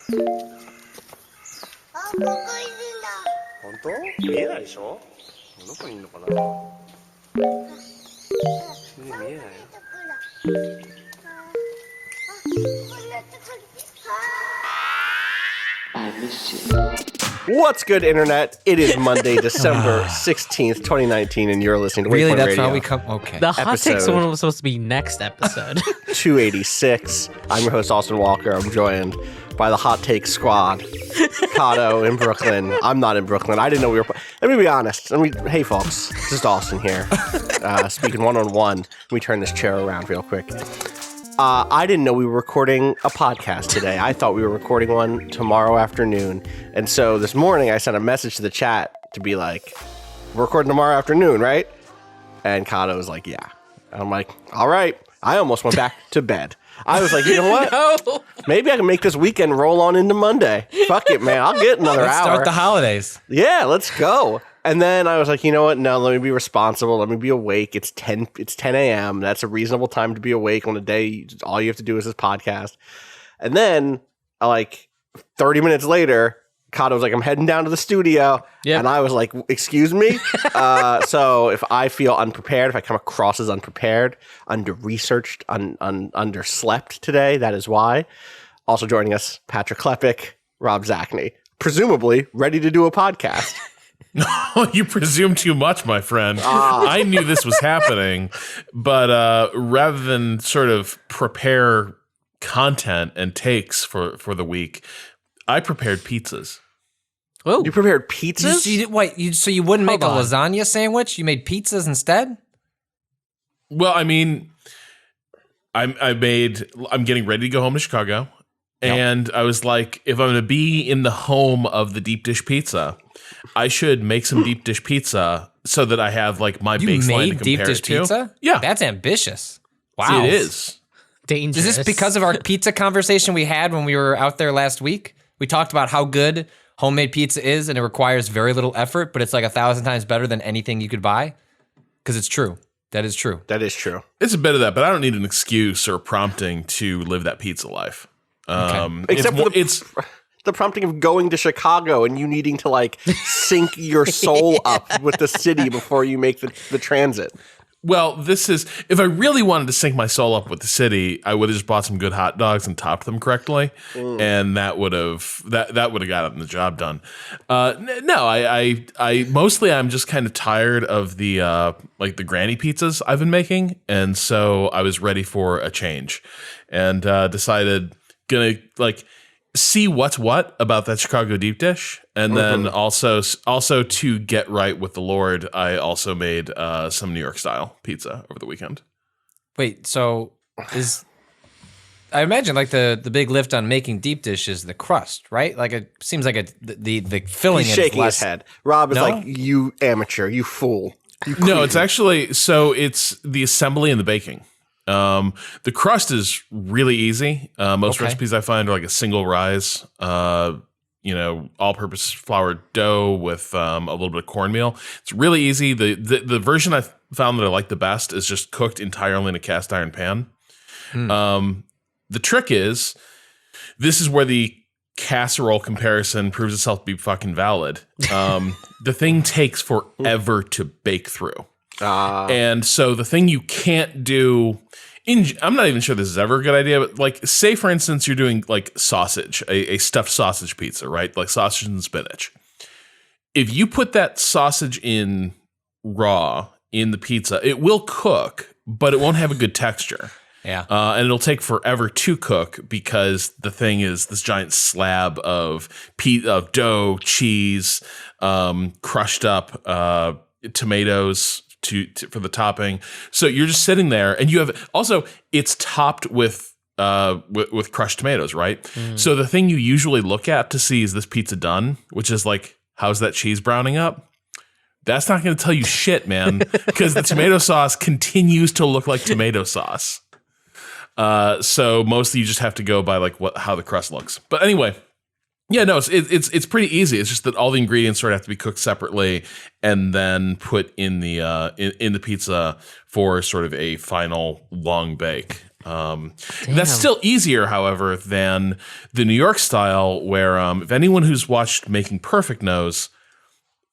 本当？見えないでしょ？どこにいるのかな？見えないよ。What's good, Internet? It is Monday, December 16th, 2019, and you're listening to Waypoint Radio. Really? That's how we come? Okay. The hot takes one was supposed to be next episode. 286. I'm your host, Austin Walker. I'm joined by the Hot Take Squad. Kato in Brooklyn. I'm not in Brooklyn. I didn't know we were... Let me be honest. Hey, folks. This is Austin here. Speaking one-on-one. Let me turn this chair around real quick. I didn't know we were recording a podcast today. I thought we were recording one tomorrow afternoon. And so this morning I sent a message to the chat to be like, we're recording tomorrow afternoon, right? And Kato was like, yeah. And I'm like, all right. I almost went back to bed. I was like, you know what? No. Maybe I can make this weekend roll on into Monday. Fuck it, man. I'll get another Let's hour. start the holidays. Yeah, let's go. And then I was like, you know what? No, let me be responsible. Let me be awake. It's 10 a.m. That's a reasonable time to be awake on a day. All you have to do is this podcast. And then, like, 30 minutes later, Kato was like, I'm heading down to the studio. Yep. And I was like, excuse me? So if I feel unprepared, if I come across as unprepared, under-researched, underslept today, that is why. Also joining us, Patrick Klepek, Rob Zachney, presumably ready to do a podcast. No, you presume too much, my friend. I knew this was happening, but rather than sort of prepare content and takes for the week, I prepared pizzas. Oh, you prepared pizzas? So you wouldn't make a lasagna sandwich? You made pizzas instead? Well, I mean, I'm getting ready to go home to Chicago, and I was like, if I'm going to be in the home of the deep dish pizza, I should make some deep dish pizza so that I have like my baseline to compare deep dish it to. Pizza? Yeah, that's ambitious. Wow, it is dangerous. Is this because of our pizza conversation we had when we were out there last week? We talked about how good homemade pizza is, and it requires very little effort, but it's like 1,000 times better than anything you could buy. Because it's true. That is true. That is true. It's a bit of that, but I don't need an excuse or prompting to live that pizza life. Okay. Except for the prompting of going to Chicago and you needing to like sync your soul up with the city before you make the transit. Well, this is, if I really wanted to sync my soul up with the city, I would have just bought some good hot dogs and topped them correctly, and that would have gotten the job done. No, I mostly I'm just kind of tired of the like the granny pizzas I've been making, and so I was ready for a change, and decided gonna like see what's what about that Chicago deep dish, and then also to get right with the Lord, I also made some New York style pizza over the weekend. Wait, so I imagine like the big lift on making deep dish is the crust, right? Like it seems like the filling. He's shaking his head. Rob is No? like, you amateur, you fool. You No, it's actually it's the assembly and the baking. The crust is really easy. Most recipes I find are like a single rise, all-purpose flour dough with a little bit of cornmeal. It's really easy. The version I found that I like the best is just cooked entirely in a cast iron pan. The trick is, this is where the casserole comparison proves itself to be fucking valid. The thing takes forever to bake through. And so the thing you can't do, I'm not even sure this is ever a good idea, but like, say for instance, you're doing like sausage, a stuffed sausage pizza, right? Like sausage and spinach. If you put that sausage in raw in the pizza, it will cook, but it won't have a good texture. Yeah. And it'll take forever to cook because the thing is this giant slab of dough, cheese, crushed up tomatoes, for the topping. So you're just sitting there, and you have also it's topped with crushed tomatoes, right? So the thing you usually look at to see is this pizza done, which is like, how's that cheese browning up? That's not going to tell you shit, man, because the tomato sauce continues to look like tomato sauce. So mostly you just have to go by like how the crust looks. But anyway, yeah, no, it's pretty easy. It's just that all the ingredients sort of have to be cooked separately and then put in the pizza for sort of a final long bake. That's still easier, however, than the New York style, where if anyone who's watched Making Perfect knows,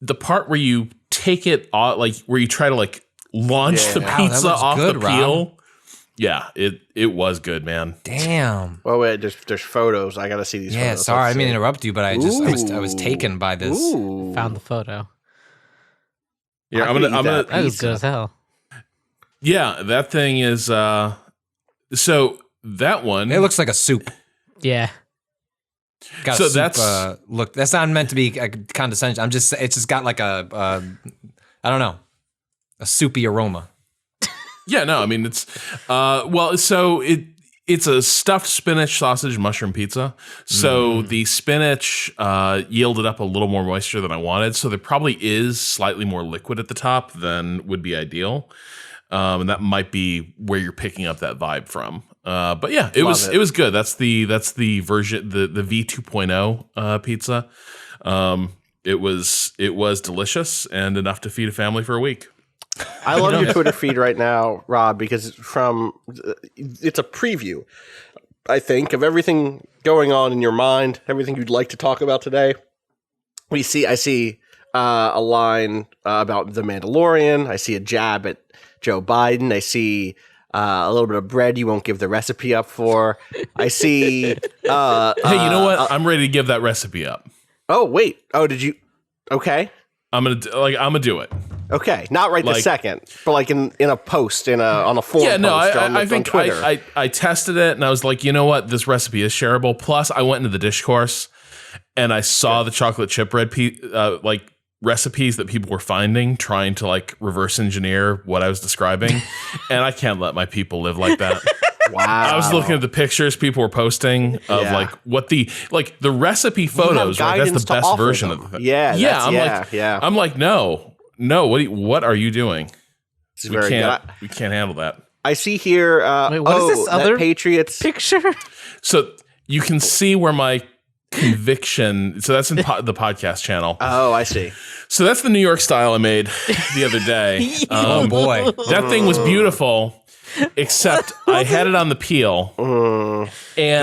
the part where you take it off, like where you try to like launch the pizza off the peel. Rob. Yeah, it was good, man. Damn. Well, wait, there's photos. I gotta see these. Yeah, photos. sorry, I mean to interrupt you, but I was taken by this. Ooh. Found the photo. Yeah, I'm gonna. That was good as hell. Yeah, that thing is. So that one. It looks like a soup. Yeah. Got so a soup, that's look. That's not meant to be a condescension. It's just got like a I don't know, a soupy aroma. Yeah, no, I mean it's so it's a stuffed spinach sausage mushroom pizza. So the spinach yielded up a little more moisture than I wanted. So there probably is slightly more liquid at the top than would be ideal. And that might be where you're picking up that vibe from. But yeah, it was good. That's the version, the V2.0 pizza. It was delicious and enough to feed a family for a week. I love your Twitter feed right now, Rob, because it's a preview, I think, of everything going on in your mind, everything you'd like to talk about today. I see a line about the Mandalorian. I see a jab at Joe Biden. I see a little bit of bread you won't give the recipe up for. I see. Hey, you know what? I'm ready to give that recipe up. Oh wait. Oh, did you? Okay. I'm gonna do it. Okay, not right this second, but like in a post on a forum. Yeah, no, post I think on Twitter. I tested it and I was like, you know what, this recipe is shareable. Plus, I went into the dish course and I saw the chocolate chip bread like recipes that people were finding, trying to like reverse engineer what I was describing, and I can't let my people live like that. Wow. I was looking at the pictures people were posting of like what the recipe photos. Right? That's the best version of the thing. Yeah. I'm like, no. What are you doing? We can't handle that. I see here. Wait, what is this other Patriots picture? So you can see where my conviction. So that's in the podcast channel. Oh, I see. So that's the New York style I made the other day. Oh boy, that thing was beautiful. Except I had it on the peel, and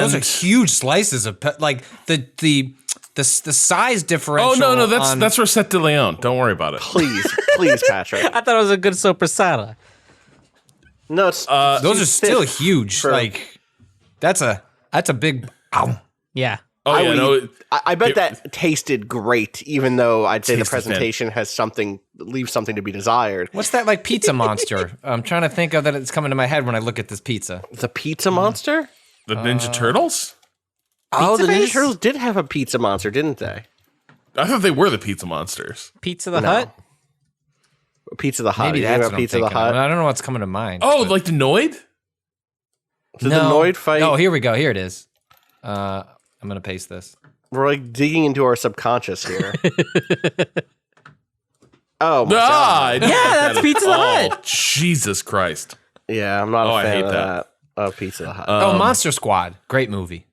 those are huge slices of like the size differential. Oh no, that's Rosette de Leon. Don't worry about it. Please, Patrick. I thought it was a good sopressata. No, it's those are still huge. Like that's a big. Ow. Yeah. Oh yeah, I bet that tasted great, even though I'd say the presentation leaves something to be desired. What's that like pizza monster? I'm trying to think of that. It's coming to my head when I look at this pizza. The pizza monster? The Ninja Turtles? Oh, the Ninja Ninja Turtles did have a pizza monster, didn't they? I thought they were the pizza monsters. Pizza the Hut? Pizza the Hut. Maybe that's what Pizza I'm the thinking. Hut. I don't know what's coming to mind. Oh, like the Noid? Did the Noid fight? Oh, here we go. Here it is. I'm gonna paste this. We're like digging into our subconscious here. Oh my god! Yeah, that's Pizza the Hut. Jesus Christ! Yeah, I'm not a fan hate of that. Of Pizza the Hut. Monster Squad, great movie.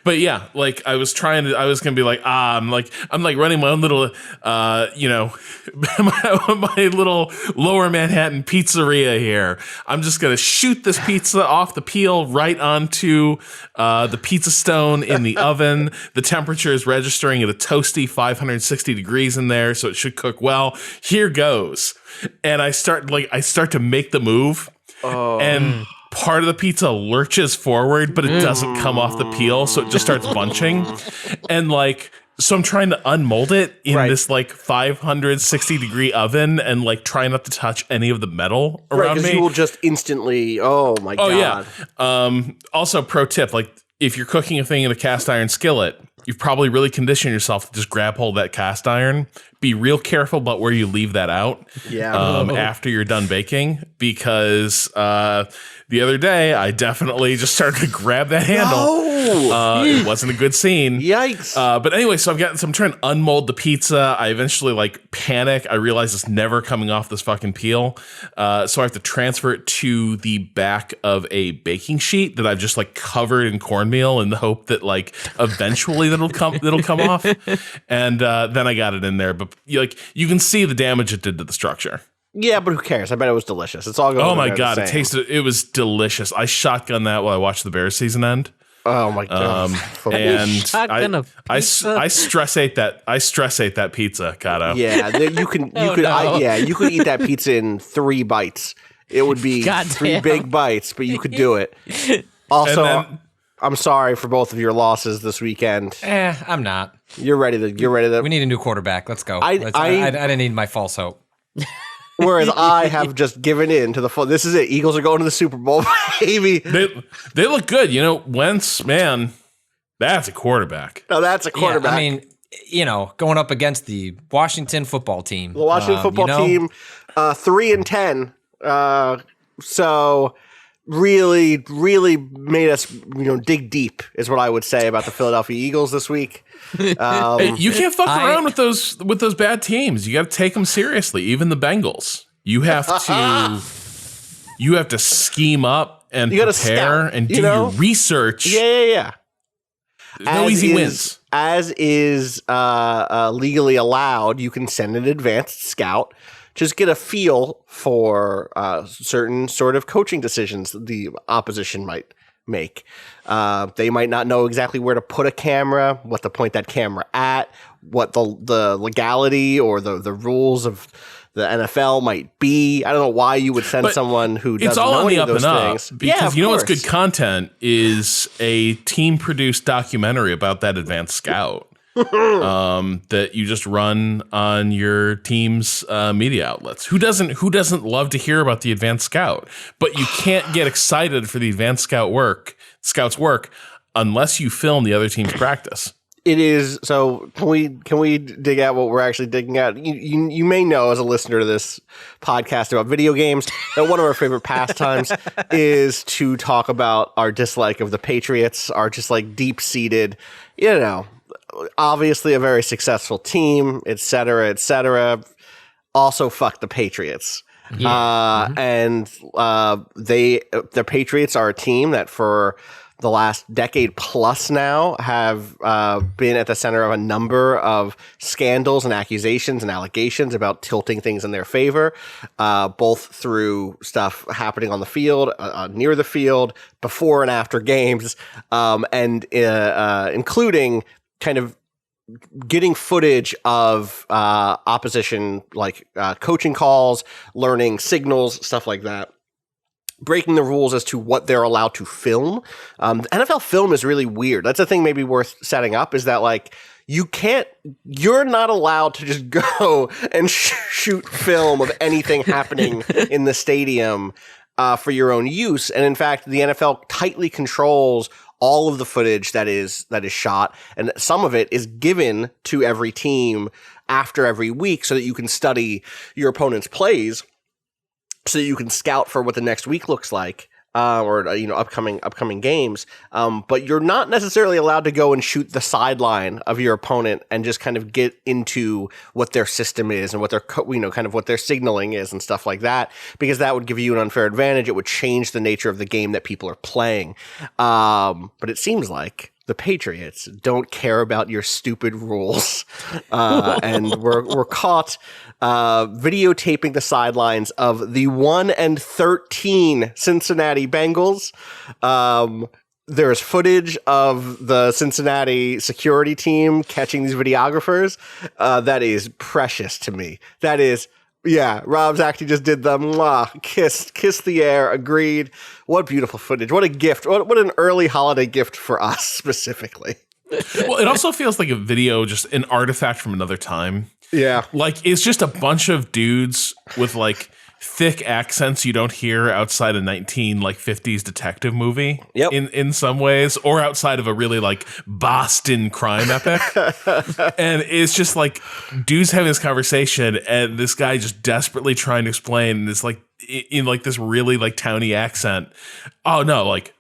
But yeah, like I was gonna be like, I'm like running my own little, my little lower Manhattan pizzeria here. I'm just gonna shoot this pizza off the peel right onto the pizza stone in the oven. The temperature is registering at a toasty 560 degrees in there, so it should cook well. Here goes, and I start to make the move, and part of the pizza lurches forward, but it doesn't come off the peel, so it just starts bunching. And so I'm trying to unmold it in this 560 degree oven and try not to touch any of the metal around me. You will just instantly, oh my god. Yeah. Also, pro tip, if you're cooking a thing in a cast iron skillet, you've probably really conditioned yourself to just grab hold of that cast iron. Be real careful about where you leave that out after you're done baking, because the other day I definitely just started to grab that handle. It wasn't a good scene. Yikes. But anyway, so I'm trying to unmold the pizza. I eventually panic. I realize it's never coming off this fucking peel. So I have to transfer it to the back of a baking sheet that I've just covered in cornmeal in the hope that eventually it'll come off. And then I got it in there. But you can see the damage it did to the structure. Yeah, but who cares? I bet it was delicious. It's all going. Oh my god, it was delicious. I shotgunned that while I watched the Bears season end. Oh my god! And I pizza? stress ate that. I stress ate that pizza, Kato. Yeah, you can you could eat that pizza in 3 bites. It would be Goddamn. 3 big bites, but you could do it. Also, I'm sorry for both of your losses this weekend. I'm not. You're ready to. We need a new quarterback. Let's go. I didn't need my false hope. Whereas I have just given in to the full. This is it. Eagles are going to the Super Bowl, baby. They look good. You know, Wentz, man, that's a quarterback. No, that's a quarterback. Yeah, I mean, going up against the Washington football team. The Washington football team, 3-10. So really, really made us, dig deep is what I would say about the Philadelphia Eagles this week. Hey, you can't fuck around with those bad teams. You got to take them seriously. Even the Bengals. You have to scheme up and prepare and do your research. Yeah. No easy wins. As is legally allowed, you can send an advanced scout. Just get a feel for certain sort of coaching decisions the opposition might make. They might not know exactly where to put a camera, what to point that camera at, what the legality or the rules of the NFL might be. I don't know why you would send someone who doesn't know any of those things. Because you know what's good content is a team-produced documentary about that advanced scout. That you just run on your team's media outlets. Who doesn't love to hear about the advanced scout? But you can't get excited for the advanced scout's work unless you film the other team's practice. It is. So can we dig out what we're actually digging at? You may know, as a listener to this podcast about video games, that one of our favorite pastimes is to talk about our dislike of the Patriots, our just like deep-seated, obviously a very successful team, et cetera, et cetera. Also, fuck the Patriots. Yeah. And the Patriots are a team that for the last decade plus now have been at the center of a number of scandals and accusations and allegations about tilting things in their favor, both through stuff happening on the field, near the field, before and after games, and including kind of getting footage of opposition, like coaching calls, learning signals, stuff like that. Breaking the rules as to what they're allowed to film. The NFL film is really weird. That's a thing maybe worth setting up, is that like you're not allowed to just go and shoot film of anything happening in the stadium for your own use. And in fact, the NFL tightly controls all of the footage that is shot, and some of it is given to every team after every week so that you can study your opponent's plays, so that you can scout for what the next week looks like, or upcoming games. But you're not necessarily allowed to go and shoot the sideline of your opponent and just kind of get into what their system is and what their kind of what their signaling is and stuff like that, because that would give you an unfair advantage. It would change the nature of the game that people are playing. But it seems like the Patriots don't care about your stupid rules, and we're caught videotaping the sidelines of the 1-13 Cincinnati Bengals. There's footage of the Cincinnati security team catching these videographers. That is precious to me. That is. Yeah, Rob's actually just did the mwah, kiss the air, agreed. What beautiful footage. What a gift. What an early holiday gift for us specifically. Well, it also feels like a video, just an artifact from another time. Yeah. Like, it's just a bunch of dudes with like thick accents you don't hear outside a 50s detective movie. Yep. In some ways, or outside of a really like Boston crime epic. And it's just like dudes having this conversation and this guy just desperately trying to explain this, like in like this really like towny accent. Oh no, like,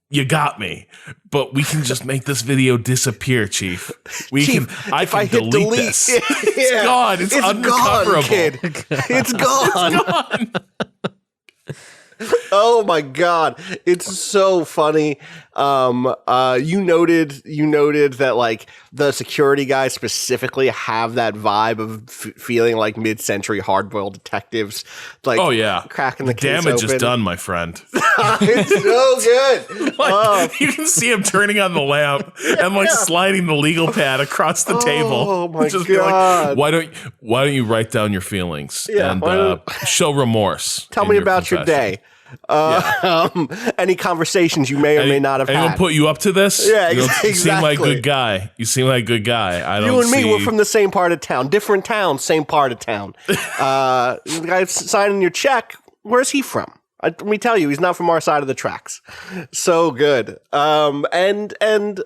you got me, but we can just make this video disappear, Chief. I can delete this. It's gone. It's unrecoverable. Gone, kid. It's gone. It's gone. Oh my God, it's so funny. You noted that like the security guys specifically have that vibe of feeling like mid-century hard-boiled detectives. Like, Oh yeah, cracking the case damage open. is done, my friend. It's so good. Like, you can see him turning on the lamp and like sliding the legal pad across the table. Oh my Just be like, God. why don't you write down your feelings Yeah, and show remorse? Tell in me your about your confession. day. Any conversations you may or may not have Anyone had. put you up to this? Yeah, You seem like a exactly. good guy. You seem like a good guy. You and me, we're from the same part of town. Different town, same part of town. The guy signing your check, where's he from? Let me tell you, he's not from our side of the tracks. So good. And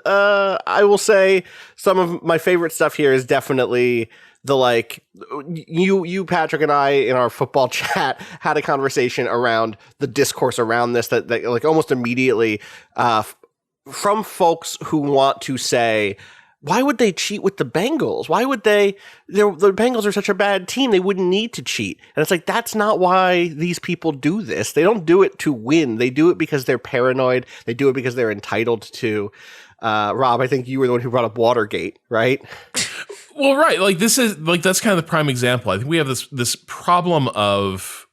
I will say some of my favorite stuff here is definitely the like you Patrick and I in our football chat had a conversation around the discourse around this that like almost immediately from folks who want to say, why would they cheat with the Bengals? Why would they? The Bengals are such a bad team. They wouldn't need to cheat. And it's like, that's not why these people do this. They don't do it to win. They do it because they're paranoid. They do it because they're entitled to. Rob, I think you were the one who brought up Watergate, right? Well, right. Like this is like that's kind of the prime example. I think we have this problem of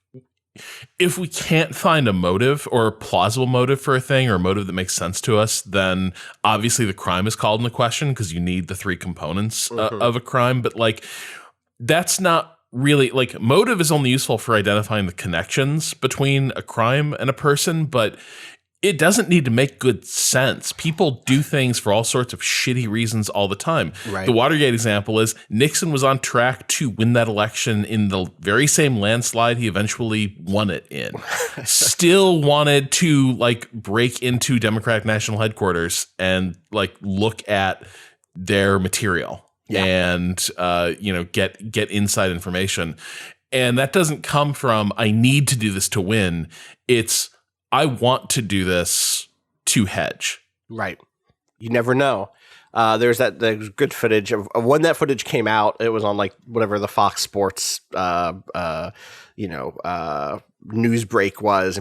if we can't find a motive or a plausible motive for a thing or a motive that makes sense to us, then obviously the crime is called into question because you need the three components of a crime. But like that's not really like motive is only useful for identifying the connections between a crime and a person, but it doesn't need to make good sense. People do things for all sorts of shitty reasons all the time. Right. The Watergate example is Nixon was on track to win that election in the very same landslide he eventually won it in. Still wanted to like break into Democratic National Headquarters and like look at their material and get inside information. And that doesn't come from I need to do this to win. It's I want to do this to hedge. Right. You never know. There's good footage of when that footage came out. It was on like whatever the Fox Sports, news break was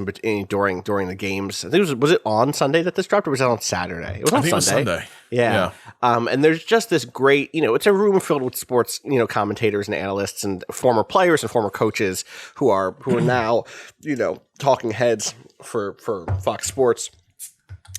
during the games. I think was it on Sunday that this dropped, or was it on Saturday? It was on I think Sunday. it was Sunday. Yeah. And there's just this great, it's a room filled with sports, commentators and analysts and former players and former coaches who are now, talking heads for Fox Sports.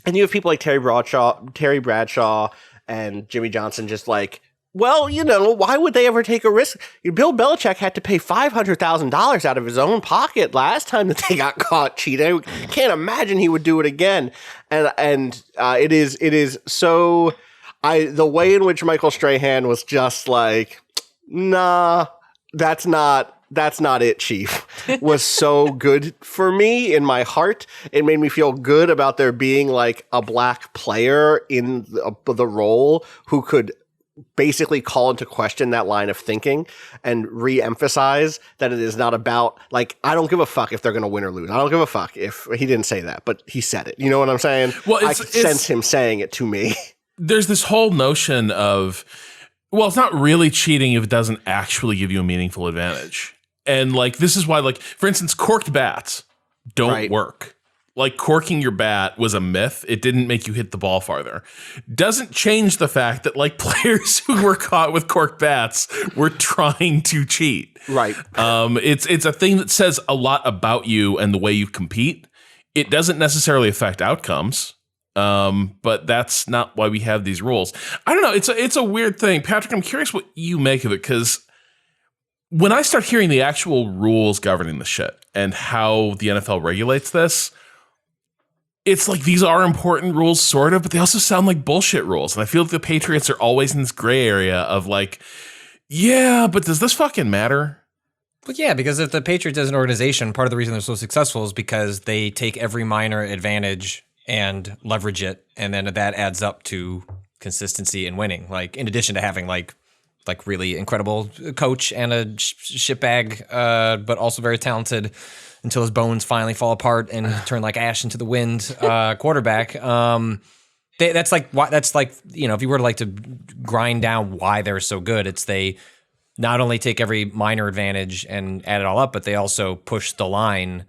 And you have people like Terry Bradshaw and Jimmy Johnson just like, well, why would they ever take a risk? Bill Belichick had to pay $500,000 out of his own pocket last time that they got caught cheating. I can't imagine he would do it again. And it is so the way in which Michael Strahan was just like, nah, that's not it, Chief, was so good for me in my heart. It made me feel good about there being like a black player in the role who could basically call into question that line of thinking and re-emphasize that it is not about like, I don't give a fuck if they're going to win or lose. I don't give a fuck if he didn't say that, but he said it. You know what I'm saying? Well, I could sense him saying it to me. There's this whole notion of, well, it's not really cheating if it doesn't actually give you a meaningful advantage. And like, this is why, like, for instance, corked bats don't work. Like corking your bat was a myth. It didn't make you hit the ball farther. Doesn't change the fact that like players who were caught with corked bats were trying to cheat. Right. It's a thing that says a lot about you and the way you compete. It doesn't necessarily affect outcomes. But that's not why we have these rules. I don't know. It's a weird thing. Patrick, I'm curious what you make of it, because when I start hearing the actual rules governing the shit and how the NFL regulates this, it's like these are important rules, sort of, but they also sound like bullshit rules. And I feel like the Patriots are always in this gray area of like, yeah, but does this fucking matter? Well, yeah, because if the Patriots as an organization, part of the reason they're so successful is because they take every minor advantage and leverage it, and then that adds up to consistency and winning. Like, in addition to having like really incredible coach and a shitbag, but also very talented until his bones finally fall apart and turn like ash into the wind quarterback. That's like if you were to like to grind down why they're so good, it's they not only take every minor advantage and add it all up, but they also push the line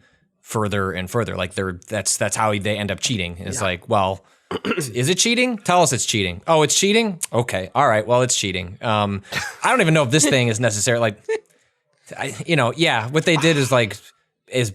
further and further. Like that's how they end up cheating. It's like, well, is it cheating? Tell us it's cheating. Oh, it's cheating? Okay. All right. Well, it's cheating. I don't even know if this thing is necessary. Like, what they did is like, is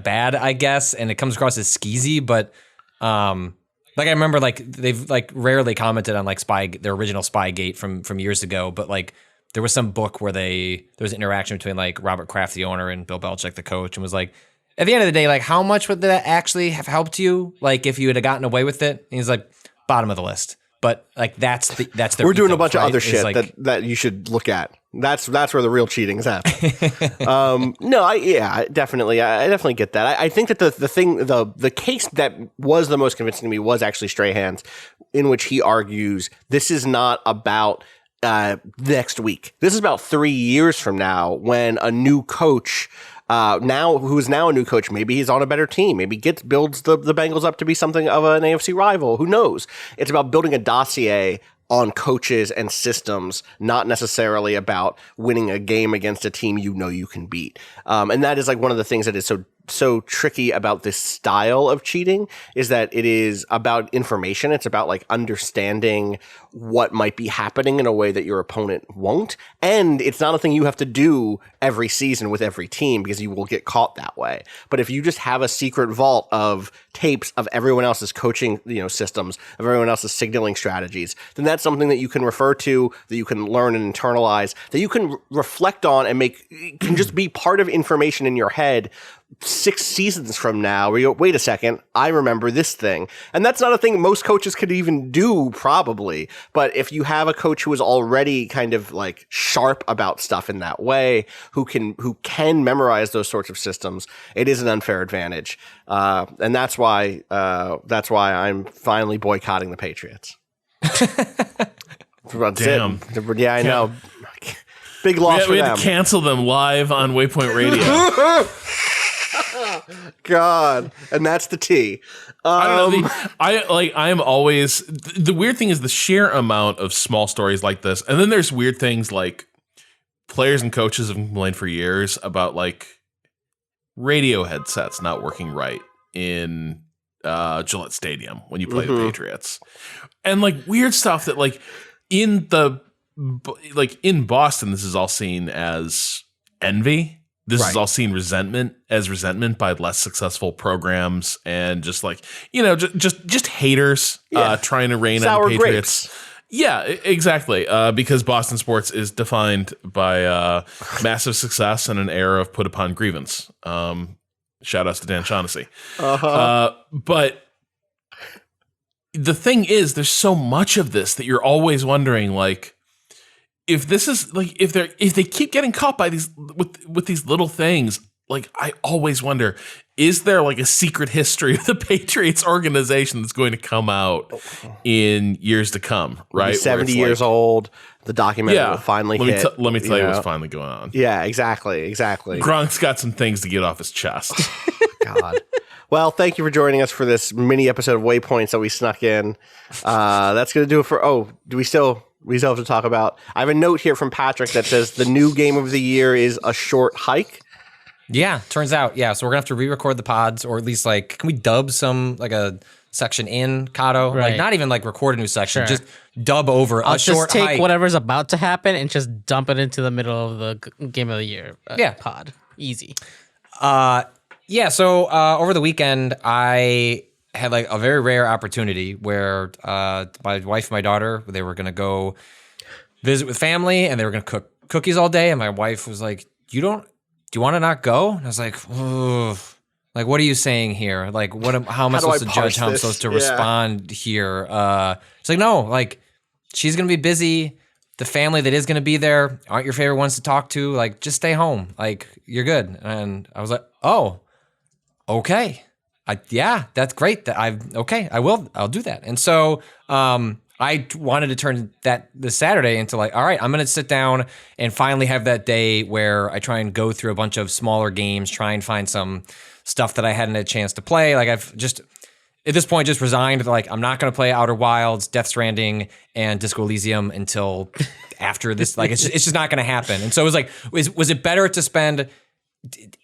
bad, I guess. And it comes across as skeezy, but, like I remember, like they've like rarely commented on like their original Spygate from years ago, but like there was some book where there was an interaction between like Robert Kraft, the owner, and Bill Belichick, the coach, and was like, at the end of the day, like how much would that actually have helped you? Like if you had gotten away with it? And he's like, bottom of the list. But like that's their We're doing a ethos, bunch of right? other It's shit like, that you should look at. That's where the real cheating is happening. I definitely get that. I think that the case that was the most convincing to me was actually Strahan's, in which he argues this is not about next week. This is about 3 years from now when a new coach. Who is now a new coach, maybe he's on a better team. Maybe builds the Bengals up to be something of an AFC rival. Who knows? It's about building a dossier on coaches and systems, not necessarily about winning a game against a team you can beat. And that is like one of the things that is so tricky about this style of cheating, is that it is about information. It's about like understanding what might be happening in a way that your opponent won't. And it's not a thing you have to do every season with every team, because you will get caught that way. But if you just have a secret vault of tapes of everyone else's coaching, systems, of everyone else's signaling strategies, then that's something that you can refer to, that you can learn and internalize, that you can reflect on and can just be part of information in your head 6 seasons from now, where you go, wait a second, I remember this thing. And that's not a thing most coaches could even do, probably. But if you have a coach who is already kind of like sharp about stuff in that way, who can memorize those sorts of systems, it is an unfair advantage. And that's why I'm finally boycotting the Patriots. Damn. Yeah, I know. Big loss for them. We had to cancel them live on Waypoint Radio. God, and that's the T. I don't know. I am always, the weird thing is the sheer amount of small stories like this, and then there's weird things like players and coaches have complained for years about like radio headsets not working right in Gillette Stadium when you play the Patriots, and like weird stuff that like in Boston, this is all seen as envy. This is all seen resentment by less successful programs, and just like, just haters trying to rain on the Patriots. Grapes. Yeah, exactly. Because Boston sports is defined by massive success and an air of put upon grievance. Shout outs to Dan Shaughnessy. But the thing is, there's so much of this that you're always wondering, like, if this is like, if they keep getting caught by these with these little things, like I always wonder, is there like a secret history of the Patriots organization that's going to come out in years to come? Right, 70 years old. The documentary will finally hit. Let me tell you what's finally going on. Yeah, exactly. Gronk's got some things to get off his chest. God. Well, thank you for joining us for this mini episode of Waypoints that we snuck in. That's going to do it for. We still have to talk about. I have a note here from Patrick that says the new game of the year is A Short Hike. Yeah, turns out. Yeah, so we're gonna have to re-record the pods, or at least like, can we dub some like a section in Kato? Right. Like not even like record a new section, just dub over I'll a short just take hike. whatever's about to happen and just dump it into the middle of the game of the year pod. Easy. Yeah, so over the weekend, I had like a very rare opportunity where my wife and my daughter, they were going to go visit with family, and they were going to cook cookies all day. And my wife was like, do you want to not go? And I was like, ugh. Like, what are you saying here? Like, how am I supposed to judge how I'm supposed to respond here? She's like, no, like, she's going to be busy. The family that is going to be there aren't your favorite ones to talk to. Like, just stay home. Like, you're good. And I was like, oh, okay. That's great. I will. I'll do that. And so I wanted to turn this Saturday into like, all right, I'm going to sit down and finally have that day where I try and go through a bunch of smaller games, try and find some stuff that I hadn't had a chance to play. Like I've just, at this point, just resigned. Like I'm not going to play Outer Wilds, Death Stranding, and Disco Elysium until after this. Like it's just not going to happen. And so it was like, was it better to spend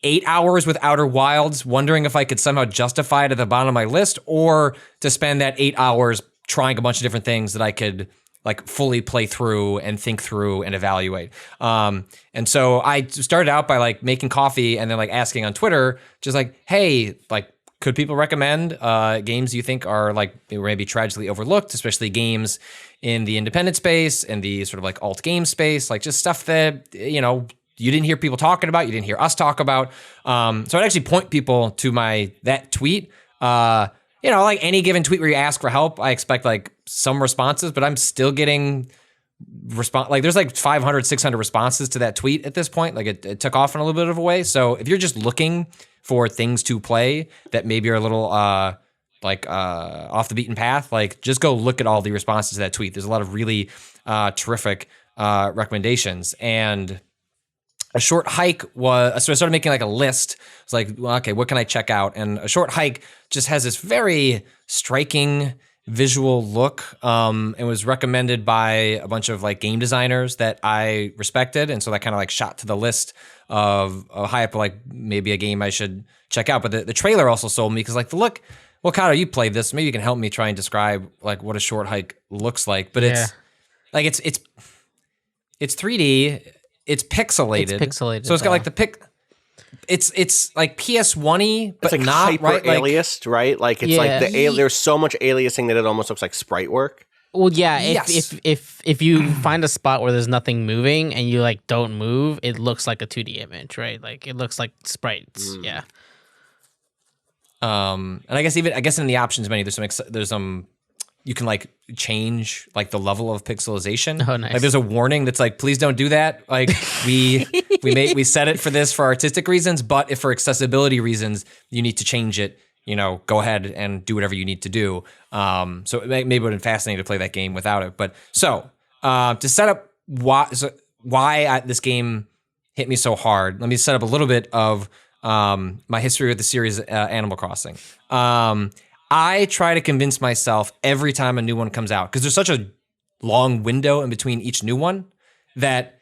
8 hours with Outer Wilds, wondering if I could somehow justify it at the bottom of my list, or to spend that 8 hours trying a bunch of different things that I could like fully play through and think through and evaluate. And so I started out by like making coffee and then like asking on Twitter, just like, hey, like, could people recommend games you think are like maybe tragically overlooked, especially games in the independent space and the sort of like alt game space, like just stuff that, you know, you didn't hear people talking about, you didn't hear us talk about. So I'd actually point people to that tweet. You know, like any given tweet where you ask for help, I expect like some responses, but I'm still getting like there's like 500, 600 responses to that tweet at this point. Like it took off in a little bit of a way. So if you're just looking for things to play that maybe are a little off the beaten path, like just go look at all the responses to that tweet. There's a lot of really terrific recommendations. And a short hike was, so I started making like a list. It's like, well, okay, what can I check out? And a short hike just has this very striking visual look. It was recommended by a bunch of like game designers that I respected. And so that kind of like shot to the list of high up, like maybe a game I should check out. But the trailer also sold me because like the look, well, Kato, you played this. Maybe you can help me try and describe like what a short hike looks like. But it's like, it's 3D. It's pixelated. It's pixelated. So it's got like the it's like PS1-y, but it's like not hyper right. aliased, right? Like it's like there's so much aliasing that it almost looks like sprite work. Well, yeah. Yes. If you find a spot where there's nothing moving and you like don't move, it looks like a 2D image, right? Like it looks like sprites. Yeah. And I guess in the options menu, there's some you can like change like the level of pixelization. Oh, nice. Like there's a warning that's like, please don't do that. Like we set it for this for artistic reasons, but if for accessibility reasons you need to change it, you know, go ahead and do whatever you need to do. So it maybe would have been fascinating to play that game without it. But so to set up why this game hit me so hard, let me set up a little bit of my history with the series Animal Crossing. I try to convince myself every time a new one comes out, because there's such a long window in between each new one that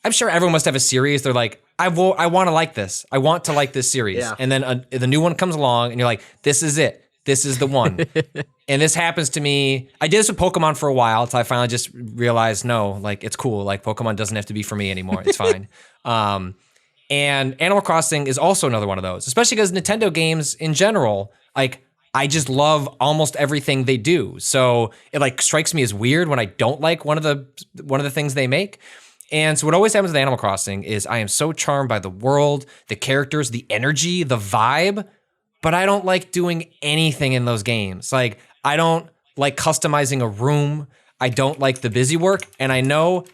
I'm sure everyone must have a series. They're like, I want to like this. I want to like this series. Yeah. And then the new one comes along and you're like, this is it. This is the one. And this happens to me. I did this with Pokemon for a while until I finally just realized, no, like it's cool. Like Pokemon doesn't have to be for me anymore. It's fine. And Animal Crossing is also another one of those, especially because Nintendo games in general, like I just love almost everything they do. So it like strikes me as weird when I don't like one of the things they make. And so what always happens with Animal Crossing is I am so charmed by the world, the characters, the energy, the vibe, but I don't like doing anything in those games. Like I don't like customizing a room. I don't like the busy work. And I know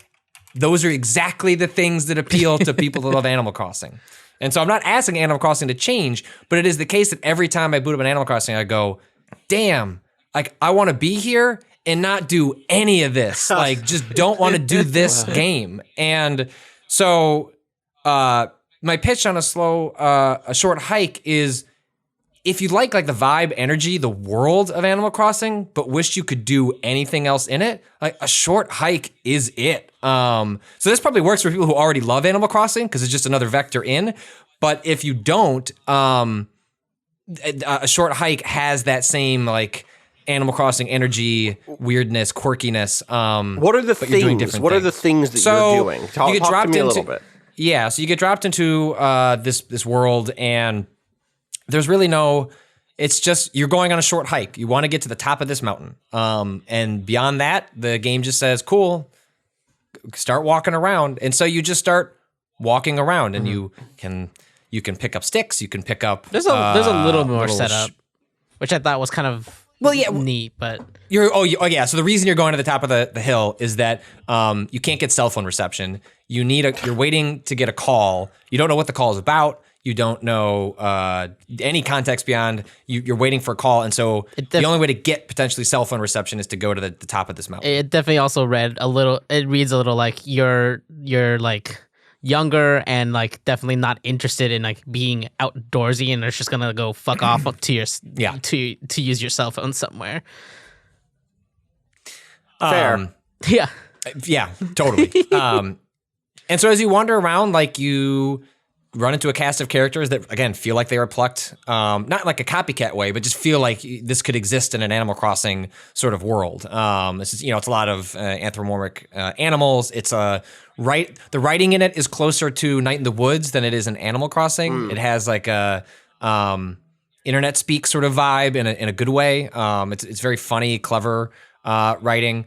those are exactly the things that appeal to people that love Animal Crossing. And so I'm not asking Animal Crossing to change, but it is the case that every time I boot up an Animal Crossing, I go, damn, like I want to be here and not do any of this. Like just don't want to do this game. And so my pitch on a short hike is if you like the vibe, energy, the world of Animal Crossing, but wish you could do anything else in it, like a short hike is it. So this probably works for people who already love Animal Crossing because it's just another vector in. But if you don't, a short hike has that same like Animal Crossing energy, weirdness, quirkiness. What are the things? What are the things that you're doing? Talk to me a little bit. Yeah, so you get dropped into this world, and there's really it's just you're going on a short hike. You want to get to the top of this mountain. And beyond that, the game just says, cool, start walking around. And so you just start walking around, and you can pick up sticks, you can pick up There's a little more setup, which I thought was kind of neat, but yeah. So the reason you're going to the top of the hill is that you can't get cell phone reception. You're waiting to get a call. You don't know what the call is about. You don't know any context beyond you're waiting for a call, and so the only way to get potentially cell phone reception is to go to the top of this mountain. It definitely also reads a little like you're like younger and like definitely not interested in like being outdoorsy, and it's just gonna go fuck off to your to use your cell phone somewhere. Fair. Yeah, totally. And so as you wander around, like you run into a cast of characters that, again, feel like they were plucked, not like a copycat way, but just feel like this could exist in an Animal Crossing sort of world. This is, it's a lot of anthropomorphic animals. It's the writing in it is closer to Night in the Woods than it is in Animal Crossing. It has like a internet speak sort of vibe in a good way. It's very funny, clever writing.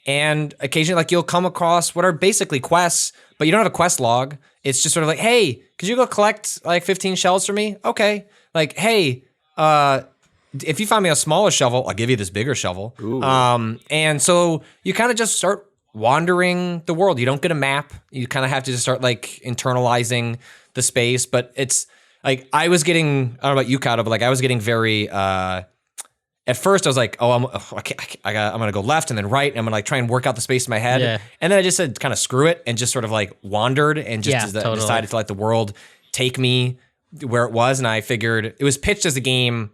And occasionally, like, you'll come across what are basically quests, but you don't have a quest log. It's just sort of like, hey, could you go collect like 15 shells for me? Okay. Like, hey, if you find me a smaller shovel, I'll give you this bigger shovel. And so you kind of just start wandering the world. You don't get a map. You kind of have to just start like internalizing the space. But it's like, I don't know about you, Kato, but like I was getting very, at first I was like, I'm going to go left and then right. And I'm going to like try and work out the space in my head. Yeah. And then I just said, kind of screw it, and just sort of like wandered and just decided to let the world take me where it was. And I figured it was pitched as a game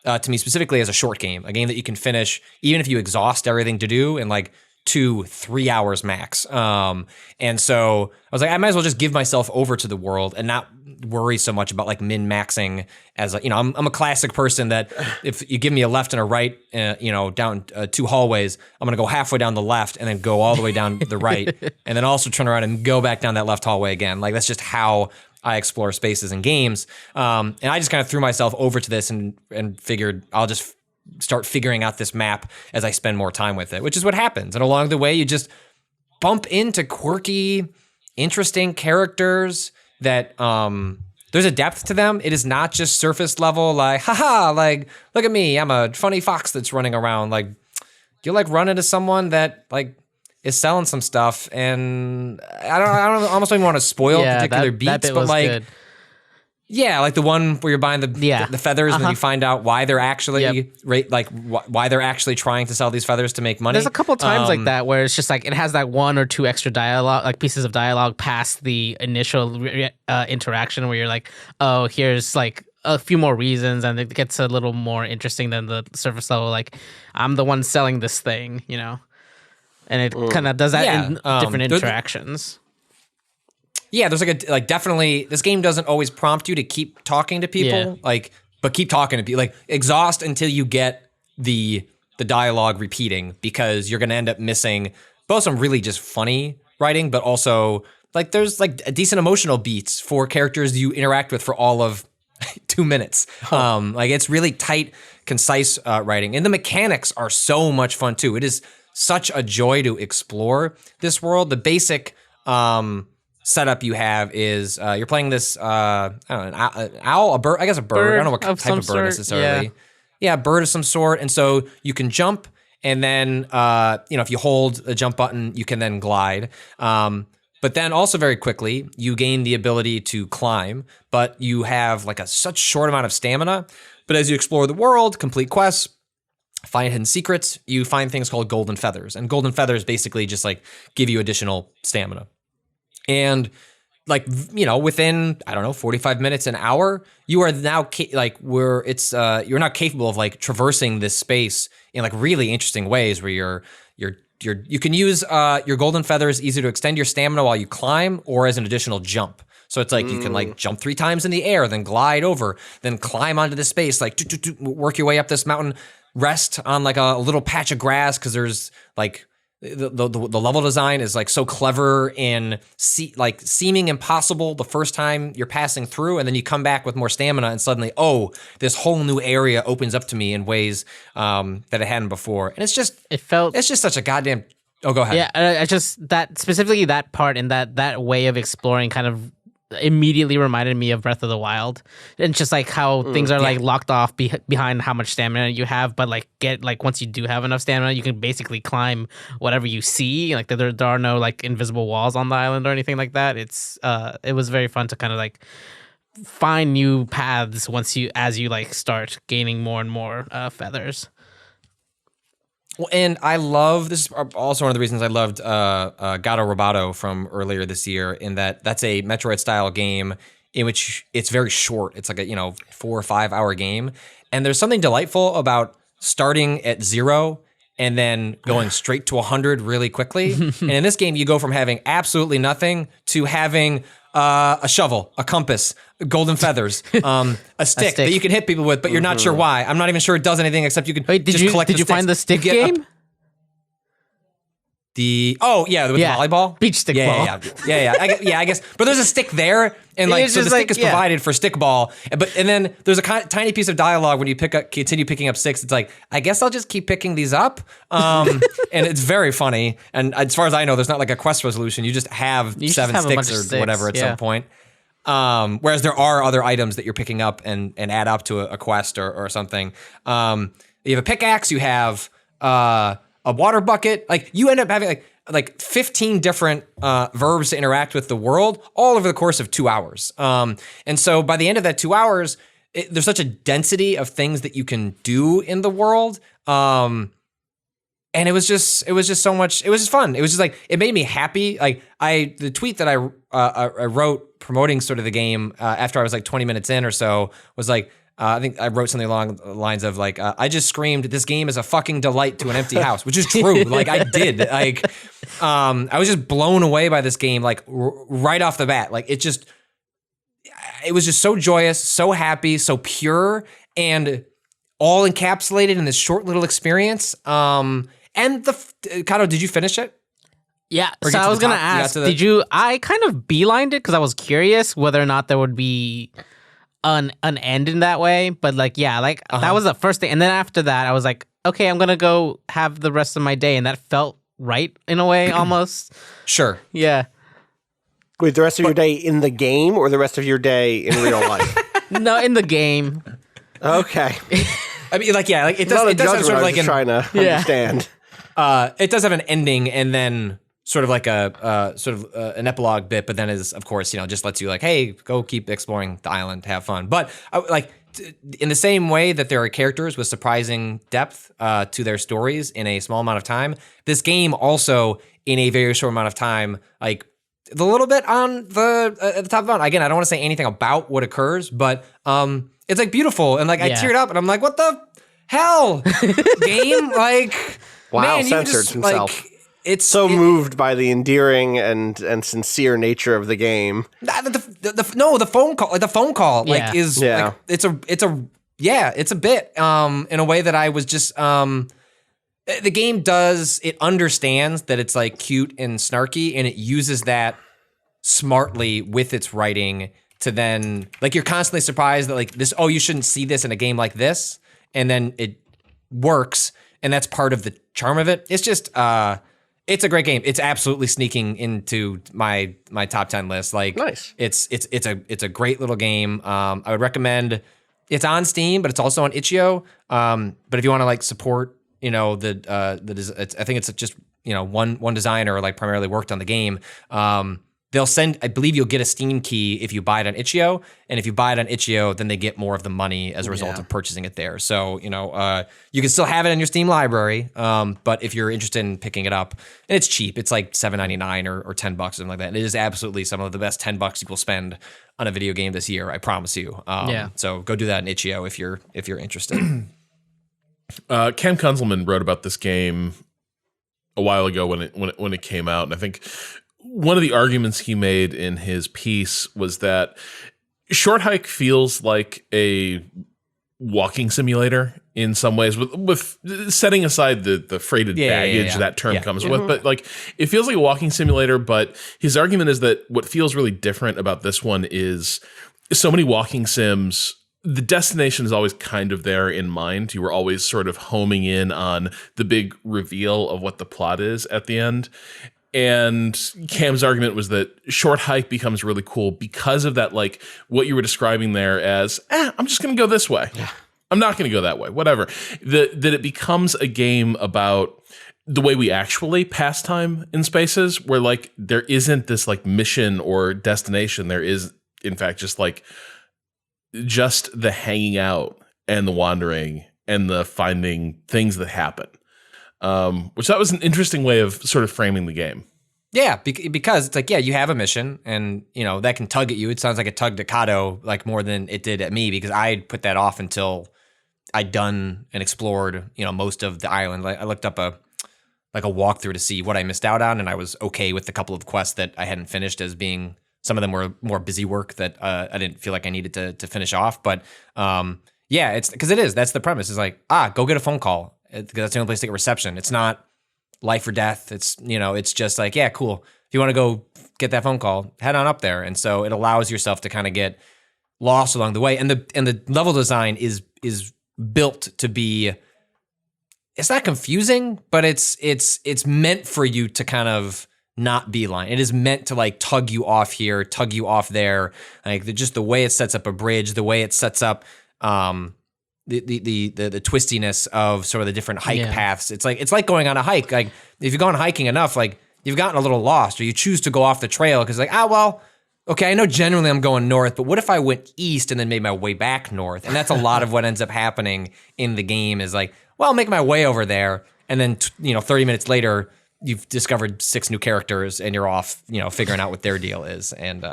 to me specifically as a short game, a game that you can finish even if you exhaust everything to do in like 2-3 hours max. And so I was like, I might as well just give myself over to the world and not worry so much about like min-maxing as I'm a classic person that if you give me a left and a right, down 2 hallways, I'm going to go halfway down the left and then go all the way down the right and then also turn around and go back down that left hallway again. Like, that's just how I explore spaces in games. And I just kind of threw myself over to this and figured I'll just start figuring out this map as I spend more time with it, which is what happens. And along the way, you just bump into quirky, interesting characters that there's a depth to them. It is not just surface level, like, haha, like, look at me, I'm a funny fox that's running around. Like, you like run into someone that like is selling some stuff, and I almost don't even want to spoil particular beats, that bit but was like good. Yeah, like the one where you're buying the feathers, and then you find out why they're actually why they're actually trying to sell these feathers to make money. There's a couple times like that where it's just like it has that 1 or 2 extra dialogue, like pieces of dialogue past the initial interaction, where you're like, oh, here's like a few more reasons, and it gets a little more interesting than the surface level. Like, I'm the one selling this thing, and it kind of does that in different interactions. Yeah, there's definitely this game doesn't always prompt you to keep talking to people, but keep talking to people, like exhaust until you get the dialogue repeating, because you're gonna end up missing both some really just funny writing, but also like there's like a decent emotional beats for characters you interact with for all of 2 minutes. Like, it's really tight, concise writing, and the mechanics are so much fun too. It is such a joy to explore this world. The basic setup you have is you're playing this I don't know, an owl, a bird, I guess a bird. I don't know what type of bird necessarily. Yeah, a bird of some sort. And so you can jump, and then if you hold the jump button, you can then glide. But then also very quickly you gain the ability to climb, but you have like such short amount of stamina. But as you explore the world, complete quests, find hidden secrets, you find things called golden feathers, and golden feathers basically just like give you additional stamina. And like, within, 45 minutes, an hour, you are now you're now capable of like traversing this space in like really interesting ways, where you can use your golden feathers either to extend your stamina while you climb or as an additional jump. So it's like you can like jump 3 times in the air, then glide over, then climb onto the space, like work your way up this mountain, rest on like a little patch of grass, because there's like the level design is like so clever in seeming impossible the first time you're passing through, and then you come back with more stamina, and suddenly, this whole new area opens up to me in ways that it hadn't before. And it's just such a goddamn. Oh, go ahead. Yeah, I just that specifically that part and that way of exploring kind of immediately reminded me of Breath of the Wild, and just like how things are like locked off behind how much stamina you have, but like once you do have enough stamina, you can basically climb whatever you see. Like there are no like invisible walls on the island or anything like that. It was very fun to kind of like find new paths as you like start gaining more and more feathers. Well, and I love, this is also one of the reasons I loved Gato Roboto from earlier this year, in that's a Metroid-style game in which it's very short. It's like a 4 or 5 hour game. And there's something delightful about starting at 0 and then going straight to 100 really quickly. And in this game, you go from having absolutely nothing to having a shovel, a compass, golden feathers, a stick that you can hit people with, but you're not sure why. I'm not even sure it does anything except you can just collect the Did you find the stick game? The volleyball, beach stick ball. Yeah. I guess. But there's a stick there, and like so the stick is provided for stick ball. And then there's a tiny piece of dialogue when you continue picking up sticks. It's like, I guess I'll just keep picking these up. And it's very funny. And as far as I know, there's not like a quest resolution. You just have 7 sticks or whatever at some point. Whereas there are other items that you're picking up and add up to a quest or something. You have a pickaxe. You have a water bucket. Like you end up having like 15 different verbs to interact with the world all over the course of 2 hours. And so by the end of that 2 hours, there's such a density of things that you can do in the world. And it was just so much. It was just fun. It was just like, it made me happy. Like the tweet that I wrote promoting sort of the game after I was like 20 minutes in or so was like, I think I wrote something along the lines of like, I just screamed, this game is a fucking delight to an empty house, which is true. Like I did. Like, I was just blown away by this game, like right off the bat. Like it was just so joyous, so happy, so pure, and all encapsulated in this short little experience. And Kato, did you finish it? Yeah, so I was going to ask, I kind of beelined it because I was curious whether or not there would be an end in that way, but like that was the first thing, and then after that I was like, okay, I'm gonna go have the rest of my day, and that felt right in a way almost. Sure. Yeah. Wait, the rest of your day in the game or the rest of your day in real life? No, in the game. Okay. I mean, like it does have sort of like trying to understand. It does have an ending, and then sort of like an epilogue bit, but then is, of course, just lets you like, hey, go keep exploring the island, have fun. But in the same way that there are characters with surprising depth to their stories in a small amount of time, this game also in a very short amount of time, like the little bit on the at the top of the mountain. Again, I don't want to say anything about what occurs, but it's like beautiful, and like I teared up, and I'm like, what the hell, game? Like, wow, man, censored himself. Like, it's moved by the endearing and sincere nature of the game. The phone call, like is like, it's a bit in a way that I was just the game understands that it's like cute and snarky, and it uses that smartly with its writing to then like you're constantly surprised that like this, oh, you shouldn't see this in a game like this, and then it works, and that's part of the charm of it. It's just it's a great game. It's absolutely sneaking into my top 10 list. Like, nice. It's a great little game. I would recommend. It's on Steam, but it's also on itch.io. But if you want to like support, I think it's just one designer like primarily worked on the game. They'll send, I believe you'll get a Steam key if you buy it on itch.io, and if you buy it on itch.io, then they get more of the money as a result of purchasing it there. So, you can still have it in your Steam library, but if you're interested in picking it up, and it's cheap, it's like $7.99 or $10 or something like that. And it is absolutely some of the best $10 you will spend on a video game this year, I promise you. So go do that in itch.io if you're interested. Cam Kunzelman wrote about this game a while ago when it came out, and I think one of the arguments he made in his piece was that Short Hike feels like a walking simulator in some ways, with setting aside the freighted baggage that term comes with, but like it feels like a walking simulator. But his argument is that what feels really different about this one is so many walking sims, the destination is always kind of there in mind. You were always sort of homing in on the big reveal of what the plot is at the end. And Cam's argument was that Short Hike becomes really cool because of that, like what you were describing there as, I'm just going to go this way. Yeah. I'm not going to go that way, whatever. That it becomes a game about the way we actually pass time in spaces, where like there isn't this like mission or destination. There is, in fact, just the hanging out and the wandering and the finding things that happen. Which that was an interesting way of sort of framing the game. Yeah, because it's like, you have a mission, and that can tug at you. It sounds like it tugged at Kato like more than it did at me, because I put that off until I'd done and explored most of the island. Like I looked up a walkthrough to see what I missed out on, and I was okay with the couple of quests that I hadn't finished as being Some of them were more busy work that I didn't feel like I needed to finish off. But yeah, it's because that's the premise. Is like, go get a phone call, because that's the only place to get reception. It's not life or death. It's, it's just like, yeah, cool. If you want to go get that phone call, head on up there. And so it allows yourself to kind of get lost along the way. And the level design is built to be, it's not confusing, but it's meant for you to kind of not beeline. It is meant to like tug you off here, tug you off there. Like just the way it sets up a bridge, the way it sets up the twistiness of sort of the different hike paths. It's like going on a hike. Like if you've gone hiking enough, like you've gotten a little lost, or you choose to go off the trail because like, okay, I know generally I'm going north, but what if I went east and then made my way back north? And that's a lot of what ends up happening in the game is like, well, I'll make my way over there. And then, 30 minutes later, you've discovered 6 new characters and you're off, figuring out what their deal is. And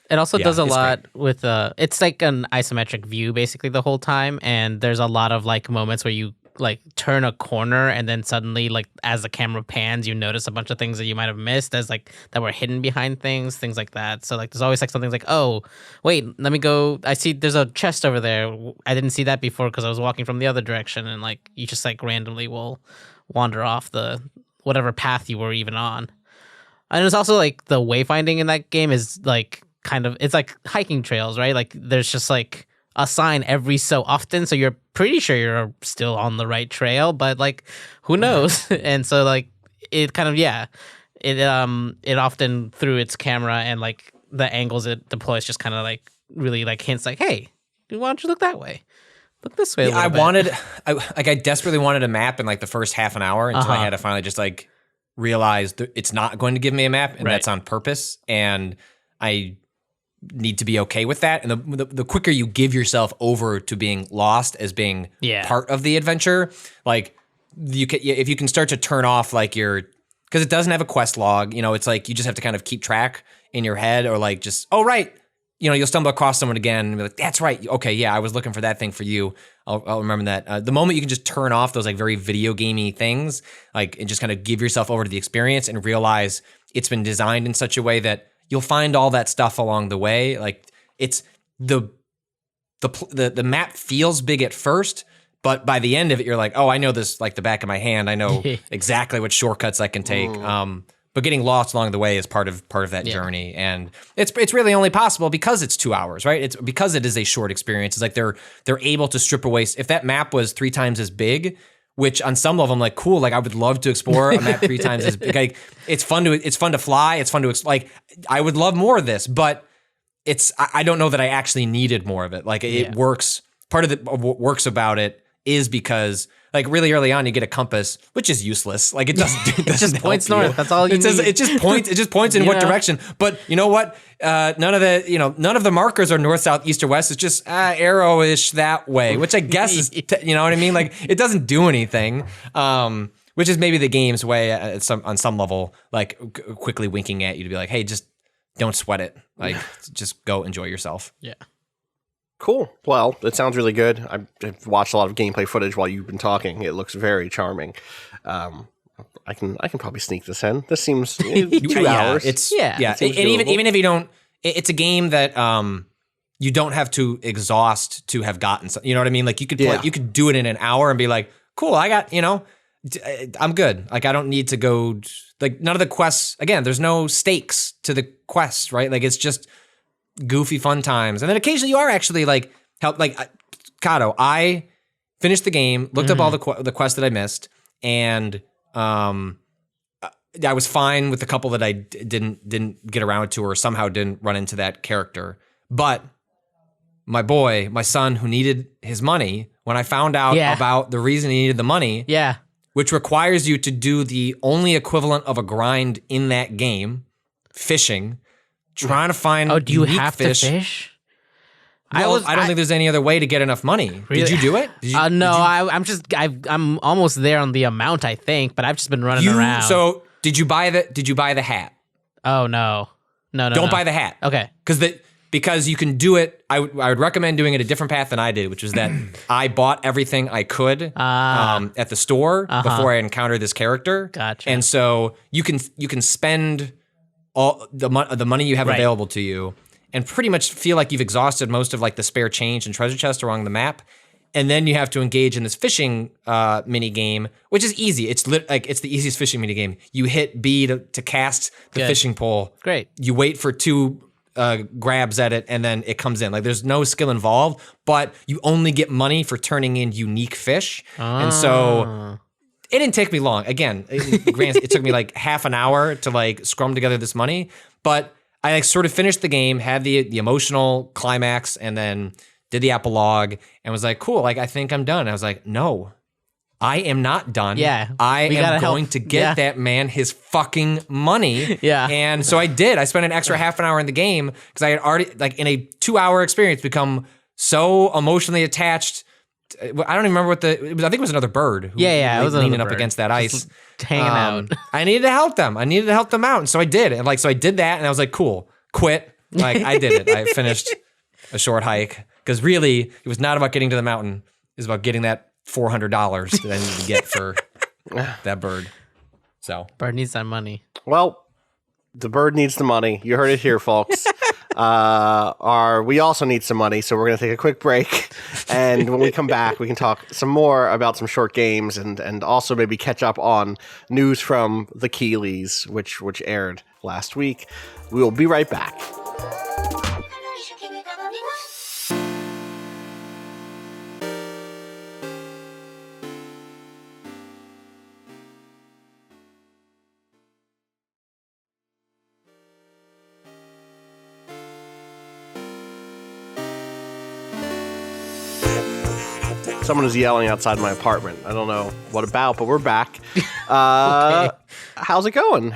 it also does a lot with, it's like an isometric view basically the whole time. And there's a lot of like moments where you like turn a corner and then suddenly like as the camera pans you notice a bunch of things that you might have missed as like that were hidden behind things like that. So like there's always like something like, oh wait, let me go, I see there's a chest over there, I didn't see that before because I was walking from the other direction, and like you just like randomly will wander off the whatever path you were even on. And there's also like the wayfinding in that game is like kind of, it's like hiking trails, right? Like there's just like a sign every so often, so you're pretty sure you're still on the right trail, but like who knows? And so like it kind of it often through its camera and like the angles it deploys just kind of like really like hints like, hey, why don't you look that way? Look this way. I desperately wanted a map in like the first half an hour until I had to finally just like realize it's not going to give me a map, and that's on purpose, and I need to be okay with that. And the quicker you give yourself over to being lost as being part of the adventure, like if you can start to turn off like because it doesn't have a quest log, it's like you just have to kind of keep track in your head, or like just, you'll stumble across someone again and be like, that's right. Okay. Yeah. I was looking for that thing for you. I'll remember that. The moment you can just turn off those like very video gamey things, like, and just kind of give yourself over to the experience and realize it's been designed in such a way that you'll find all that stuff along the way. Like it's the map feels big at first, but by the end of it, you're like, oh, I know this like the back of my hand. I know exactly what shortcuts I can take. But getting lost along the way is part of that journey, and it's really only possible because it's 2 hours, right? It's because it is a short experience. It's like they're able to strip away. If that map was 3 times as big, which on some level I'm like, cool, like I would love to explore a map 3 times as big. Like it's fun to fly. It's fun to like I would love more of this, but I don't know that I actually needed more of it. Like it works. Part of what works about it is because like really early on you get a compass, which is useless. Like it doesn't just points north. That's all you need. It just points in what direction. But you know what? None of the markers are north, south, east, or west. It's just arrow-ish that way, which I guess is you know what I mean? Like it doesn't do anything. Which is maybe the game's way on some level, like quickly winking at you to be like, hey, just don't sweat it. Like just go enjoy yourself. Yeah. Cool. Well, it sounds really good. I've watched a lot of gameplay footage while you've been talking. It looks very charming. I can probably sneak this in. This seems 2 hours. It's and even if you don't, it's a game that you don't have to exhaust to have gotten. You know what I mean? Like you could you could do it in an hour and be like, cool. I got I'm good. Like I don't need to go. Like none of the quests. Again, there's no stakes to the quest, right? Like it's just goofy fun times, and then occasionally you are actually like help. Like Kato, I finished the game, looked up all the quests that I missed, and I was fine with the couple that I didn't get around to, or somehow didn't run into that character. But my son who needed his money, when I found out about the reason he needed the money, which requires you to do the only equivalent of a grind in that game, fishing. Trying to find do you have fish. to fish? Well, I don't think there's any other way to get enough money. Really? Did you do it? I'm almost there on the amount, I think, but I've just been running around. So did you buy the hat? Oh no. Don't buy the hat. Okay. Because you can do it. I would recommend doing it a different path than I did, which was that I bought everything I could at the store before I encountered this character. Gotcha. And so you can spend all the money you have Right. available to you, and pretty much feel like you've exhausted most of like the spare change and treasure chest along the map. And then you have to engage in this fishing mini game, which is easy. It's it's the easiest fishing mini game. You hit B to cast the Good. fishing pole. Great. You wait for 2 grabs at it, and then it comes in. Like there's no skill involved, but you only get money for turning in unique fish. And so it didn't take me long. Again, it took me like half an hour to like scrum together this money, but I like sort of finished the game, had the emotional climax, and then did the epilogue and was like, cool, like I think I'm done. I was like, no, I am not done. Yeah, I we am gotta going help. to get Yeah. that man his fucking money. Yeah. And so I did. I spent an extra half an hour in the game because I had already, like in a 2-hour experience, become so emotionally attached. I don't even remember what it was. I think it was another bird. Who Yeah, it was leaning another up bird. against that ice. Hanging out. I needed to help them. I needed to help them out. And so I did. And so I did that. And I was like, cool, quit. Like I did it. I finished a short hike because really it was not about getting to the mountain. It was about getting that $400 that I needed to get for that bird. So Bird needs that money. Well, the bird needs the money. You heard it here, folks. We also need some money, so we're going to take a quick break. And when we come back, we can talk some more about some short games and also maybe catch up on news from the Keeleys, which aired last week. We will be right back. Someone is yelling outside my apartment. I don't know what about, but we're back. Okay. How's it going?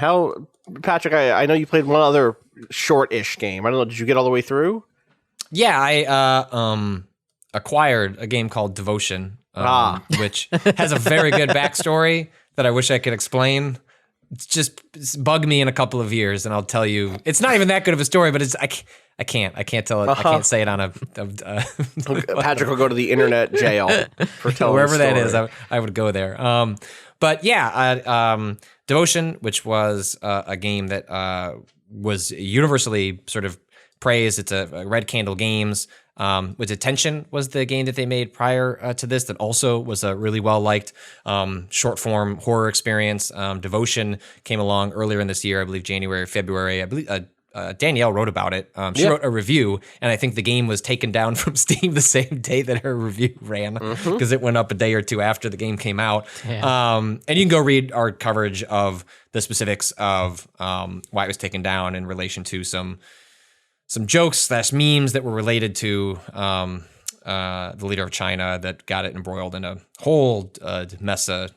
Patrick, I know you played one other short-ish game. I don't know, did you get all the way through? yeah, I acquired a game called Devotion, which has a very good backstory that I wish I could explain. It's bugged me in a couple of years, and I'll tell you. It's not even that good of a story, but I can't tell it. I can't say it on a Patrick will go to the internet jail for telling wherever the that is. story. I would go there. But yeah, Devotion, which was a game that was universally sort of praised. It's a Red Candle Games. With Attention was the game that they made prior to this that also was a really well-liked short form horror experience. Devotion came along earlier in this year, I believe January or February. I believe Danielle wrote about it. She wrote a review, and I think the game was taken down from Steam the same day that her review ran because it went up a day or two after the game came out. And you can go read our coverage of the specifics of why it was taken down in relation to some jokes / memes that were related to the leader of China that got it embroiled in a whole mess of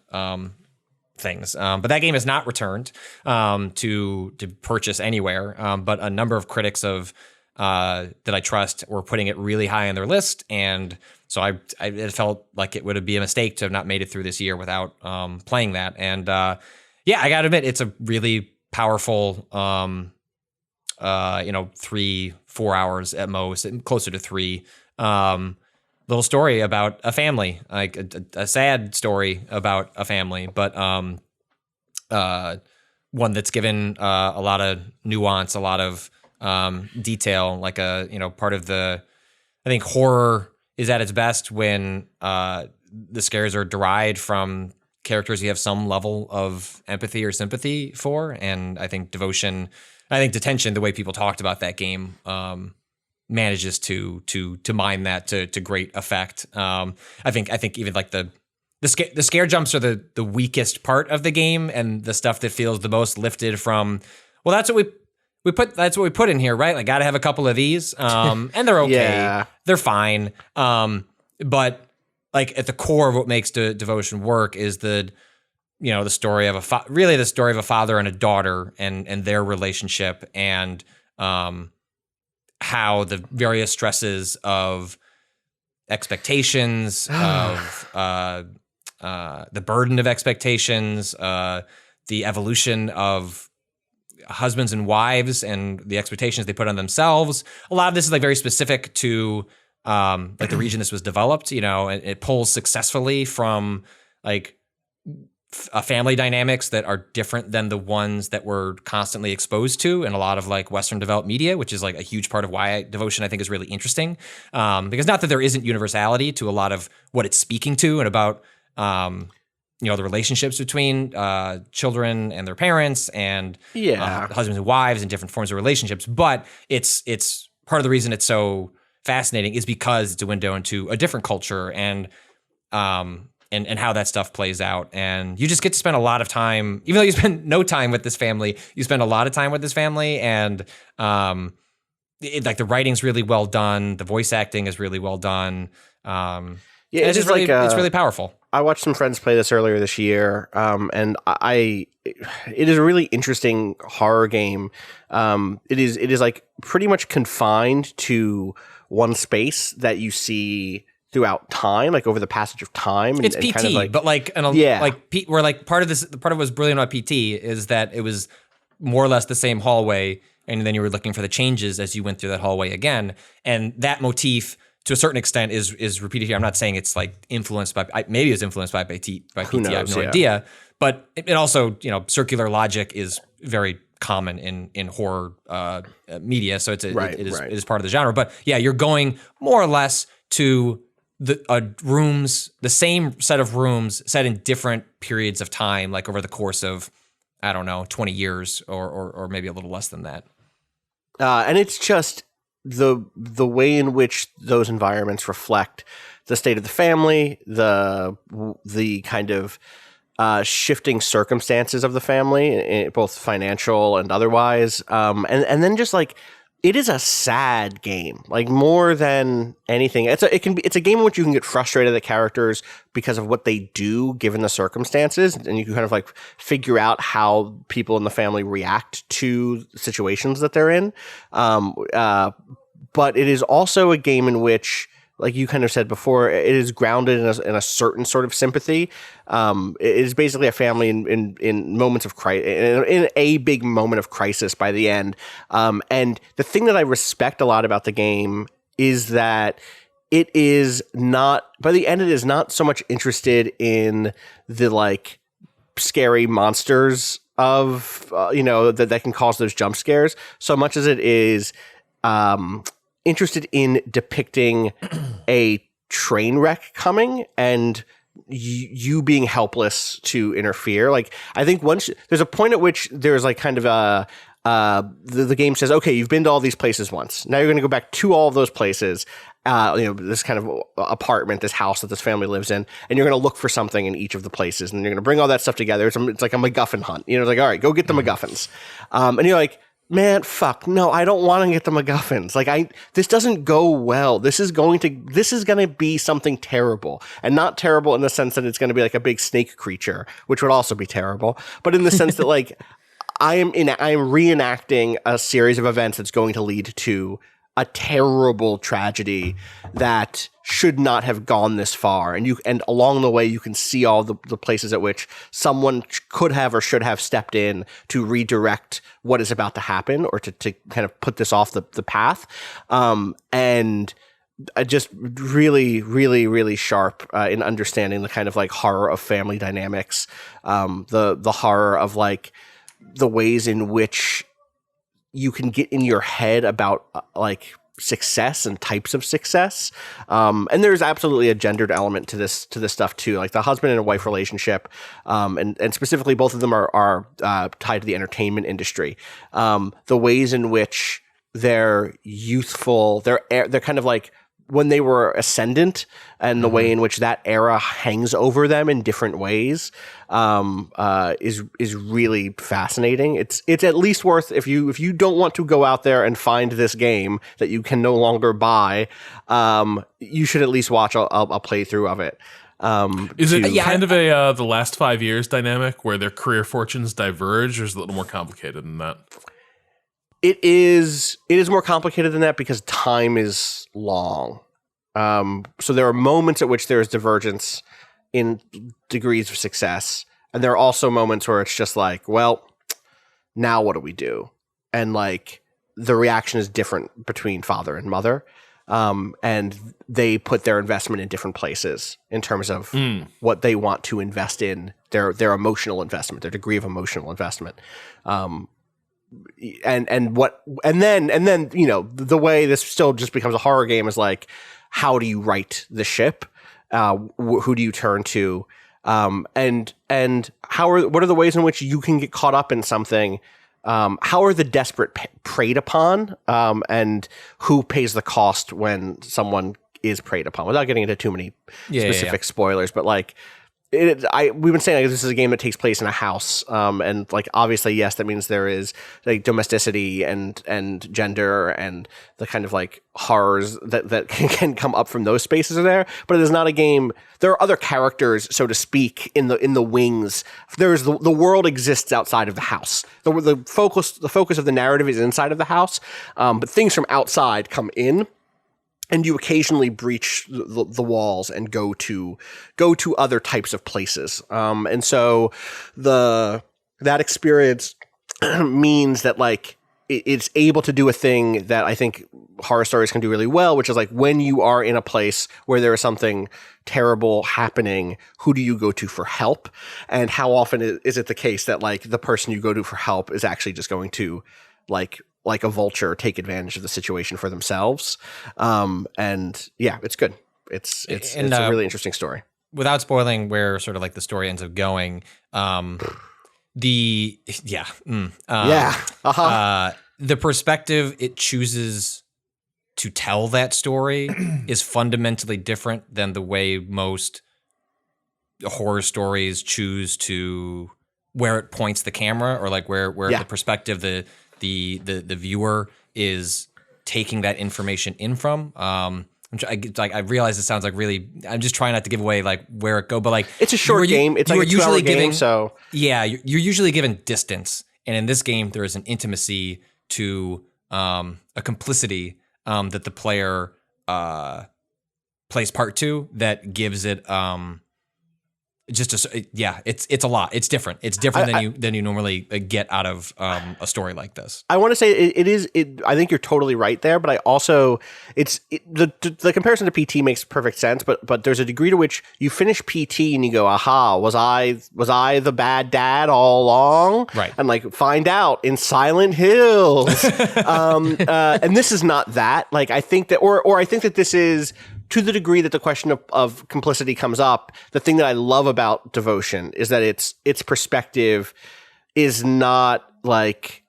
things. But that game is not returned to purchase anywhere. But a number of critics of that I trust were putting it really high on their list, and so it felt like it would be a mistake to have not made it through this year without playing that. And yeah, I gotta admit, it's a really powerful. 3-4 hours at most, closer to 3. Little story about a family, like a sad story about a family, but one that's given a lot of nuance, a lot of detail, like part of the, I think horror is at its best when the scares are derived from characters you have some level of empathy or sympathy for, and I think Detention, the way people talked about that game, manages to mine that to great effect. I think even like the scare jumps are the weakest part of the game, and the stuff that feels the most lifted from. Well, that's what we put in here, right? Like, got to have a couple of these, and they're okay, Yeah. they're fine. But like at the core of what makes Devotion work is the story of the story of a father and a daughter and their relationship, and how the various stresses of expectations, of the burden of expectations, the evolution of husbands and wives and the expectations they put on themselves. A lot of this is like very specific to like the region this was developed, and it pulls successfully from like family dynamics that are different than the ones that we're constantly exposed to in a lot of like Western developed media, which is like a huge part of why devotion I think is really interesting. Because not that there isn't universality to a lot of what it's speaking to and about, the relationships between children and their parents and husbands and wives and different forms of relationships. But it's part of the reason it's so fascinating is because it's a window into a different culture and how that stuff plays out. And you just get to spend a lot of time, even though you spend no time with this family, you spend a lot of time with this family. And like the writing's really well done. The voice acting is really well done. It's just really, it's really powerful. I watched some friends play this earlier this year, and it is a really interesting horror game. It is like pretty much confined to one space that you see throughout time, like over the passage of time. It's PT, kind of like, but like, where like part of what's brilliant about PT is that it was more or less the same hallway, and then you were looking for the changes as you went through that hallway again, and that motif, to a certain extent, is repeated here. I'm not saying it's like influenced by, maybe it's influenced by PT. I have no idea. But it also, circular logic is very common in horror media, so it is part of the genre. But yeah, you're going more or less to the rooms, the same set of rooms set in different periods of time, like over the course of, I don't know, 20 years or maybe a little less than that. And it's just the way in which those environments reflect the state of the family, the kind of shifting circumstances of the family, both financial and otherwise, and then just like it is a sad game, like more than anything. It's a game in which you can get frustrated at characters because of what they do given the circumstances, and you can kind of like figure out how people in the family react to situations that they're in. But it is also a game in which, like you kind of said before, it is grounded in a certain sort of sympathy. It is basically a family in moments of crisis, in a big moment of crisis by the end. And the thing that I respect a lot about the game is that it is not, by the end, it is not so much interested in the like scary monsters of, that can cause those jump scares, so much as it is interested in depicting a train wreck coming and you being helpless to interfere. Like, I think there's a point at which there's like kind of the game says, okay, you've been to all these places once. Now you're going to go back to all of those places, this kind of apartment, this house that this family lives in, and you're going to look for something in each of the places, and you're going to bring all that stuff together. It's like a MacGuffin hunt. It's like, all right, go get the MacGuffins. And you're like, man, fuck, no, I don't want to get the MacGuffins. Like, this doesn't go well. This is going to be something terrible, and not terrible in the sense that it's going to be like a big snake creature, which would also be terrible, but in the sense that like I am reenacting a series of events that's going to lead to a terrible tragedy that should not have gone this far. And along the way, you can see all the places at which someone could have or should have stepped in to redirect what is about to happen, or to kind of put this off the path. And just really, really, really sharp in understanding the kind of like horror of family dynamics, the horror of like the ways in which you can get in your head about like success and types of success. And there's absolutely a gendered element to this stuff too. Like the husband and wife relationship, and specifically both of them are tied to the entertainment industry. The ways in which they're youthful, they're kind of like when they were ascendant, and the way in which that era hangs over them in different ways, is really fascinating. It's at least worth, if you don't want to go out there and find this game that you can no longer buy, you should at least watch a playthrough of it. Is it kind of a the last 5 years dynamic where their career fortunes diverge, or is it a little more complicated than that? It is more complicated than that because time is long. So there are moments at which there is divergence in degrees of success, and there are also moments where it's just like, well, now what do we do? And like the reaction is different between father and mother. and they put their investment in different places in terms of what they want to invest in, their emotional investment, their degree of emotional investment. And then the way this still just becomes a horror game is like, how do you right the ship? Who do you turn to? And what are the ways in which you can get caught up in something? How are the desperate preyed upon? And who pays the cost when someone is preyed upon? Without getting into too many specific spoilers, but like, we've been saying like, this is a game that takes place in a house, and like obviously yes, that means there is like domesticity and gender and the kind of like horrors that can come up from those spaces are there. But it is not a game. There are other characters, so to speak, in the wings. There's the world exists outside of the house. The focus of the narrative is inside of the house, but things from outside come in. And you occasionally breach the walls and go to other types of places. And so that experience means that like it's able to do a thing that I think horror stories can do really well, which is like when you are in a place where there is something terrible happening, who do you go to for help? And how often is it the case that like the person you go to for help is actually just going to like a vulture take advantage of the situation for themselves. And yeah, it's good. It's a really interesting story. Without spoiling where sort of like the story ends up going, the perspective it chooses to tell that story is fundamentally different than the way most horror stories choose to where it points the camera, or like where the perspective the viewer is taking that information in from. I realize it sounds like really. I'm just trying not to give away like where it go, but like it's a short game. It's like a 2-hour game, so yeah, you're usually given distance, and in this game there is an intimacy to a complicity that the player plays part to that gives it it's a lot. It's different. It's different than you normally get out of a story like this. I want to say it is. I think you're totally right there, but I also the comparison to PT makes perfect sense. But there's a degree to which you finish PT and you go, aha, was I the bad dad all along? Right. And like find out in Silent Hills. And this is not that. Like I think that, or I think that this is. To the degree that the question of complicity comes up, the thing that I love about Devotion is that its perspective is not like,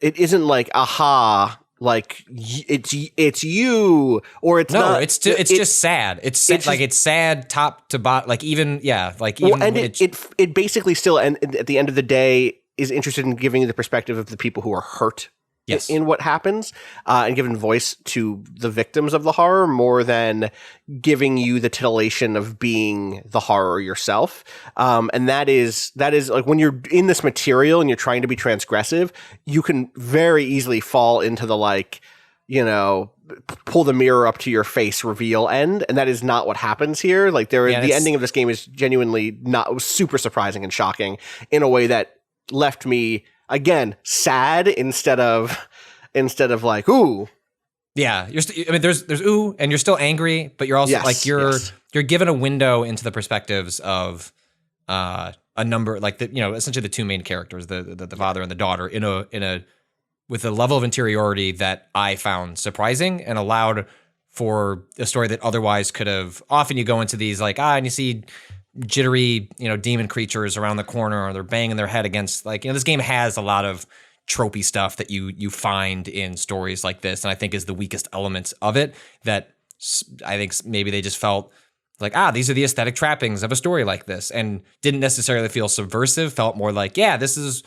it isn't like, aha, like it's you, or it's not. No, it's just sad. It's sad top to bottom, like even, like even. Well, and it basically still, and at the end of the day, is interested in giving you the perspective of the people who are hurt. Yes. In what happens, and giving voice to the victims of the horror more than giving you the titillation of being the horror yourself. And that is like when you're in this material and you're trying to be transgressive, you can very easily fall into the like, pull the mirror up to your face reveal end. And that is not what happens here. Like the ending of this game is genuinely not super surprising and shocking in a way that left me again sad instead of like ooh. Yeah, there's ooh, and you're still angry, but you're also you're given a window into the perspectives of a number, like essentially the two main characters, the father and the daughter, in a with a level of interiority that I found surprising and allowed for a story that otherwise could have. Often you go into these like and you see jittery, demon creatures around the corner, or they're banging their head against this game has a lot of tropey stuff that you find in stories like this, and I think is the weakest elements of it that I think maybe they just felt like, these are the aesthetic trappings of a story like this, and didn't necessarily feel subversive, felt more like, this is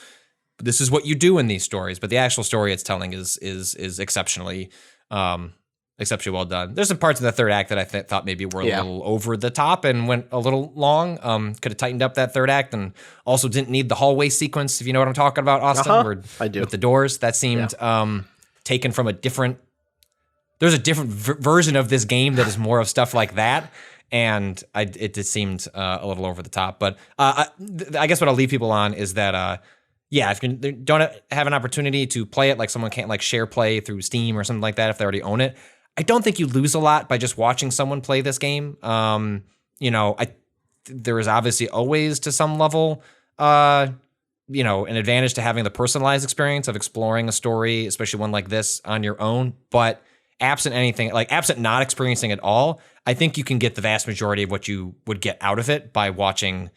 what you do in these stories, but the actual story it's telling is exceptionally well done. There's some parts of the third act that I thought maybe were a little over the top and went a little long. Could have tightened up that third act, and also didn't need the hallway sequence, if you know what I'm talking about, Austin. I do. With the doors. That seemed taken from a different... There's a different version of this game that is more of stuff like that, and it just seemed a little over the top. But I guess what I'll leave people on is that... if you don't have an opportunity to play it, like someone can't like share play through Steam or something like that if they already own it, I don't think you lose a lot by just watching someone play this game. There is obviously always to some level, an advantage to having the personalized experience of exploring a story, especially one like this on your own. But absent anything, like absent not experiencing it all, I think you can get the vast majority of what you would get out of it by watching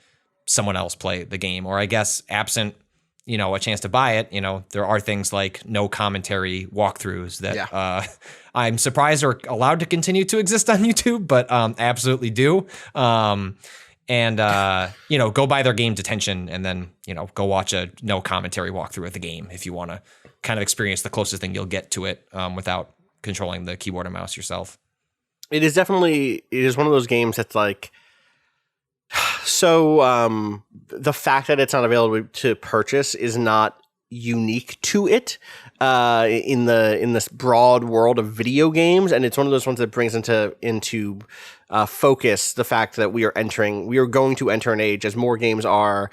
someone else play the game. Or I guess absent, a chance to buy it, there are things like no commentary walkthroughs that I'm surprised are allowed to continue to exist on YouTube, but absolutely do. Go buy their game Detention and then, go watch a no commentary walkthrough of the game if you want to kind of experience the closest thing you'll get to it without controlling the keyboard and mouse yourself. It is one of those games that's like, so the fact that it's not available to purchase is not unique to it in this broad world of video games, and it's one of those ones that brings into focus the fact that we are going to enter an age as more games are,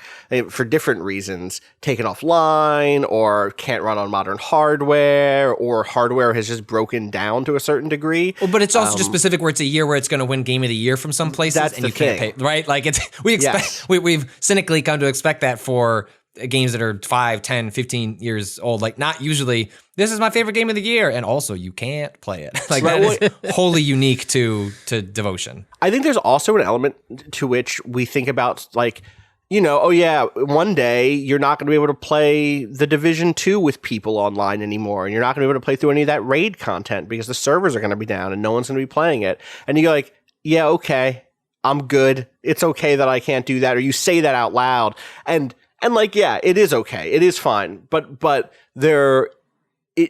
for different reasons, taken offline or can't run on modern hardware, or hardware has just broken down to a certain degree. Well, but it's also just specific where it's a year where it's going to win Game of the Year from some places, that's and the you can't thing. pay, right? Like we've cynically come to expect that for games that are 5, 10, 15 years old. Like, not usually, this is my favorite game of the year, and also you can't play it. Like, that is wholly unique to Devotion. I think there's also an element to which we think about, like, one day you're not going to be able to play the Division 2 with people online anymore, and you're not going to be able to play through any of that raid content because the servers are going to be down and no one's going to be playing it. And you go like, yeah, okay, I'm good. It's okay that I can't do that. Or you say that out loud. And like, yeah, it is okay. It is fine. But it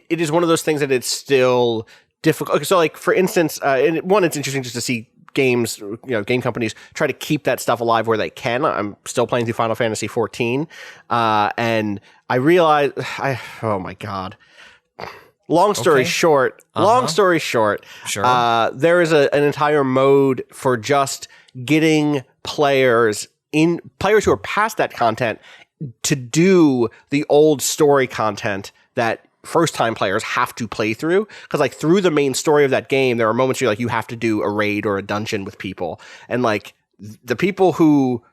is one of those things that it's still difficult. So, like, for instance, it's interesting just to see game companies try to keep that stuff alive where they can. I'm still playing through Final Fantasy 14. And I realized, oh my God. Long story short, Sure. there is an entire mode for just getting players who are past that content to do the old story content that first-time players have to play through. Because, like, through the main story of that game, there are moments where, like, you have to do a raid or a dungeon with people. And, like, the people who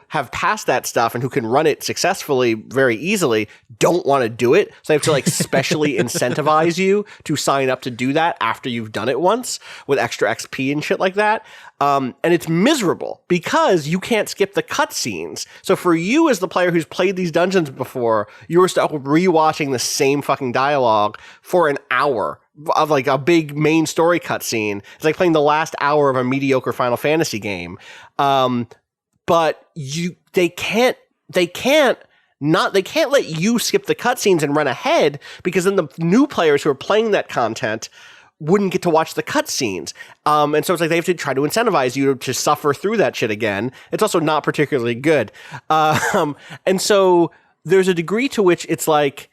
have passed that stuff and who can run it successfully very easily don't want to do it. So they have to, like, specially incentivize you to sign up to do that after you've done it once with extra XP and shit like that. And it's miserable because you can't skip the cutscenes. So for you as the player who's played these dungeons before, you were stuck rewatching the same fucking dialogue for an hour of, like, a big main story cutscene. It's like playing the last hour of a mediocre Final Fantasy game. But they can't let you skip the cutscenes and run ahead, because then the new players who are playing that content wouldn't get to watch the cutscenes. And so it's like they have to try to incentivize you to suffer through that shit again. It's also not particularly good. And so there's a degree to which it's like,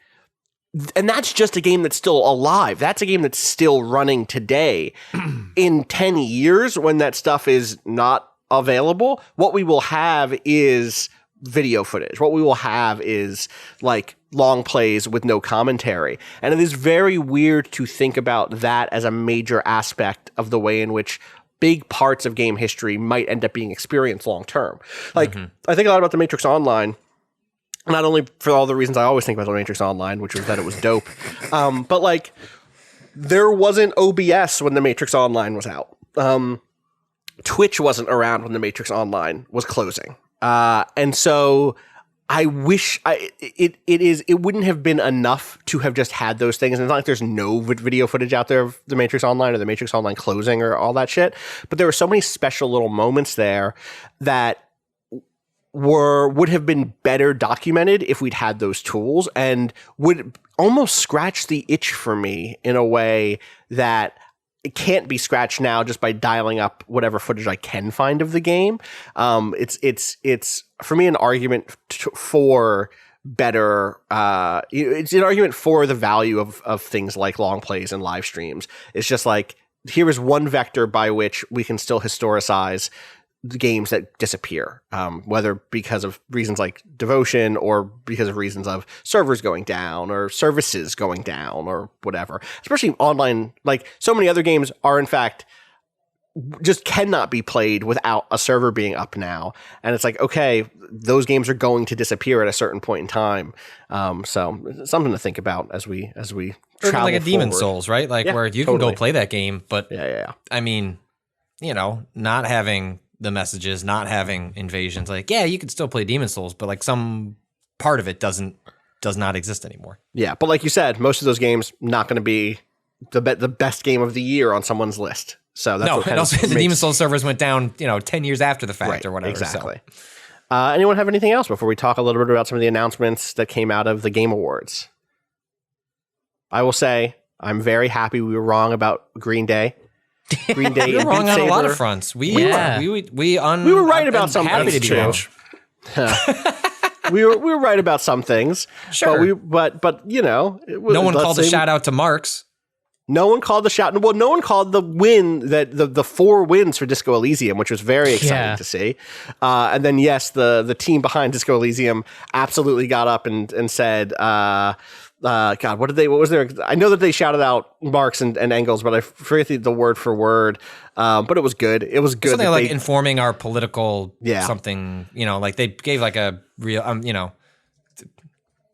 and that's just a game that's still alive. That's a game that's still running today. In 10 years, when that stuff is not available, what we will have is video footage. What we will have is, like, long plays with no commentary. And it is very weird to think about that as a major aspect of the way in which big parts of game history might end up being experienced long term. Like, I think a lot about The Matrix Online, not only for all the reasons I always think about The Matrix Online, which was that it was dope, but, like, there wasn't OBS when The Matrix Online was out. Twitch wasn't around when The Matrix Online was closing. And so I wish it wouldn't have been enough to have just had those things. And it's not like there's no video footage out there of The Matrix Online or The Matrix Online closing or all that shit. But there were so many special little moments there that would have been better documented if we'd had those tools, and would almost scratch the itch for me in a way that it can't be scratched now just by dialing up whatever footage I can find of the game. It's for me an argument for better. It's an argument for the value of things like long plays and live streams. It's just like, here is one vector by which we can still historicize the games that disappear, whether because of reasons like devotion or because of reasons of servers going down or services going down or whatever. Especially online, like so many other games are in fact just cannot be played without a server being up now. And it's like, okay, those games are going to disappear at a certain point in time. So it's something to think about as we travel like a Demon forward. Souls, right? Like where you totally. can go play that game, but Yeah. I mean, not having the messages, not having invasions, like, yeah, you could still play Demon Souls, but like some part of it does not exist anymore. Yeah, but like you said, most of those games not going to be the best game of the year on someone's list. So that's what and kind also of the makes, Demon Souls servers went down, 10 years after the fact right, or whatever. Exactly. So. Anyone have anything else before we talk a little bit about some of the announcements that came out of the Game Awards? I will say I'm very happy we were wrong about Green Day. Green Day. We were wrong Beat on a lot Saber. of fronts. We We were right about some happy to things, be wrong. Change. We were right about some things. Sure. But No one called a shout out to Marks. No one called the shout. Well, no one called the win that the 4 wins for Disco Elysium, which was very exciting to see. And then yes, the team behind Disco Elysium absolutely got up and said, God, what was there? I know that they shouted out Marks and Engels, but I forget the word for word. But it was good. It was good. Something like informing our political something, like they gave like a real,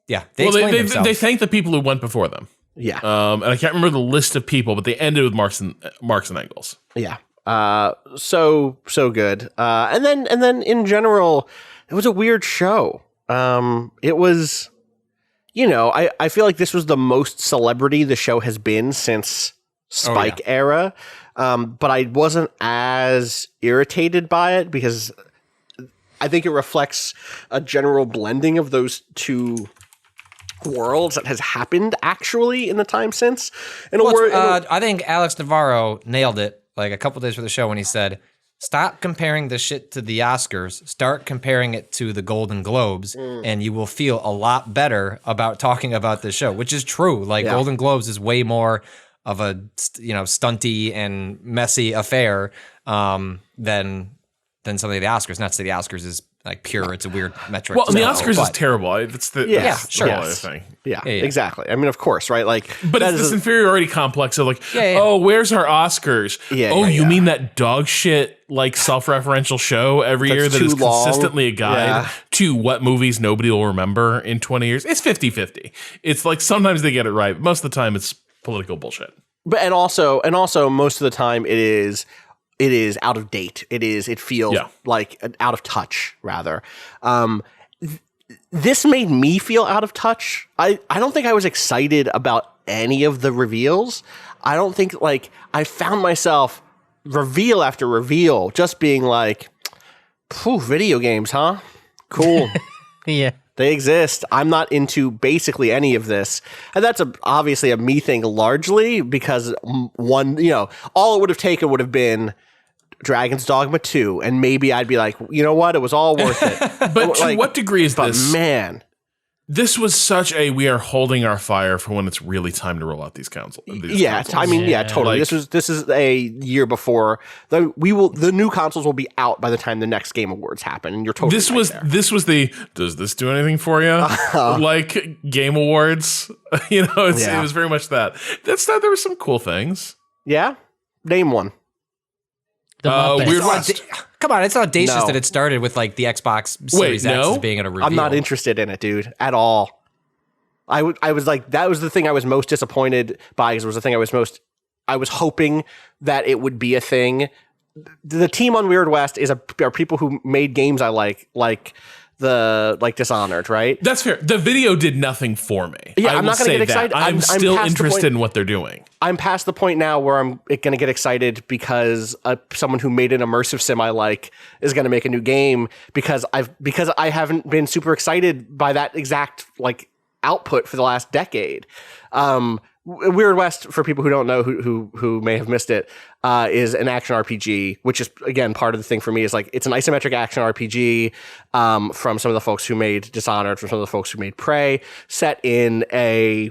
they explained themselves. They thanked the people who went before them. Yeah. And I can't remember the list of people, but they ended with Marks and Engels. Yeah. So good. And then in general, it was a weird show. It was, I feel like this was the most celebrity the show has been since Spike era. But I wasn't as irritated by it because I think it reflects a general blending of those two worlds that has happened actually in the time since. I think Alex Navarro nailed it like a couple days for the show when he said, stop comparing the shit to the Oscars, start comparing it to the Golden Globes, and you will feel a lot better about talking about this show, which is true. Like Golden Globes is way more of a stunty and messy affair than something of the Oscars. Not to say the Oscars is like pure, it's a weird metric. Well, and the Oscars is terrible. It's the whole other thing. Yeah, exactly. I mean, of course, right? Like, but it's this inferiority complex of like, yeah. oh, where's our Oscars? You mean that dog shit like self-referential show every year that is consistently a guide to what movies nobody will remember in 20 years? It's 50-50. It's like sometimes they get it right. Most of the time it's political bullshit. But and also most of the time it is out of date. It feels like out of touch rather. This made me feel out of touch. I don't think I was excited about any of the reveals. I don't think I found myself reveal after reveal just being like, video games, huh? Cool. Yeah. They exist. I'm not into basically any of this. And that's obviously a me thing largely because all it would have taken would have been Dragon's Dogma 2. And maybe I'd be like, you know what? It was all worth it. But to what degree is this? Man. This was such a we are holding our fire for when it's really time to roll out these consoles. I mean, totally. This is a year before the new consoles will be out by the time the next Game Awards happen. And you're totally this was the does this do anything for you? Like Game Awards, it was very much that. There were some cool things. Yeah, name one. Weird West. Come on, it's audacious that it started with like the Xbox Series X as being at a reveal. I'm not interested in it, dude, at all. I was like, that was the thing I was most disappointed by because it was the thing I was hoping that it would be a thing. The team on Weird West are people who made games I like Dishonored, right? That's fair. The video did nothing for me. Yeah, I'm not going to get excited. I'm still interested in what they're doing. I'm past the point now where I'm going to get excited because someone who made an immersive sim I like is going to make a new game because I haven't been super excited by that exact output for the last decade. Weird West, for people who don't know, who may have missed it, is an action RPG, which is, again, part of the thing for me is it's an isometric action RPG from some of the folks who made Dishonored, from some of the folks who made Prey, set in a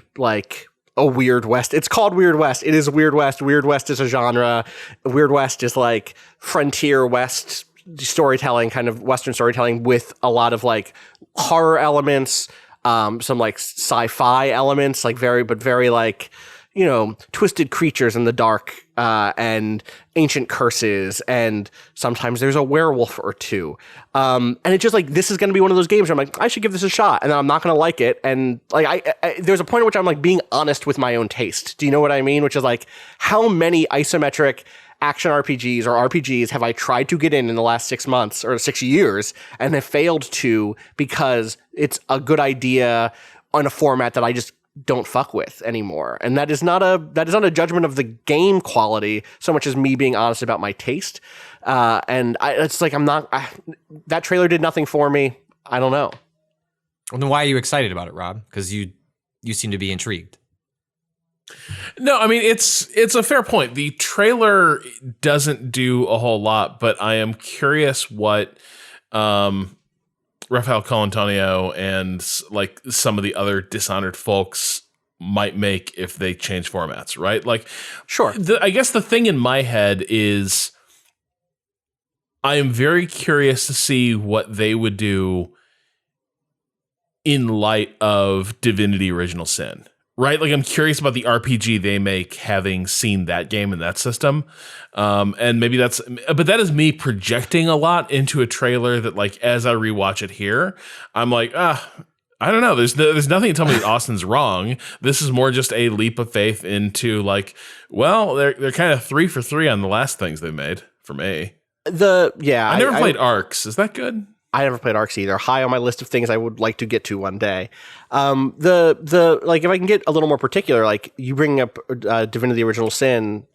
Weird West. It's called Weird West. It is Weird West. Weird West is a genre. Weird West is frontier West storytelling, kind of Western storytelling with a lot of like horror elements, some like sci-fi elements, like very like, you know, twisted creatures in the dark, and ancient curses, and sometimes there's a werewolf or two. And it's just like, this is going to be one of those games where I'm like, I should give this a shot, and then I'm not going to like it. And like, there's a point at which I'm like being honest with my own taste. Do you know what I mean? Which is like, how many isometric action RPGs or RPGs have I tried to get in the last 6 months or 6 years and have failed to because it's a good idea on a format that I just don't fuck with anymore. And that is not a judgment of the game quality so much as me being honest about my taste. It's like, that trailer did nothing for me. I don't know. Well, then why are you excited about it, Rob? Because you seem to be intrigued. No, I mean, it's a fair point. The trailer doesn't do a whole lot, but I am curious what Rafael Colantonio and like some of the other Dishonored folks might make if they change formats, right? Like, sure. I guess the thing in my head is I am very curious to see what they would do in light of Divinity Original Sin, right? Like, I'm curious about the RPG they make, having seen that game and that system. And maybe but that is me projecting a lot into a trailer that, like, as I rewatch it here, I'm like, I don't know. There's nothing to tell me that Austin's wrong. This is more just a leap of faith into, like, well, they're kind of 3 for 3 on the last things they made for me. I never played Arcs. Is that good? I never played Arcs either. High on my list of things I would like to get to one day. Like, if I can get a little more particular, like, you bringing up Divinity Original Sin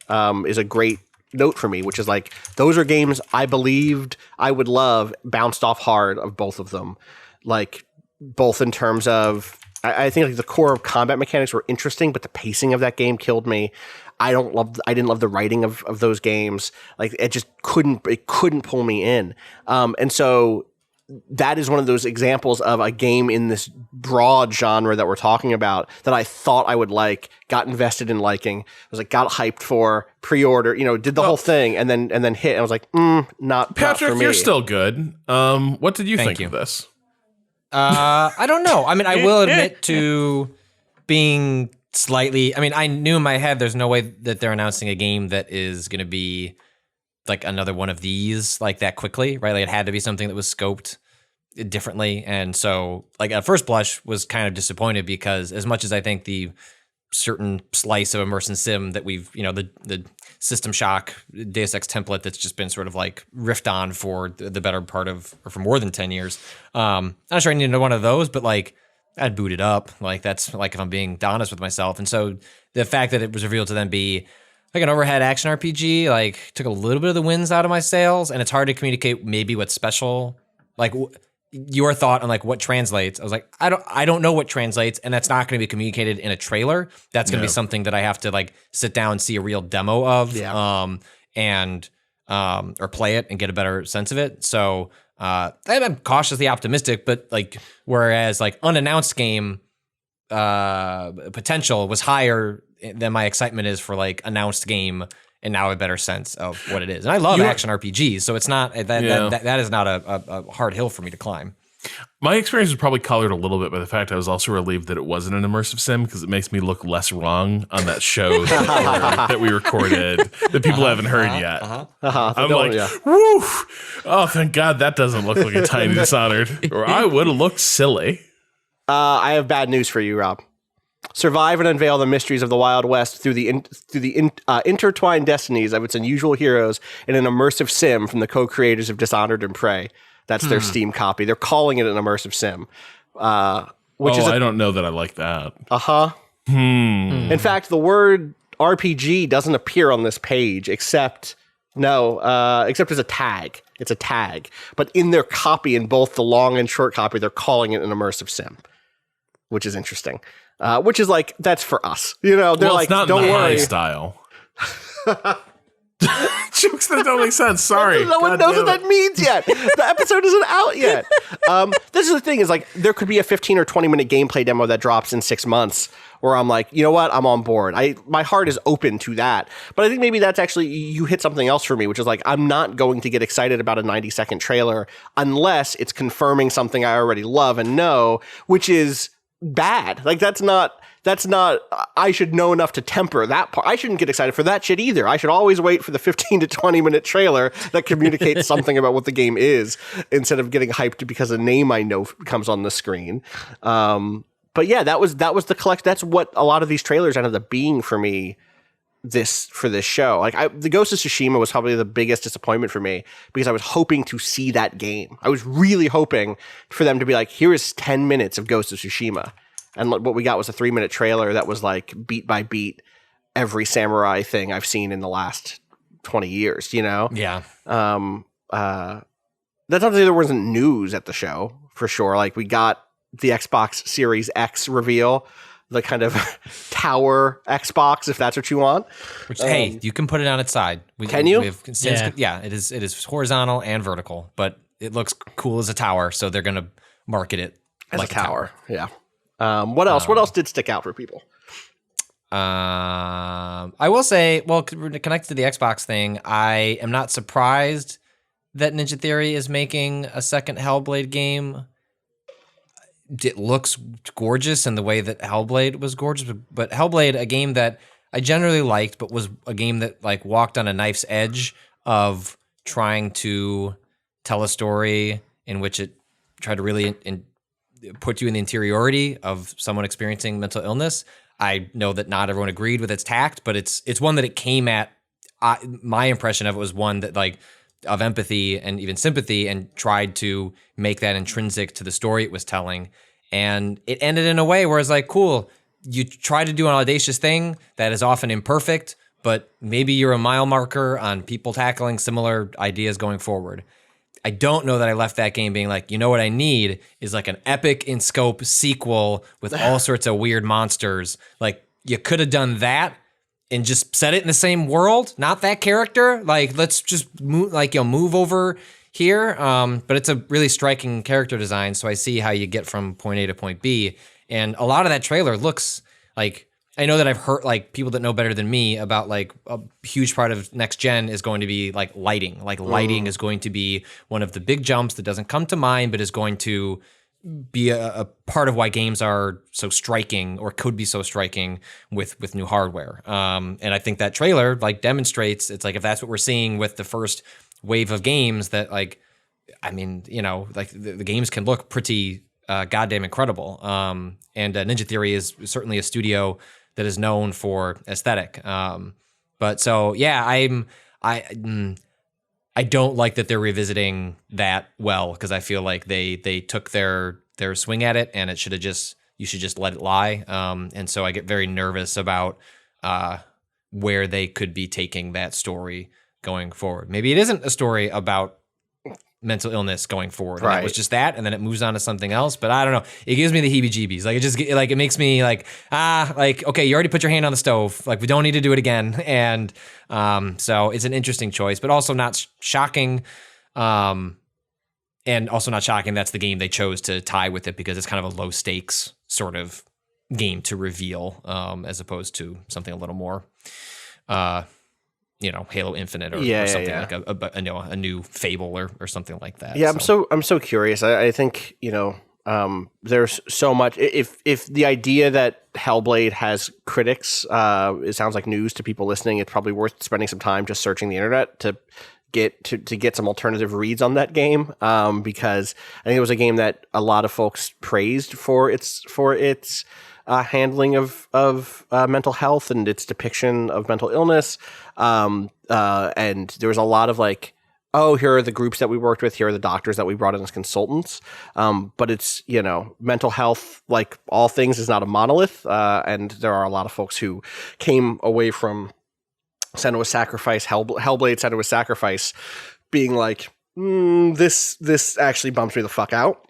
is a great note for me, which is like, those are games I believed I would love, bounced off hard of both of them. Like, both in terms of, I think like the core of combat mechanics were interesting, but the pacing of that game killed me. I didn't love the writing of those games. Like, it just couldn't pull me in. And so that is one of those examples of a game in this broad genre that we're talking about that I thought I would like, got invested in liking, was like, got hyped for, pre-order, did the whole thing, and then hit. And I was like, not Patrick, not for me. You're still good. What did you think of this? I don't know. I mean, I will admit to being slightly, I knew in my head there's no way that they're announcing a game that is going to be like another one of these like that quickly, right? Like, it had to be something that was scoped differently. And so, like, at first blush was kind of disappointed, because as much as I think the certain slice of immersion sim that we've, the System Shock Deus Ex template that's just been sort of like riffed on for the better part of, or for more than 10 years. I'm not sure I need one of those, but like, I'd boot it up. Like, that's like, if I'm being honest with myself. And so the fact that it was revealed to then be like an overhead action RPG, like, took a little bit of the winds out of my sails, and it's hard to communicate maybe what's special. Like, your thought on like what translates. I was like, I don't know what translates, and that's not going to be communicated in a trailer. That's going to be something that I have to like sit down and see a real demo of, or play it and get a better sense of it. So I'm cautiously optimistic, but like, whereas like unannounced game potential was higher than my excitement is for like announced game, and now a better sense of what it is. And I love action RPGs, so it's not that is not a hard hill for me to climb. My experience was probably colored a little bit by the fact I was also relieved that it wasn't an immersive sim, because it makes me look less wrong on that show that we recorded that people haven't heard yet. I'm like, woo! Oh, thank God that doesn't look like a tiny Dishonored, or I would have looked silly. I have bad news for you, Rob. Survive and unveil the mysteries of the Wild West through the intertwined destinies of its unusual heroes in an immersive sim from the co-creators of Dishonored and Prey. That's their Steam copy. They're calling it an immersive sim. I don't know that I like that. In fact, the word RPG doesn't appear on this page except as a tag. It's a tag. But in their copy, in both the long and short copy, they're calling it an immersive sim, which is interesting. Which is like, that's for us. They're like, it's not don't in worry. style. Jokes that don't make sense. Sorry. No one knows what that means yet. The episode isn't out yet. This is the thing is like there could be a 15 or 20 minute gameplay demo that drops in 6 months where I'm like, you know what? I'm on board. My heart is open to that. But I think maybe that's actually, you hit something else for me, which is like, I'm not going to get excited about a 90-second trailer unless it's confirming something I already love and know, which is bad. Like that's not, I should know enough to temper that part. I shouldn't get excited for that shit either. I should always wait for the 15 to 20 minute trailer that communicates something about what the game is instead of getting hyped because a name I know comes on the screen. But yeah, that was the collect. That's what a lot of these trailers ended up being for me for this show. Like the Ghost of Tsushima was probably the biggest disappointment for me because I was hoping to see that game. I was really hoping for them to be like, here is 10 minutes of Ghost of Tsushima. And what we got was a 3-minute trailer that was like beat by beat every samurai thing I've seen in the last 20 years, you know? Yeah. That's not to say there wasn't news at the show, for sure. Like we got the Xbox Series X reveal, the kind of tower Xbox, if that's what you want. Which, hey, you can put it on its side. Can you? Yeah, it is horizontal and vertical, but it looks cool as a tower, so they're going to market it as like a tower. Yeah. What else? What else did stick out for people? I will say, well, connected to the Xbox thing, I am not surprised that Ninja Theory is making a second Hellblade game. It looks gorgeous in the way that Hellblade was gorgeous, but Hellblade, a game that I generally liked, but was a game that like walked on a knife's edge of trying to tell a story in which it tried to really put you in the interiority of someone experiencing mental illness. I know that not everyone agreed with its tact, but it's one that it came at. My impression of it was one that like of empathy and even sympathy and tried to make that intrinsic to the story it was telling. And it ended in a way where it's like, cool, you try to do an audacious thing that is often imperfect, but maybe you're a mile marker on people tackling similar ideas going forward. I don't know that I left that game being like, you know what I need is like an epic in scope sequel with all sorts of weird monsters. Like you could have done that and just set it in the same world, not that character. Like let's just move, like move over here. But it's a really striking character design, so I see how you get from point A to point B. And a lot of that trailer looks like, I know that I've heard like people that know better than me about like a huge part of next gen is going to be like lighting. Like lighting is going to be one of the big jumps that doesn't come to mind, but is going to be a part of why games are so striking or could be so striking with new hardware. And I think that trailer like demonstrates, it's like, if that's what we're seeing with the first wave of games that like, I mean, you know, like the games can look pretty goddamn incredible. And Ninja Theory is certainly a studio that is known for aesthetic. But so, yeah, I don't like that they're revisiting that well, because I feel like they took their swing at it and you should just let it lie. And so I get very nervous about where they could be taking that story going forward. Maybe it isn't a story about mental illness going forward. Right. And it was just that, and then it moves on to something else. But I don't know. It gives me the heebie-jeebies. Like it makes me like, okay, you already put your hand on the stove. Like we don't need to do it again. And so it's an interesting choice, but also not shocking. And also not shocking that's the game they chose to tie with it, because it's kind of a low stakes sort of game to reveal, as opposed to something a little more Halo Infinite or something like a new Fable or something like that. Yeah, I'm so curious. I think there's so much. If the idea that Hellblade has critics, it sounds like news to people listening. It's probably worth spending some time just searching the internet to get some alternative reads on that game, because I think it was a game that a lot of folks praised for its handling of mental health and its depiction of mental illness. And there was a lot of like, oh, here are the groups that we worked with, here are the doctors that we brought in as consultants. But it's, mental health, like all things, is not a monolith. And there are a lot of folks who came away from Senua's Sacrifice, Hellblade Senua's Sacrifice, being like, this actually bumps me the fuck out.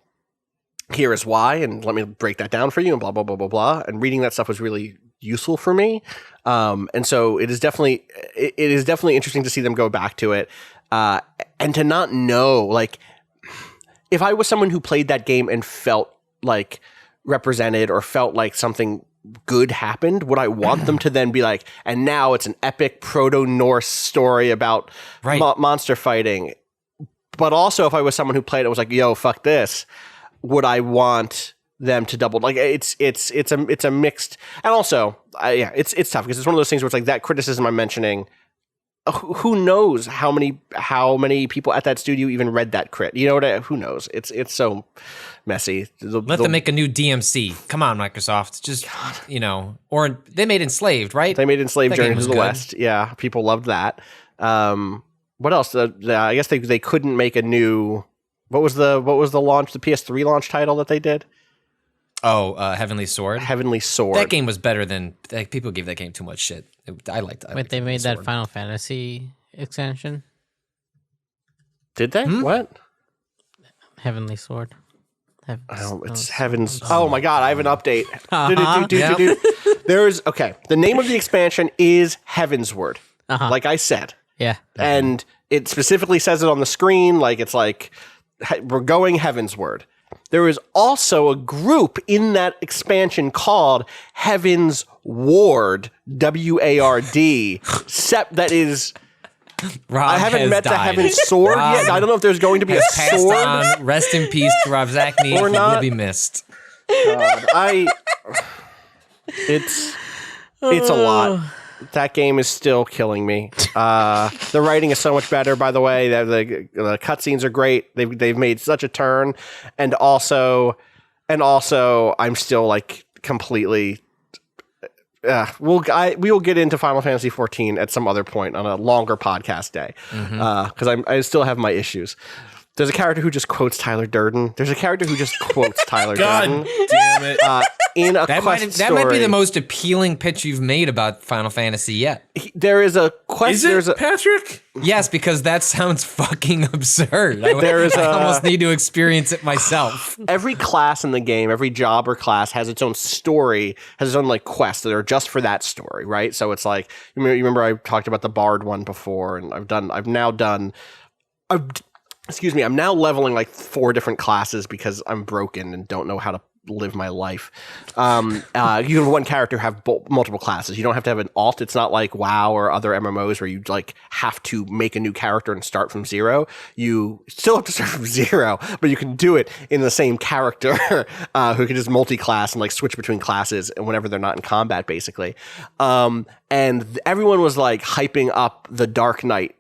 Here is why, and let me break that down for you, and blah, blah, blah, blah, blah. And reading that stuff was really useful for me. And so it is definitely interesting to see them go back to it, and to not know, like, if I was someone who played that game and felt like represented or felt like something good happened, would I want them to then be like, and now it's an epic Proto-Norse story about monster fighting? But also, if I was someone who played it and was like, yo, fuck this, would I want them to double? Like, it's a mixed, and also, it's tough because it's one of those things where it's like that criticism I'm mentioning. Who knows how many people at that studio even read that crit? You know who knows? It's so messy. Let them make a new DMC. Come on, Microsoft. Just, or they made Enslaved, right? They made Enslaved That Journey game to was the good. West. Yeah, people loved that. What else? I guess they couldn't make a new. What was the launch? The PS3 launch title that they did? Oh, Heavenly Sword. Heavenly Sword. That game was better than people gave that game too much shit. I liked it. Wait, they made that Final Fantasy expansion? Did they? What? Heavenly Sword. It's Heaven's. Oh my god! I have an update. Yep. There's the name of the expansion is Heavensward. Like I said. Yeah. And it specifically says it on the screen. Like it's like we're going Heavensward. There is also a group in that expansion called Heaven's Ward, WARD. That is. Rob I haven't met died. the Heaven's Sword yet. I don't know if there's going to be a Passed sword. on. Rest in peace to Rob Zachney. Or He not. will be missed. God, it's a lot. That game is still killing me. The writing is so much better, by the way. The cutscenes are great. They've made such a turn, and also, I'm still like completely. We will get into Final Fantasy 14 at some other point on a longer podcast day, because I still have my issues. There's a character who just quotes Tyler Durden. There's a character who just quotes Tyler Durden. God damn it. In a That quest might be story. the most appealing pitch you've made about Final Fantasy yet. There is a quest. Is There's it, a Patrick? Yes, because that sounds fucking absurd. I almost need to experience it myself. every class in the game, every job or class has its own story, has its own like quests that are just for that story, right? So it's like you remember I talked about the Bard one before, and I'm now leveling like 4 different classes because I'm broken and don't know how to live my life. You have one character have multiple classes. You don't have to have an alt. It's not like WoW or other MMOs where you like have to make a new character and start from zero. You still have to start from zero, but you can do it in the same character who can just multi-class and like switch between classes and whenever they're not in combat, basically. And everyone was like hyping up the Dark Knight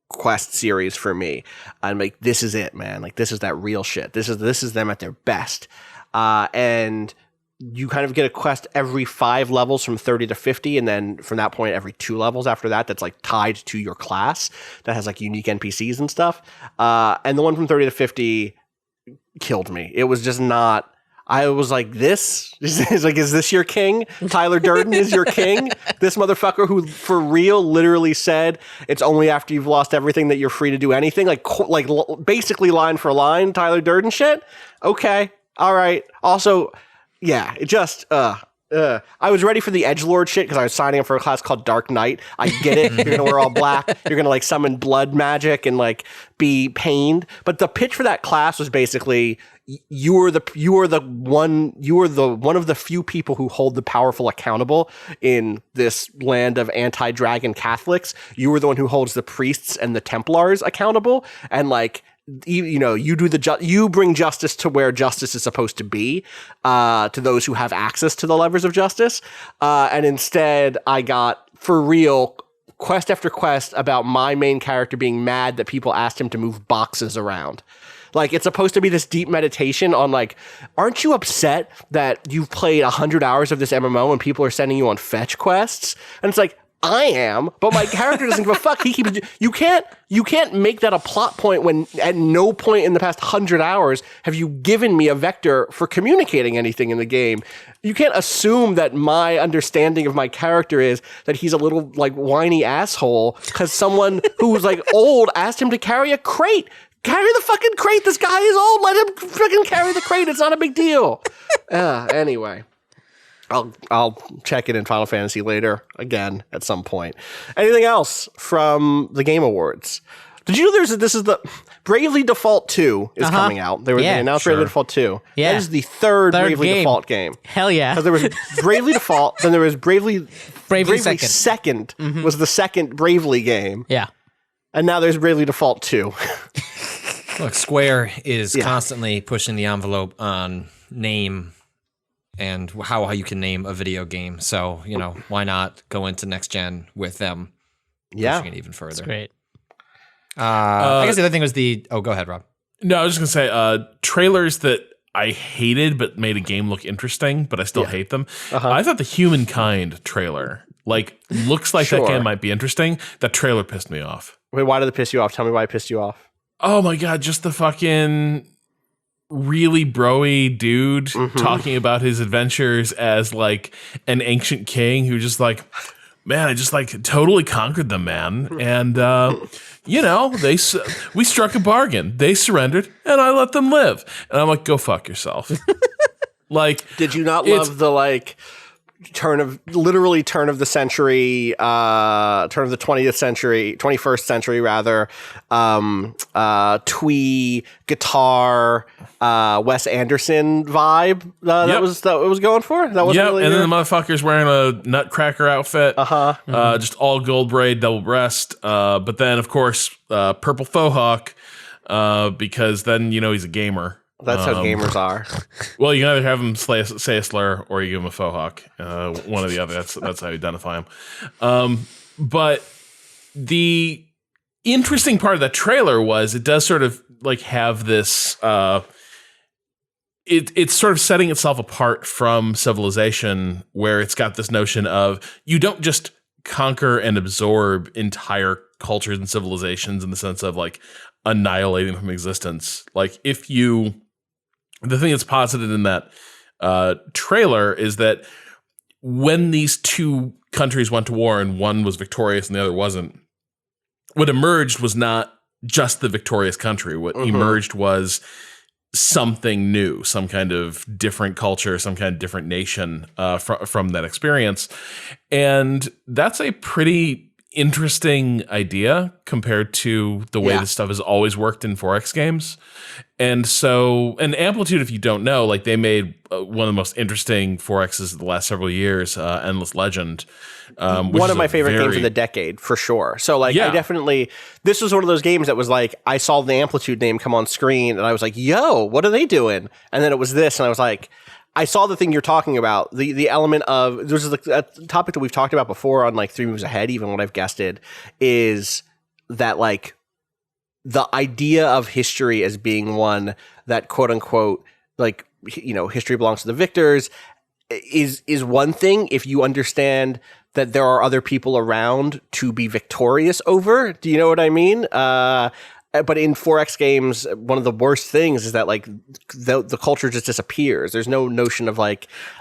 quest series for me. I'm like, this is it, man. Like, this is that real shit. This is them at their best. And you kind of get a quest every 5 levels from 30 to 50, and then from that point, every 2 levels after that, that's like tied to your class that has like unique NPCs and stuff. And the one from 30 to 50 killed me. It was just not. I was like, is this your king? Tyler Durden is your king? This motherfucker who, for real, literally said it's only after you've lost everything that you're free to do anything? Like basically line for line, Tyler Durden shit? Okay. All right. Also, yeah, it just, I was ready for the edgelord shit because I was signing up for a class called Dark Knight. I get it. You're going to wear all black. You're going to like summon blood magic and like be pained. But the pitch for that class was basically you were one of the few people who hold the powerful accountable in this land of anti-dragon Catholics. You were the one who holds the priests and the Templars accountable, and like, you bring justice to where justice is supposed to be, to those who have access to the levers of justice. And instead, I got, for real, quest after quest about my main character being mad that people asked him to move boxes around. Like, it's supposed to be this deep meditation on, like, aren't you upset that you've played 100 hours of this MMO and people are sending you on fetch quests? And it's like, I am, but my character doesn't give a fuck. You can't make that a plot point when at no point in the past 100 hours have you given me a vector for communicating anything in the game. You can't assume that my understanding of my character is that he's a little like whiny asshole because someone who's like old asked him to carry a crate. Carry the fucking crate. This guy is old. Let him fucking carry the crate. It's not a big deal. Anyway. I'll check it in Final Fantasy later again at some point. Anything else from the Game Awards? Did you know this is the Bravely Default 2 is coming out. They announced Bravely Default 2. Yeah. That is the third Bravely game. Default game. Hell yeah. Because there was Bravely Default, then there was Bravely Second was the second Bravely game. Yeah. And now there's Bravely Default 2. Look, Square is constantly pushing the envelope on name and how you can name a video game. So, why not go into next gen with them pushing it even further? That's great. I guess the other thing was go ahead, Rob. No, I was just going to say trailers that I hated but made a game look interesting, but I still hate them. I thought the Humankind trailer, looks like that game might be interesting. That trailer pissed me off. Wait, why did it piss you off? Tell me why it pissed you off. Oh my God, just the fucking really broy dude talking about his adventures as an ancient king who just man, I just totally conquered them, man. And, we struck a bargain. They surrendered and I let them live. And I'm go fuck yourself. Did you not love the turn of the century, turn of the 21st century rather, twee guitar, Wes Anderson vibe that it was going for? That was really and then the motherfucker's wearing a Nutcracker outfit. Just all gold braid, double breast. But then of course, purple faux hawk, because then he's a gamer. That's how gamers are. Well, you can either have him say a slur or you give him a faux hawk. One or the other. That's how you identify him. But the interesting part of that trailer was it does sort of have this. It's sort of setting itself apart from Civilization, where it's got this notion of you don't just conquer and absorb entire cultures and civilizations in the sense of annihilating them from existence. The thing that's posited in that trailer is that when these two countries went to war and one was victorious and the other wasn't, what emerged was not just the victorious country. What emerged was something new, some kind of different culture, some kind of different nation from that experience. And that's a pretty interesting idea compared to the way this stuff has always worked in 4X games. And so, and Amplitude, if you don't know, they made one of the most interesting 4Xs of the last several years, Endless Legend. One of my favorite games of the decade, for sure. So, I definitely, this was one of those games that was I saw the Amplitude name come on screen and I was yo, what are they doing? And then it was this, and I was I saw the thing you're talking about, the element of, this is a topic that we've talked about before on 3 Moves Ahead, even what I've guested, is that the idea of history as being one that quote unquote, history belongs to the victors is one thing if you understand that there are other people around to be victorious over. Do you know what I mean? But in 4X games, one of the worst things is that the culture just disappears. There's no notion of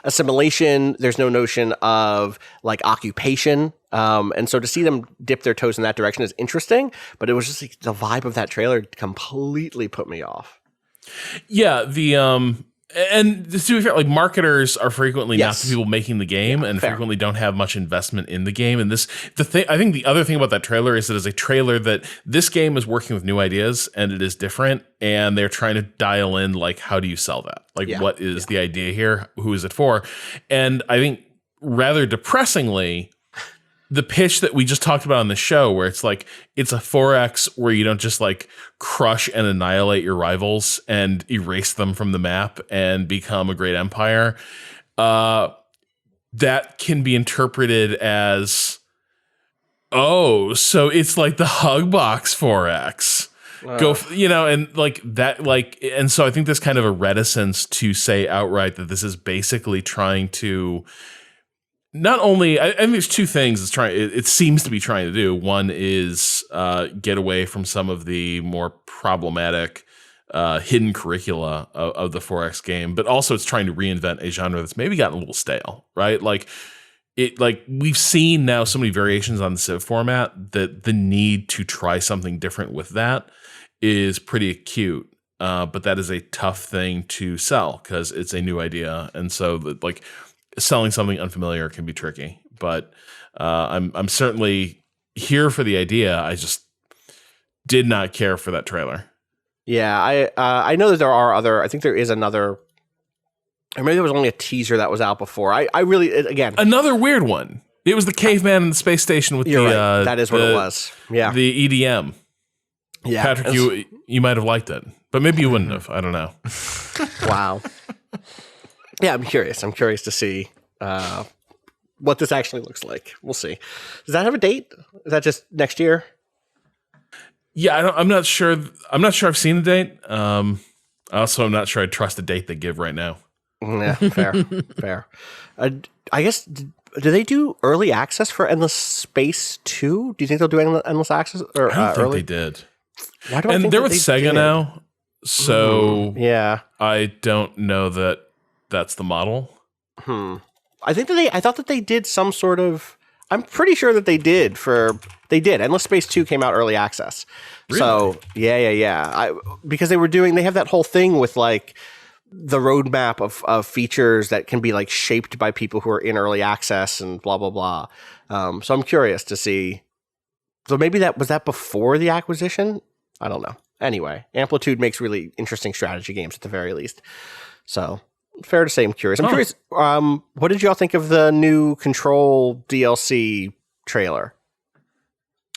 assimilation. There's no notion of occupation. And so to see them dip their toes in that direction is interesting. But it was just the vibe of that trailer completely put me off. Yeah, and to be fair, marketers are frequently not the people making the game, and frequently don't have much investment in the game. And I think the other thing about that trailer is that it's a trailer that this game is working with new ideas and it is different, and they're trying to dial in how do you sell that? What is the idea here? Who is it for? And I think rather depressingly, the pitch that we just talked about on the show, where it's it's a 4X where you don't just crush and annihilate your rivals and erase them from the map and become a great empire, that can be interpreted as, so it's the Hugbox 4X. And so I think there's kind of a reticence to say outright that this is basically trying to. Not only, I think there's two things it seems to be trying to do. One is get away from some of the more problematic hidden curricula of the 4X game, but also it's trying to reinvent a genre that's maybe gotten a little stale, right? We've seen now so many variations on the Civ format that the need to try something different with that is pretty acute. But that is a tough thing to sell because it's a new idea. And so selling something unfamiliar can be tricky. But I'm certainly here for the idea. I just did not care for that trailer. Yeah, I know that there are other. I think there is another. Or maybe there was only a teaser that was out before. I really, again, another weird one. It was the caveman in the space station with you're right. That is what it was. Yeah, the EDM. Yeah, Patrick, you might have liked it, but maybe you wouldn't have. I don't know. Wow. Yeah, I'm curious. I'm curious to see what this actually looks like. We'll see. Does that have a date? Is that just next year? Yeah, I'm not sure. I'm not sure I've seen the date. Also, I'm not sure I trust the date they give right now. Yeah, fair. I guess. Do they do early access for Endless Space 2? Do you think they'll do Endless Access? Or, I don't think early? they did. Why do I And think they're that with they Sega did? now, so yeah, I don't know that that's the model. I think that I thought that they did some sort of. I'm pretty sure that they did. Endless Space 2 came out early access. Really? So yeah. Because they have that whole thing with like the roadmap of features that can be like shaped by people who are in early access and blah blah blah. So I'm curious to see. So maybe that was before the acquisition. I don't know. Anyway, Amplitude makes really interesting strategy games at the very least. So fair to say, I'm curious. I'm curious. What did y'all think of the new Control DLC trailer?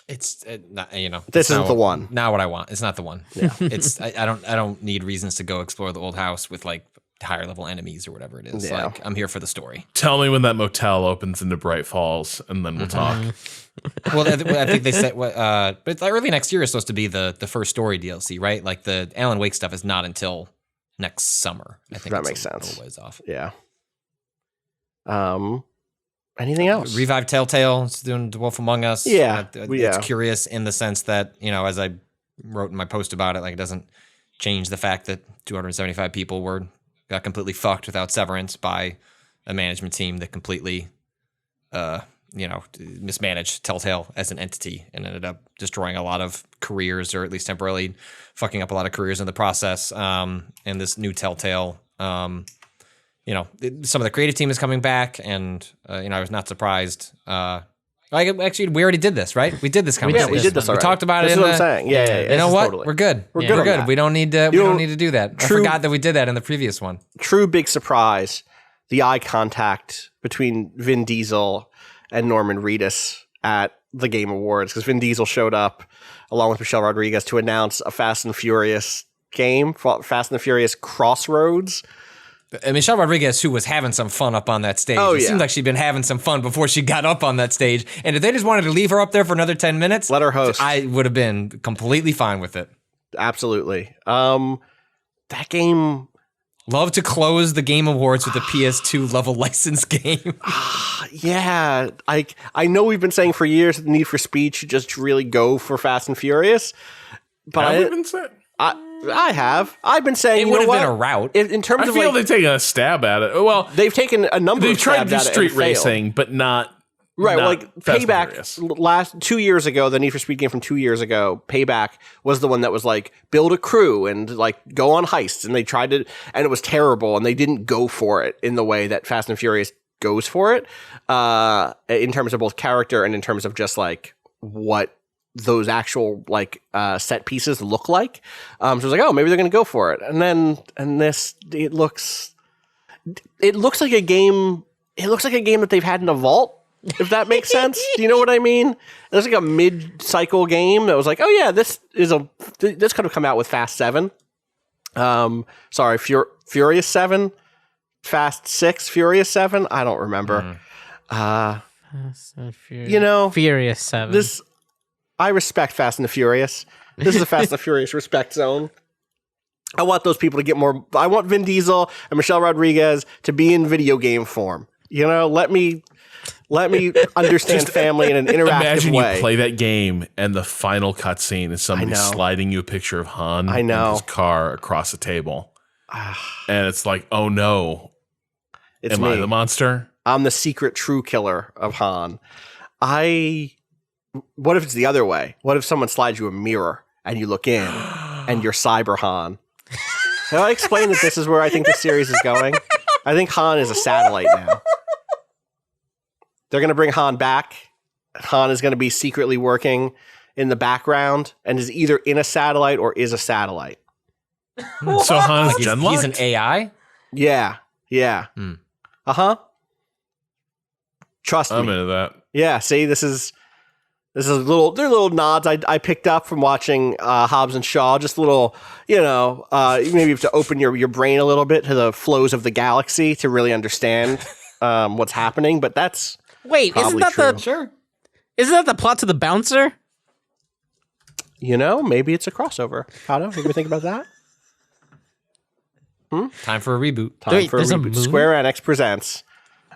It's not, This isn't the one. Not what I want. It's not the one. Yeah. It's I don't need reasons to go explore the old house with like higher level enemies or whatever it is. Yeah. Like I'm here for the story. Tell me when that motel opens into Bright Falls, and then we'll talk. Well, I think they said but it's like early next year is supposed to be the first story DLC, right? Like the Alan Wake stuff is not until next summer. I think That it's makes a sense. little ways off. Yeah. Anything else? Revive Telltale. It's doing The Wolf Among Us. Yeah. It's curious in the sense that, as I wrote in my post about it, like it doesn't change the fact that 275 people got completely fucked without severance by a management team that completely, mismanaged Telltale as an entity and ended up destroying a lot of careers, or at least temporarily fucking up a lot of careers in the process. And this new Telltale, some of the creative team is coming back, and I was not surprised. Actually, we already did this, right? We did this conversation. we did this already. We talked about this it. Is what I'm saying. Yeah. You know what? Totally. We're good. We're good. We're good. That. We don't need to. We don't need to do that. I forgot that we did that in the previous one. True big surprise. The eye contact between Vin Diesel and Norman Reedus at the Game Awards, because Vin Diesel showed up along with Michelle Rodriguez to announce a Fast and Furious game, Fast and the Furious Crossroads. And Michelle Rodriguez, who was having some fun up on that stage. It seemed like she'd been having some fun before she got up on that stage. And if they just wanted to leave her up there for another 10 minutes, let her host. I would have been completely fine with it. Absolutely. That game. Love to close the Game Awards with a PS2 level license game. Yeah. I know we've been saying for years that the Need for Speed should just really go for Fast and Furious. But Have we been saying? I have. I've been saying it would have been a route. In terms I of feel they've taken a stab at it. Well, they've taken a number. They've of tried to do stabs at street it and failed. racing, but not right. not Like Fast and Payback Furious. last 2 years ago, the Need for Speed game from 2 years ago, Payback was the one that was like build a crew and like go on heists, and they tried to, and it was terrible, and they didn't go for it in the way that Fast and Furious goes for it, in terms of both character and in terms of just like what those actual like set pieces look like. So I was like, oh, maybe they're going to go for it. And this, it looks like a game. It looks like a game that they've had in a vault, if that makes sense. Do you know what I mean? It's like a mid-cycle game that was like, oh yeah, this could have come out with Fast 7. Furious 7, Fast 6, Furious 7. I don't remember. Furious 7. This. I respect Fast and the Furious. This is a Fast and the Furious respect zone. I want those people to get more. I want Vin Diesel and Michelle Rodriguez to be in video game form. Let me understand family in an interactive Imagine way. you play that game and the final cutscene is somebody sliding you a picture of Han in his car across the table. And it's like, oh no. Am I the monster? I'm the secret true killer of Han. What if it's the other way? What if someone slides you a mirror and you look in and you're Cyber Han? Have I explained that this is where I think the series is going? I think Han is a satellite now. They're going to bring Han back. Han is going to be secretly working in the background and is either in a satellite or is a satellite. So Han's He's Genlocked? an AI? Yeah. Uh-huh. Trust me. I'm into that. Yeah, see, this is they're little nods I picked up from watching Hobbs and Shaw. Just a little, maybe you have to open your brain a little bit to the flows of the galaxy to really understand what's happening. But that's Wait, probably true. Isn't that the plot to The Bouncer? Maybe it's a crossover. Kato, you ever think about that? Time for a reboot. Wait, there's a movie? Square Enix presents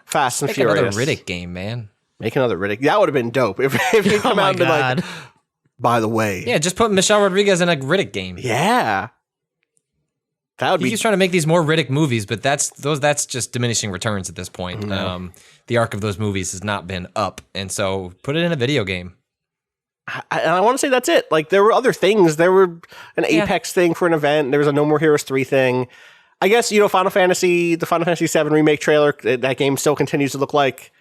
Fast and Make Furious. another Riddick game, man. Make another Riddick. That would have been dope if you come out and been like, by the way. Yeah, just put Michelle Rodriguez in a Riddick game. Yeah. That would He be keeps trying to make these more Riddick movies, but that's just diminishing returns at this point. The arc of those movies has not been up, and so put it in a video game. I want to say that's it. Like, there were other things. There were an Apex thing for an event. There was a No More Heroes 3 thing. I guess, the Final Fantasy VII remake trailer, that game still continues to look like,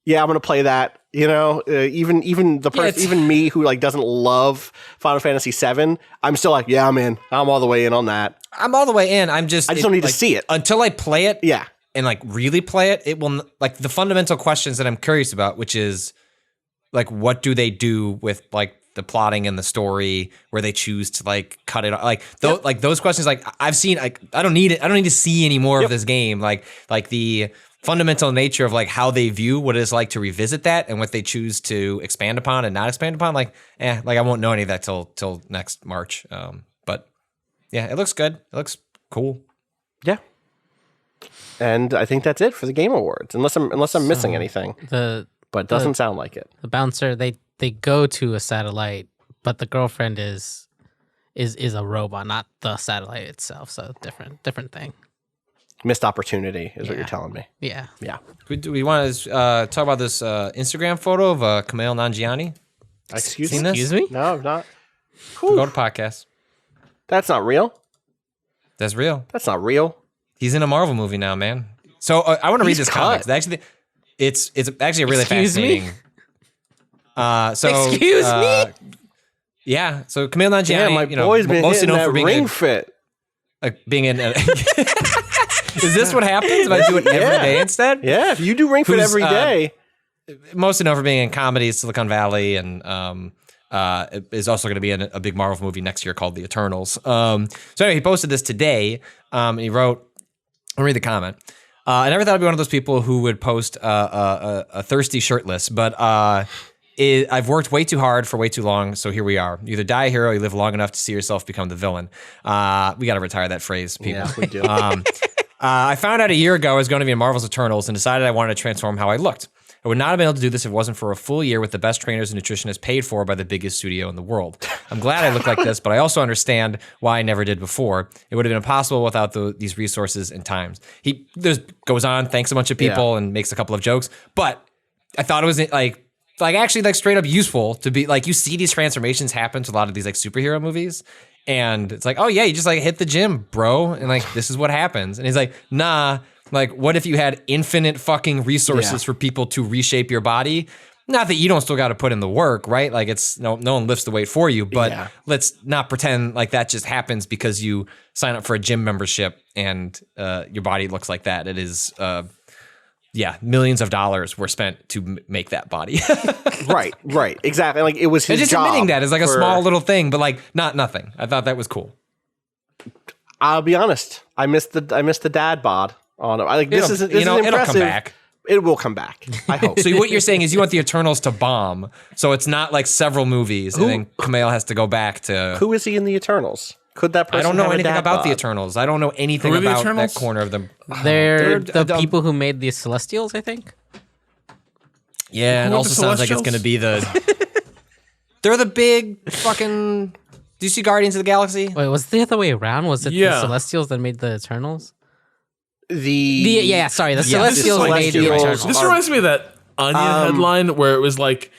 yeah, I'm going to play that. Even the person, even me who like doesn't love Final Fantasy VII, I'm still like, yeah, I'm in. I'm all the way in on that. I'm all the way in. I just don't need to see it. Until I play it. Yeah. And like really play it, it will like the fundamental questions that I'm curious about, which is like, what do they do with like the plotting and the story where they choose to like cut it off? Like like those questions, like I've seen, like, I don't need it. I don't need to see any more of this game. Like the fundamental nature of like how they view what it is like to revisit that and what they choose to expand upon and not expand upon. Like I won't know any of that till next March. But yeah, it looks good. It looks cool. Yeah. And I think that's it for the Game Awards, unless I'm missing anything. But it doesn't sound like it. The Bouncer, they go to a satellite, but the girlfriend is a robot, not the satellite itself. So different thing. Missed opportunity is what you're telling me. Yeah. Yeah. Do we want to talk about this Instagram photo of Kumail Nanjiani? Excuse Seen me? this? Excuse me? No, not. Go to podcast. That's not real. That's real. That's not real. He's in a Marvel movie now, man. So I want to read He's this cut. comic. Actually, it's actually really Excuse me? fascinating. Excuse me? Yeah. So Kumail Nanjiani, Yeah, my boy's been mostly hitting known that for being ring fit. being in. Is this what happens if I do it every day instead? Yeah, if you do ring fit every day. Mostly known for being in comedies, Silicon Valley, and is also going to be in a big Marvel movie next year called The Eternals. So anyway, he posted this today. He wrote, I'll read the comment. I never thought I'd be one of those people who would post a thirsty shirtless, but I've worked way too hard for way too long, so here we are. You either die a hero, or you live long enough to see yourself become the villain. We got to retire that phrase, people. Yeah, we do. I found out a year ago I was going to be in Marvel's Eternals and decided I wanted to transform how I looked. I would not have been able to do this if it wasn't for a full year with the best trainers and nutritionists paid for by the biggest studio in the world. I'm glad I look like this, but I also understand why I never did before. It would have been impossible without these resources and times. He goes on, thanks a bunch of people, and makes a couple of jokes, but I thought it was actually straight up useful to be like, you see these transformations happen to a lot of these like superhero movies. And it's like, oh yeah, you just like hit the gym, bro. And like, this is what happens. And he's like, nah, like what if you had infinite fucking resources for people to reshape your body? Not that you don't still got to put in the work, right? Like it's no one lifts the weight for you, but let's not pretend like that just happens because you sign up for a gym membership and your body looks like that. It is, millions of dollars were spent to make that body. Right, exactly. Like it was his just job. Admitting that is like a small little thing, but like nothing. I thought that was cool. I'll be honest. I missed the dad bod on it. This is impressive. It'll come back. It will come back. I hope. So what you're saying is you want the Eternals to bomb, so it's not like several movies, and then Kumail has to go back to. Who is he in the Eternals? Could that person? I don't know have a anything dad about bod? the Eternals. I don't know anything about that corner of them. They're the people who made the Celestials, I think. Yeah, it also sounds like it's going to be They're the big fucking. Do you see Guardians of the Galaxy? Wait, was it the other way around? Was it the Celestials that made the Eternals? The Celestials made the Eternals. This reminds me of that Onion headline where it was like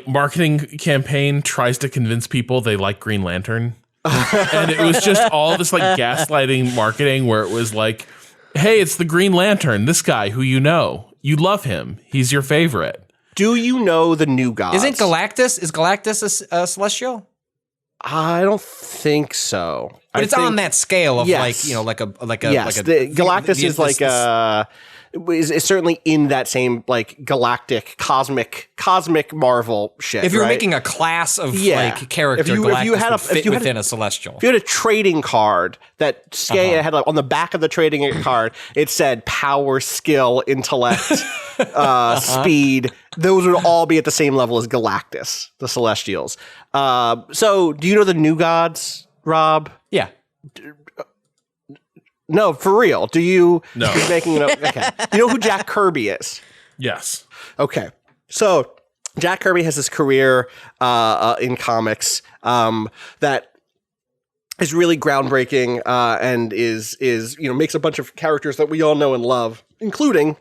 marketing campaign tries to convince people they like Green Lantern. And it was just all this like gaslighting marketing where it was like, hey, it's the Green Lantern, this guy who you know. You love him. He's your favorite. Do you know the new gods? Isn't Galactus? Is Galactus a celestial? I don't think so. But it's on that scale of yes. Galactus is like a is certainly in that same like galactic cosmic Marvel shit. If you were right? making a class of like character, Galactus would fit within a celestial. If you had a trading card that had like on the back of the trading card, it said power, skill, intellect, speed. Those would all be at the same level as Galactus, the Celestials. So, do you know the new gods, Rob? Yeah. No, for real. Do you? No. You're making it up. Okay. You know who Jack Kirby is? Yes. Okay. So Jack Kirby has this career in comics that is really groundbreaking and is makes a bunch of characters that we all know and love, including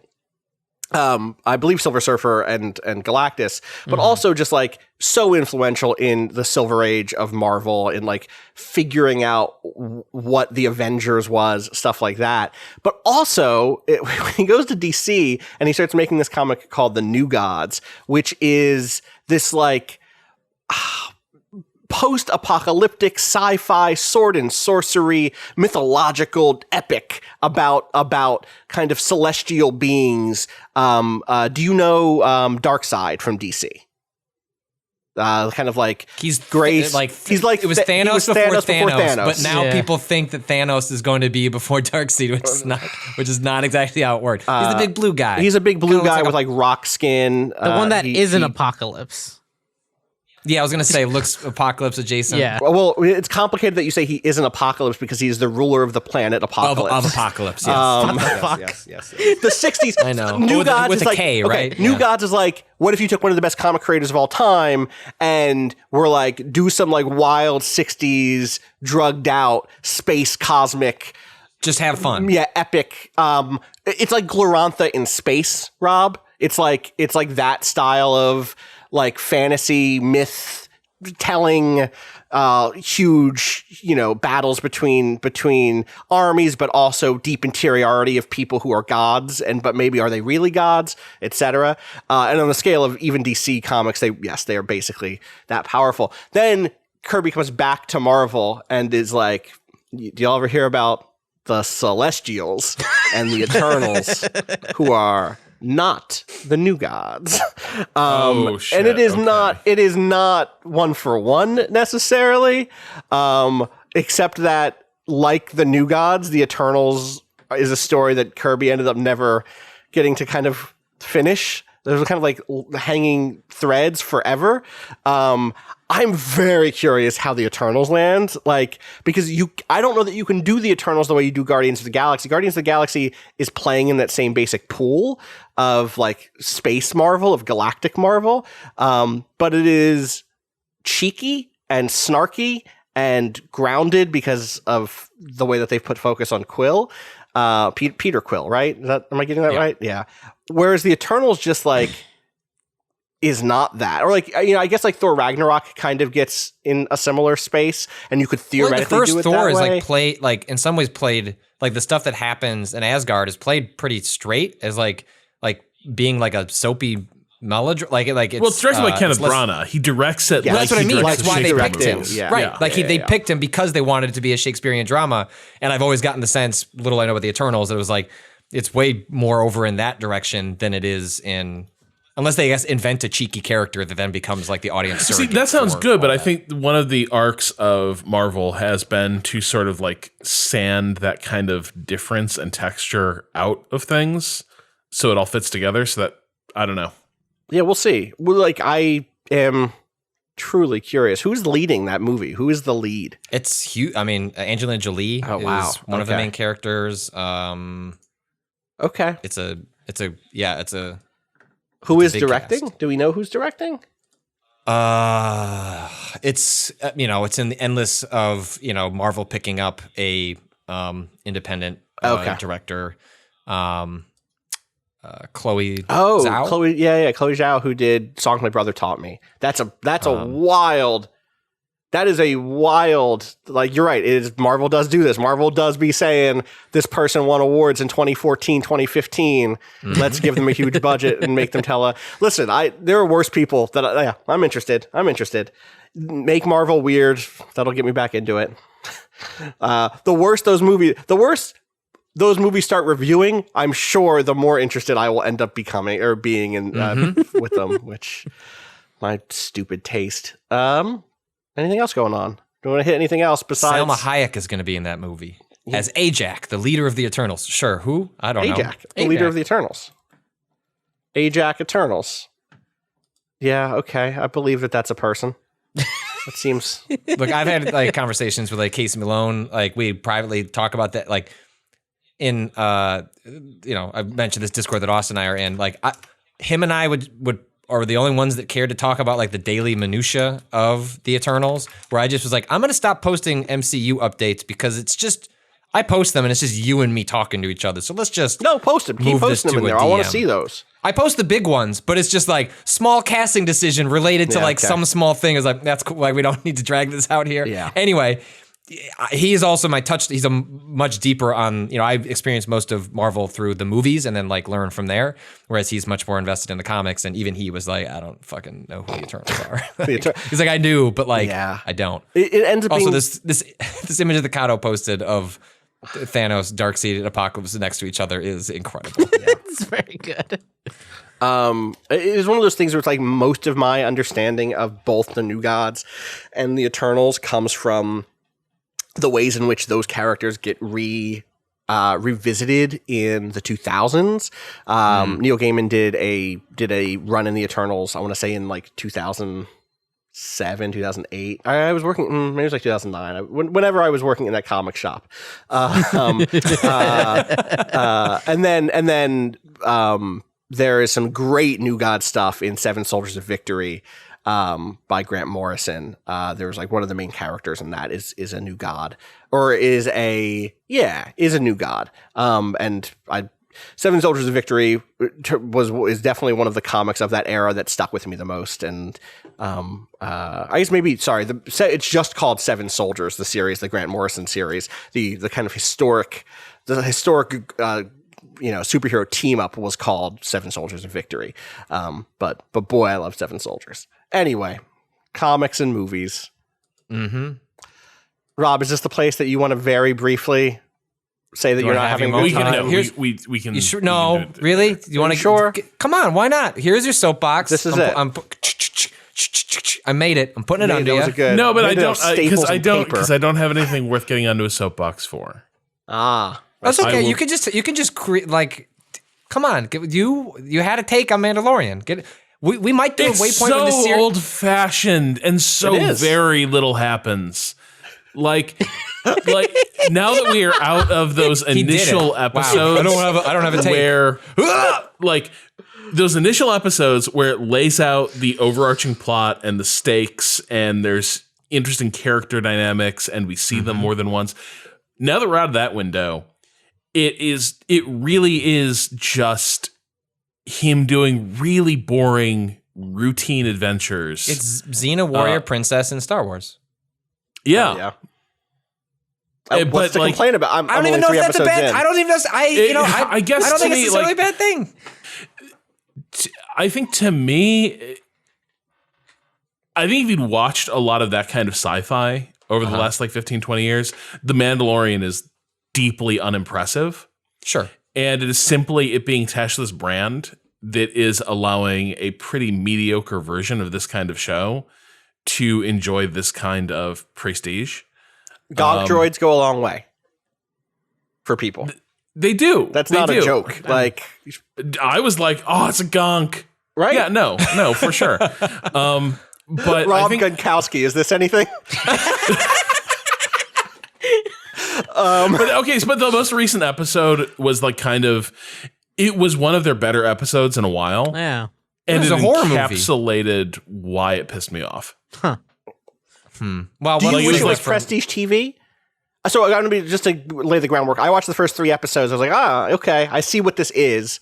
I believe Silver Surfer and Galactus, but also just like so influential in the Silver Age of Marvel in like figuring out what the Avengers was, stuff like that. But also when he goes to DC and he starts making this comic called The New Gods, which is this like post-apocalyptic sci-fi sword and sorcery mythological epic about kind of celestial beings. Do you know Darkseid from DC? Kind of like he's Grace. He's like it was Thanos before Thanos, but now Yeah. people think that Thanos is going to be before Darkseid, which is not exactly how it worked. He's the big blue guy. He's a big blue guy with like rock skin. The one that isn't Apocalypse. Yeah, I was gonna say looks Apocalypse adjacent. Yeah. Well, it's complicated that you say he isn't Apocalypse because he's the ruler of the planet Apocalypse. Of Apocalypse. Yes. Yes. The 60s. I know. New With Gods a is like K, right? Okay, New Yeah. Gods is like, what if you took one of the best comic creators of all time and were like, do some like wild 60s drugged out space cosmic. Just have fun. Yeah, epic. It's like Glorantha in space, Rob. It's like that style of like fantasy myth telling, huge, battles between armies, but also deep interiority of people who are gods, but maybe are they really gods, etc. And on the scale of even DC comics, they are basically that powerful. Then Kirby comes back to Marvel and is like, do y'all ever hear about the Celestials and the Eternals, who are not the new gods? Shit. And it is not one for one necessarily, except that like the new gods, the Eternals is a story that Kirby ended up never getting to kind of finish. There's kind of like hanging threads forever. I'm very curious how the Eternals land, because I don't know that you can do the Eternals the way you do Guardians of the Galaxy. Guardians of the Galaxy is playing in that same basic pool of like space Marvel, of galactic Marvel, but it is cheeky and snarky and grounded because of the way that they've put focus on Quill. Peter Quill, right? Am I getting that right? Yeah. Whereas the Eternals just like is not that, or like I guess like Thor Ragnarok kind of gets in a similar space, and you could theoretically the do first it Thor that is way. like in some ways played like the stuff that happens in Asgard is played pretty straight as like being like a soapy melodrama. It's directed by Kenneth Branagh. He directs it. Yeah, like that's what I mean. directs That's why they Shakespeare picked him. movies. Yeah. Right. They picked him because they wanted it to be a Shakespearean drama. And I've always gotten the sense, little I know about the Eternals, it was like, it's way more over in that direction than it is in, unless they, I guess, invent a cheeky character that then becomes like the audience See, surrogate that sounds for good, but all I that. think one of the arcs of Marvel has been to sort of like sand that kind of difference and texture out of things so it all fits together, so that, I don't know. Yeah, we'll see. I am truly curious. Who's leading that movie? Who is the lead? It's huge. I mean, Angelina Jolie is one of the Okay. main characters. Okay. It's a Who is big directing? cast. Do we know who's directing? It's it's in the endless of Marvel picking up a independent director, Chloe. Zhao? Chloe Zhao, who did "Songs My Brother Taught Me." That's a wild That is a wild, like, you're right. Marvel does do this. Marvel does be saying this person won awards in 2014, 2015. Let's give them a huge budget and make them tell listen, there are worse people that I'm interested. Make Marvel weird. That'll get me back into it. The worse those movies start reviewing, I'm sure the more interested I will end up becoming or being in with them, which my stupid taste. Anything else going on? Do you want to hit anything else besides? Salma Hayek is going to be in that movie as Ajak, the leader of the Eternals. Sure, who? I don't know. Ajak, the leader of the Eternals. Ajak Eternals. Yeah, okay. I believe that's a person. It seems. Look, I've had like conversations with like Casey Malone. Like we privately talk about that. Like in I've mentioned this Discord that Austin and I are in. Like him and I would are the only ones that cared to talk about like the daily minutia of the Eternals, where I just was like, I'm going to stop posting MCU updates because it's just, I post them and it's just you and me talking to each other. So let's just post them. Keep posting them in there. I want to see those. I post the big ones, but it's just like small casting decision related to some small thing. Is like, that's cool. Like we don't need to drag this out here. Yeah. Anyway, he is also my touch. He's a much deeper on, I've experienced most of Marvel through the movies and then like learn from there. Whereas he's much more invested in the comics. And even he was like, I don't fucking know who the Eternals are. He's like, I do, but like, I don't. It ends up also being this image that Kato posted of Thanos, Darkseid, and Apocalypse next to each other is incredible. It's very good. It is one of those things where it's like most of my understanding of both the New Gods and the Eternals comes from the ways in which those characters get revisited in the 2000s. Neil Gaiman did a run in the Eternals, I want to say in like 2007, 2008. I was working, maybe it was like 2009. Whenever I was working in that comic shop. And then there is some great New God stuff in Seven Soldiers of Victory by Grant Morrison. There was like one of the main characters in that is a new god, or is a new god. Seven Soldiers of Victory is definitely one of the comics of that era that stuck with me the most. And I guess it's just called Seven Soldiers, the series, the Grant Morrison series, the kind of historic superhero team up was called Seven Soldiers of Victory. But boy, I love Seven Soldiers. Anyway, comics and movies. Mm-hmm. Rob, is this the place that you want to very briefly say that you're not having a good time? We can. You sure? No, really? You want to? Sure. Come on, why not? Here's your soapbox. This is it. I made it. I'm putting it under you. No, but I don't because I don't have anything worth getting onto a soapbox for. That's okay. You can just create like. Come on, you had a take on Mandalorian. We might do a Waypoint with this series. So old-fashioned and so very little happens. Like now that we are out of those initial episodes, wow. I don't have a take. Where like those initial episodes where it lays out the overarching plot and the stakes, and there's interesting character dynamics, and we see them more than once. Now that we're out of that window, it really is just him doing really boring routine adventures. It's Xena, Warrior, Princess, and Star Wars. Yeah. What's to complain about? I don't even know if that's a bad. I don't even know. I guess I don't think it's me, necessarily a bad thing. I think to me, I think if you'd watched a lot of that kind of sci-fi over the last like 15, 20 years, The Mandalorian is deeply unimpressive. Sure. And it is simply it being attached to this brand that is allowing a pretty mediocre version of this kind of show to enjoy this kind of prestige. Gonk droids go a long way for people. They do. That's not a joke. Like, I was like, oh, it's a gonk. Right? Yeah, no, for sure. But Rob Gronkowski, is this anything? But the most recent episode was like it was one of their better episodes in a while. Yeah. And it was a horror movie. Encapsulated why it pissed me off. Huh. Well, do you wish it was prestige TV? So I'm going to be just to lay the groundwork. I watched the first 3 episodes. I was like, okay, I see what this is.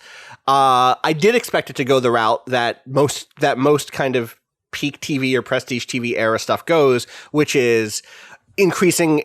I did expect it to go the route that most kind of peak TV or prestige TV era stuff goes, which is increasing,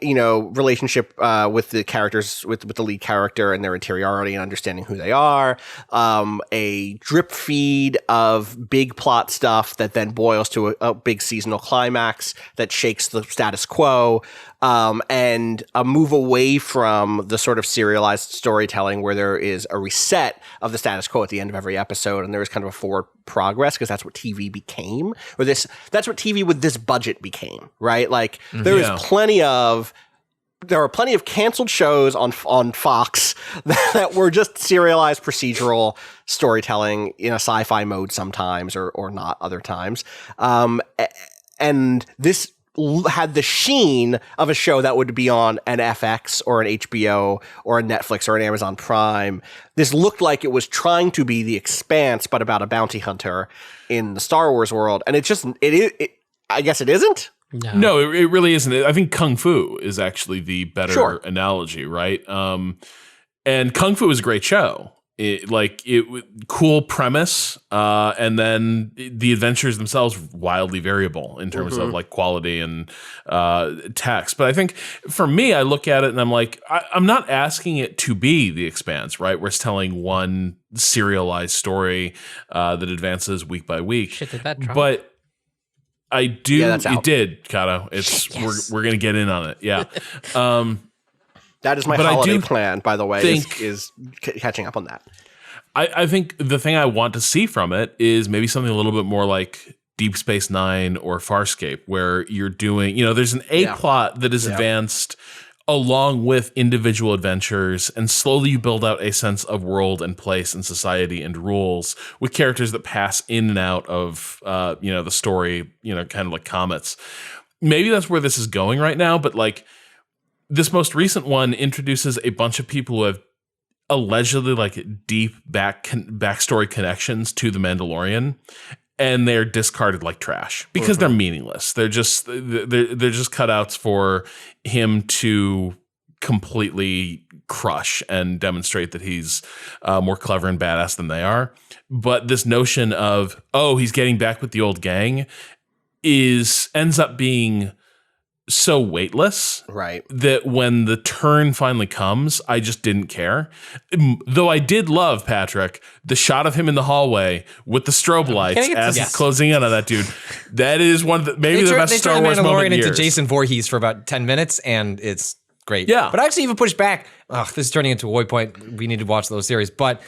relationship with the characters, with the lead character and their interiority and understanding who they are. A drip feed of big plot stuff that then boils to a big seasonal climax that shakes the status quo. And a move away from the sort of serialized storytelling where there is a reset of the status quo at the end of every episode, and there is kind of a forward progress because that's what TV became, that's what TV with this budget became, right? Like there are plenty of canceled shows on Fox that were just serialized procedural storytelling in a sci-fi mode sometimes or not other times. And this had the sheen of a show that would be on an FX or an HBO or a Netflix or an Amazon Prime. This looked like it was trying to be The Expanse, but about a bounty hunter in the Star Wars world. And I guess it isn't. No, it really isn't. I think Kung Fu is actually the better analogy, right? And Kung Fu is a great show. Cool premise, and then the adventures themselves wildly variable in terms of like quality and text. But I think for me, I look at it and I'm like, I'm not asking it to be The Expanse, right? Where it's telling one serialized story that advances week by week. Shit, did that drop? But I do. Yeah, that's out. It did, Kato. It's yes. We're gonna get in on it. Yeah. That is my holiday plan, by the way, is catching up on that. I think the thing I want to see from it is maybe something a little bit more like Deep Space Nine or Farscape, where you're doing, there's an plot that is advanced along with individual adventures, and slowly you build out a sense of world and place and society and rules with characters that pass in and out of, the story, kind of like comets. Maybe that's where this is going right now, but like, this most recent one introduces a bunch of people who have allegedly like deep backstory connections to the Mandalorian, and they're discarded like trash because they're meaningless. They're just cutouts for him to completely crush and demonstrate that he's more clever and badass than they are. But this notion of, he's getting back with the old gang ends up being so weightless, right? That when the turn finally comes, I just didn't care. Though I did love, Patrick, the shot of him in the hallway with the strobe lights as he's closing in on that dude. That is one of the the best Star Wars moment in years. Into Jason Voorhees for about 10 minutes, and it's great. Yeah, but I actually even pushed back. This is turning into a Waypoint. We need to watch those series, but.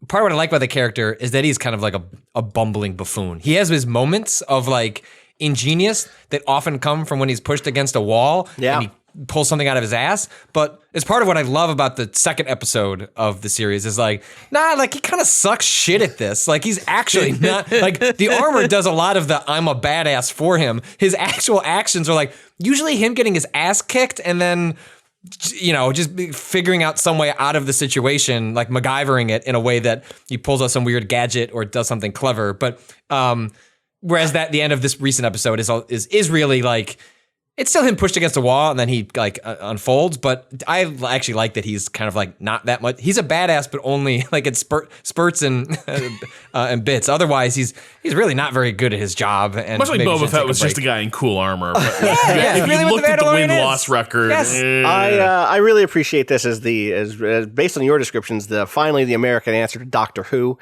Part of what I like about the character is that he's kind of like a bumbling buffoon. He has his moments of like ingenious that often come from when he's pushed against a wall and he pulls something out of his ass. But it's part of what I love about the second episode of the series is like, he kind of sucks shit at this. Like he's actually not, like the armor does a lot of the I'm a badass for him. His actual actions are like usually him getting his ass kicked and then just figuring out some way out of the situation, like MacGyvering it in a way that he pulls out some weird gadget or does something clever. But whereas the end of this recent episode is really like, it's still him pushed against a wall and then he like unfolds. But I actually like that he's kind of like not that much. He's a badass, but only like in spurts and bits. Otherwise, he's really not very good at his job. And much like Boba Fett was just a guy in cool armor. But if you looked at the win-loss record, I really appreciate this as based on your descriptions. Finally the American answer to Doctor Who,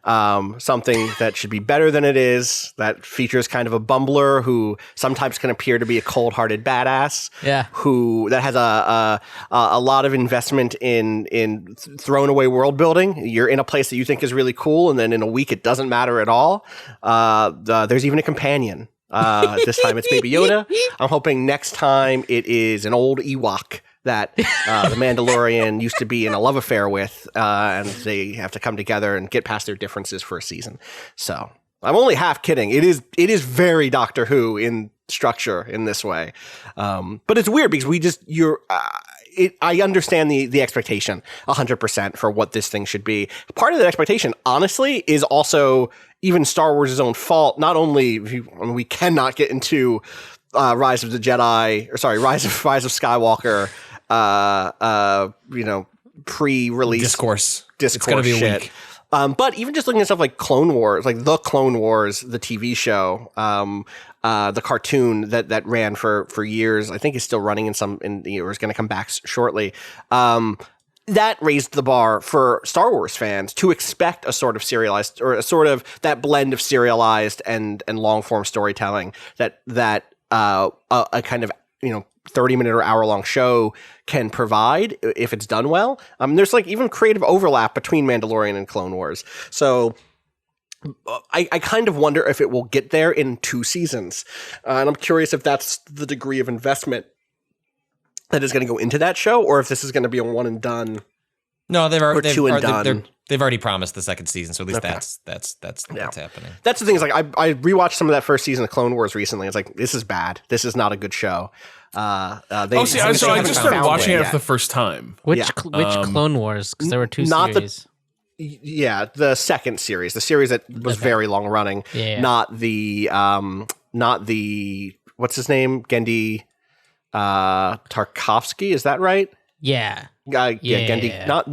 something that should be better than it is. That features kind of a bumbler who sometimes can appear to be a cold-hearted badass, who that has a lot of investment in thrown away world building. You're in a place that you think is really cool, and then in a week it doesn't matter at all. There's even a companion. This time it's Baby Yoda. I'm hoping next time it is an old Ewok that the Mandalorian used to be in a love affair with, and they have to come together and get past their differences for a season. So I'm only half kidding. It is very Doctor Who in structure in this way, but it's weird because I understand the expectation 100% for what this thing should be. Part of that expectation, honestly, is also even Star Wars' own fault. Not only we cannot get into Rise of Skywalker, pre-release discourse. It's gonna be a week. But even just looking at stuff like Clone Wars, like the Clone Wars, the TV show, the cartoon that ran for years, I think is still running or is going to come back shortly. That raised the bar for Star Wars fans to expect a sort of serialized, or a sort of that blend of serialized and long form storytelling that a kind of 30-minute or hour-long show can provide if it's done well. There's like even creative overlap between Mandalorian and Clone Wars. So I kind of wonder if it will get there in 2 seasons. And I'm curious if that's the degree of investment that is going to go into that show, or if this is going to be a one and done. No, they've already done. They've already promised the second season, so at least that's what's happening. That's the thing. Is like I rewatched some of that first season of Clone Wars recently. It's like, this is bad. This is not a good show. So I just started watching it for the first time. Which Clone Wars? Because there were 2 series. The second series, the series that was very long running. Yeah. Not the what's his name? Gendy Tarkovsky, is that right? Yeah. Gendy. Not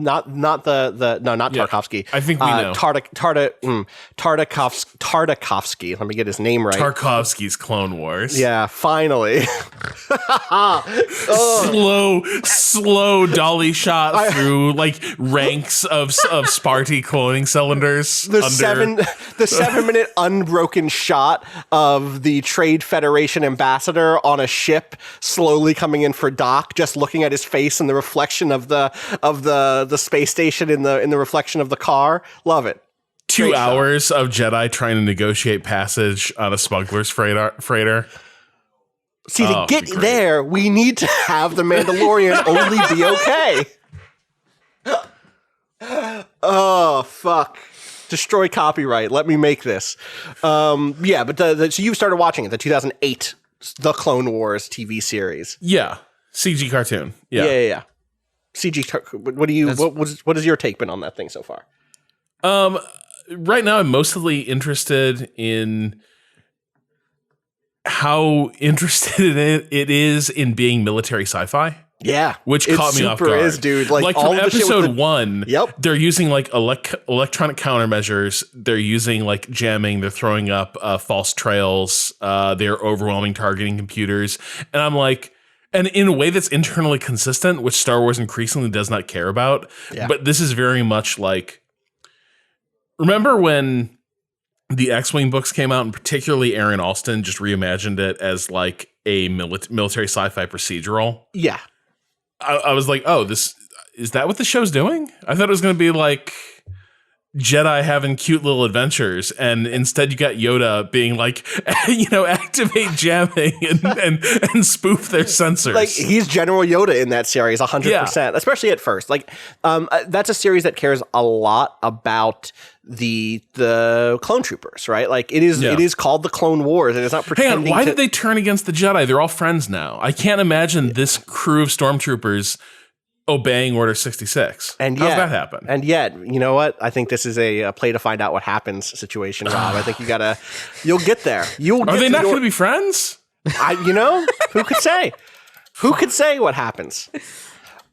Tarkovsky. I think we know. Tartakovsky. Let me get his name right. Tarkovsky's Clone Wars. Yeah, finally. Slow dolly shot through like ranks of Sparty cloning cylinders. The 7-minute unbroken shot of the Trade Federation ambassador on a ship slowly coming in for dock, just looking at his face in the reflection of the space station in the reflection of the car. Love it. 2 hours of Jedi trying to negotiate passage on a smuggler's freighter. See, to get there, we need to have the Mandalorian only be okay. Oh, fuck. Destroy copyright. Let me make this. But so you started watching it, the 2008 The Clone Wars TV series. Yeah. CG cartoon. Yeah. CG. What has your take been on that thing so far? Right now, I'm mostly interested in how interested it is in being military sci-fi. Yeah, which caught me off guard. Is, dude. Like all from episode 1, yep. They're using like electronic countermeasures. They're using like jamming. They're throwing up false trails. They're overwhelming targeting computers, and I'm like. And in a way that's internally consistent, which Star Wars increasingly does not care about. Yeah. But this is very much like, remember when the X-Wing books came out, and particularly Aaron Alston just reimagined it as like a military sci-fi procedural? Yeah. I was like, oh, is that what the show's doing? I thought it was going to be like Jedi having cute little adventures, and instead you got Yoda being like, activate jamming and spoof their sensors. Like, he's General Yoda in that series, 100%, especially at first. Like, that's a series that cares a lot about the clone troopers, right? Like, it is called the Clone Wars, and it's not pretending. Hang on, why did they turn against the Jedi? They're all friends now. I can't imagine this crew of stormtroopers obeying Order 66. And how's that happen? And yet, you know what? I think this is a play to find out what happens situation, Rob. I think you'll get there. Are they not going to be friends? Who could say? Who could say what happens?